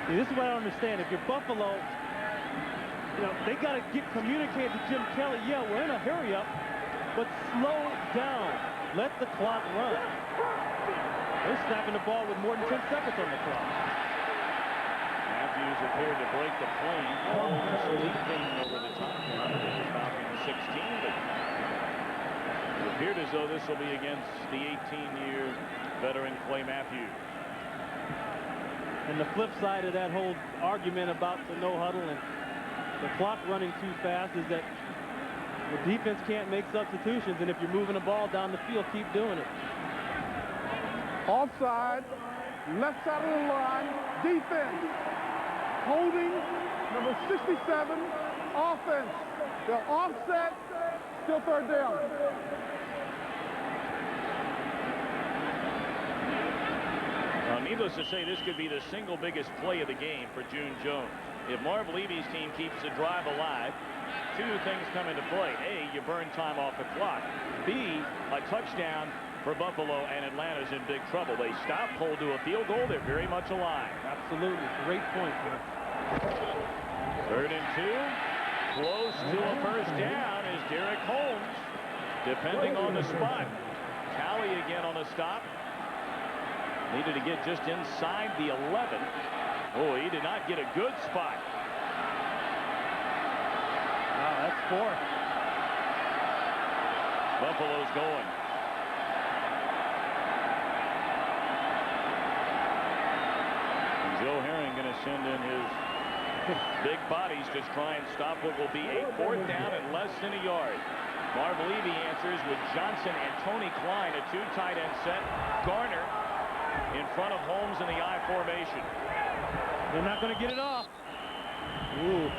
See, this is what I don't understand. If you're Buffalo, they got to communicate to Jim Kelly, yeah, we're in a hurry up, but slow down. Let the clock run. They're snapping the ball with more than 10 seconds on the clock. Matthews appeared to break the plane. Holmes leaping over the top line of the Falcons 16, but it appeared as though this will be against the 18-year veteran Clay Matthews. And the flip side of that whole argument about the no huddle and the clock running too fast is that the defense can't make substitutions, and if you're moving the ball down the field, keep doing it. Offside, left side of the line, defense. Holding, number 67, offense. They're offset, still 3rd down. Needless to say, this could be the single biggest play of the game for June Jones. If Marv Levy's team keeps the drive alive, 2 things come into play. A, you burn time off the clock. B, a touchdown for Buffalo, and Atlanta's in big trouble. They stop, hold to a field goal. They're very much alive. Absolutely. Great point, man. 3rd and 2. Close to a first down is Derek Holmes, defending on the spot. Talley again on the stop. Needed to get just inside the 11. Oh, he did not get a good spot. Wow, that's 4th. Buffalo's going. send in his big bodies to try and stop what will be a 4th down and less than a yard. Marv Levy answers with Johnson and Tony Klein, a 2 tight end set. Garner in front of Holmes in the I formation. They're not going to get it off. Ooh.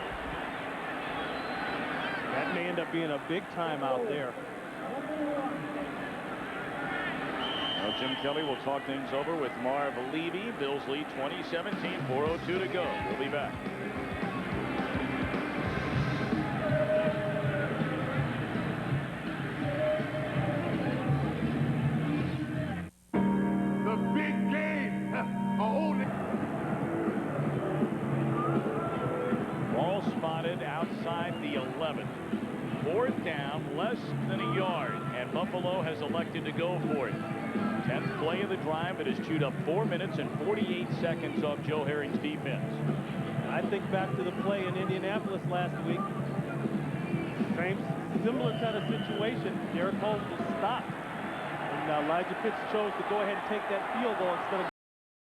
That may end up being a big timeout there. Well, Jim Kelly will talk things over with Marv Levy. Bills lead 20-17, 4:02 to go. We'll be back. The big game. Ball spotted outside the 11. 4th down, less than a yard, and Buffalo has elected to go for it. 10th play of the drive that has chewed up 4 minutes and 48 seconds off Joe Herring's defense. I think back to the play in Indianapolis last week. Similar kind of situation. Derek Holmes was stopped. And Elijah Pitts chose to go ahead and take that field goal instead of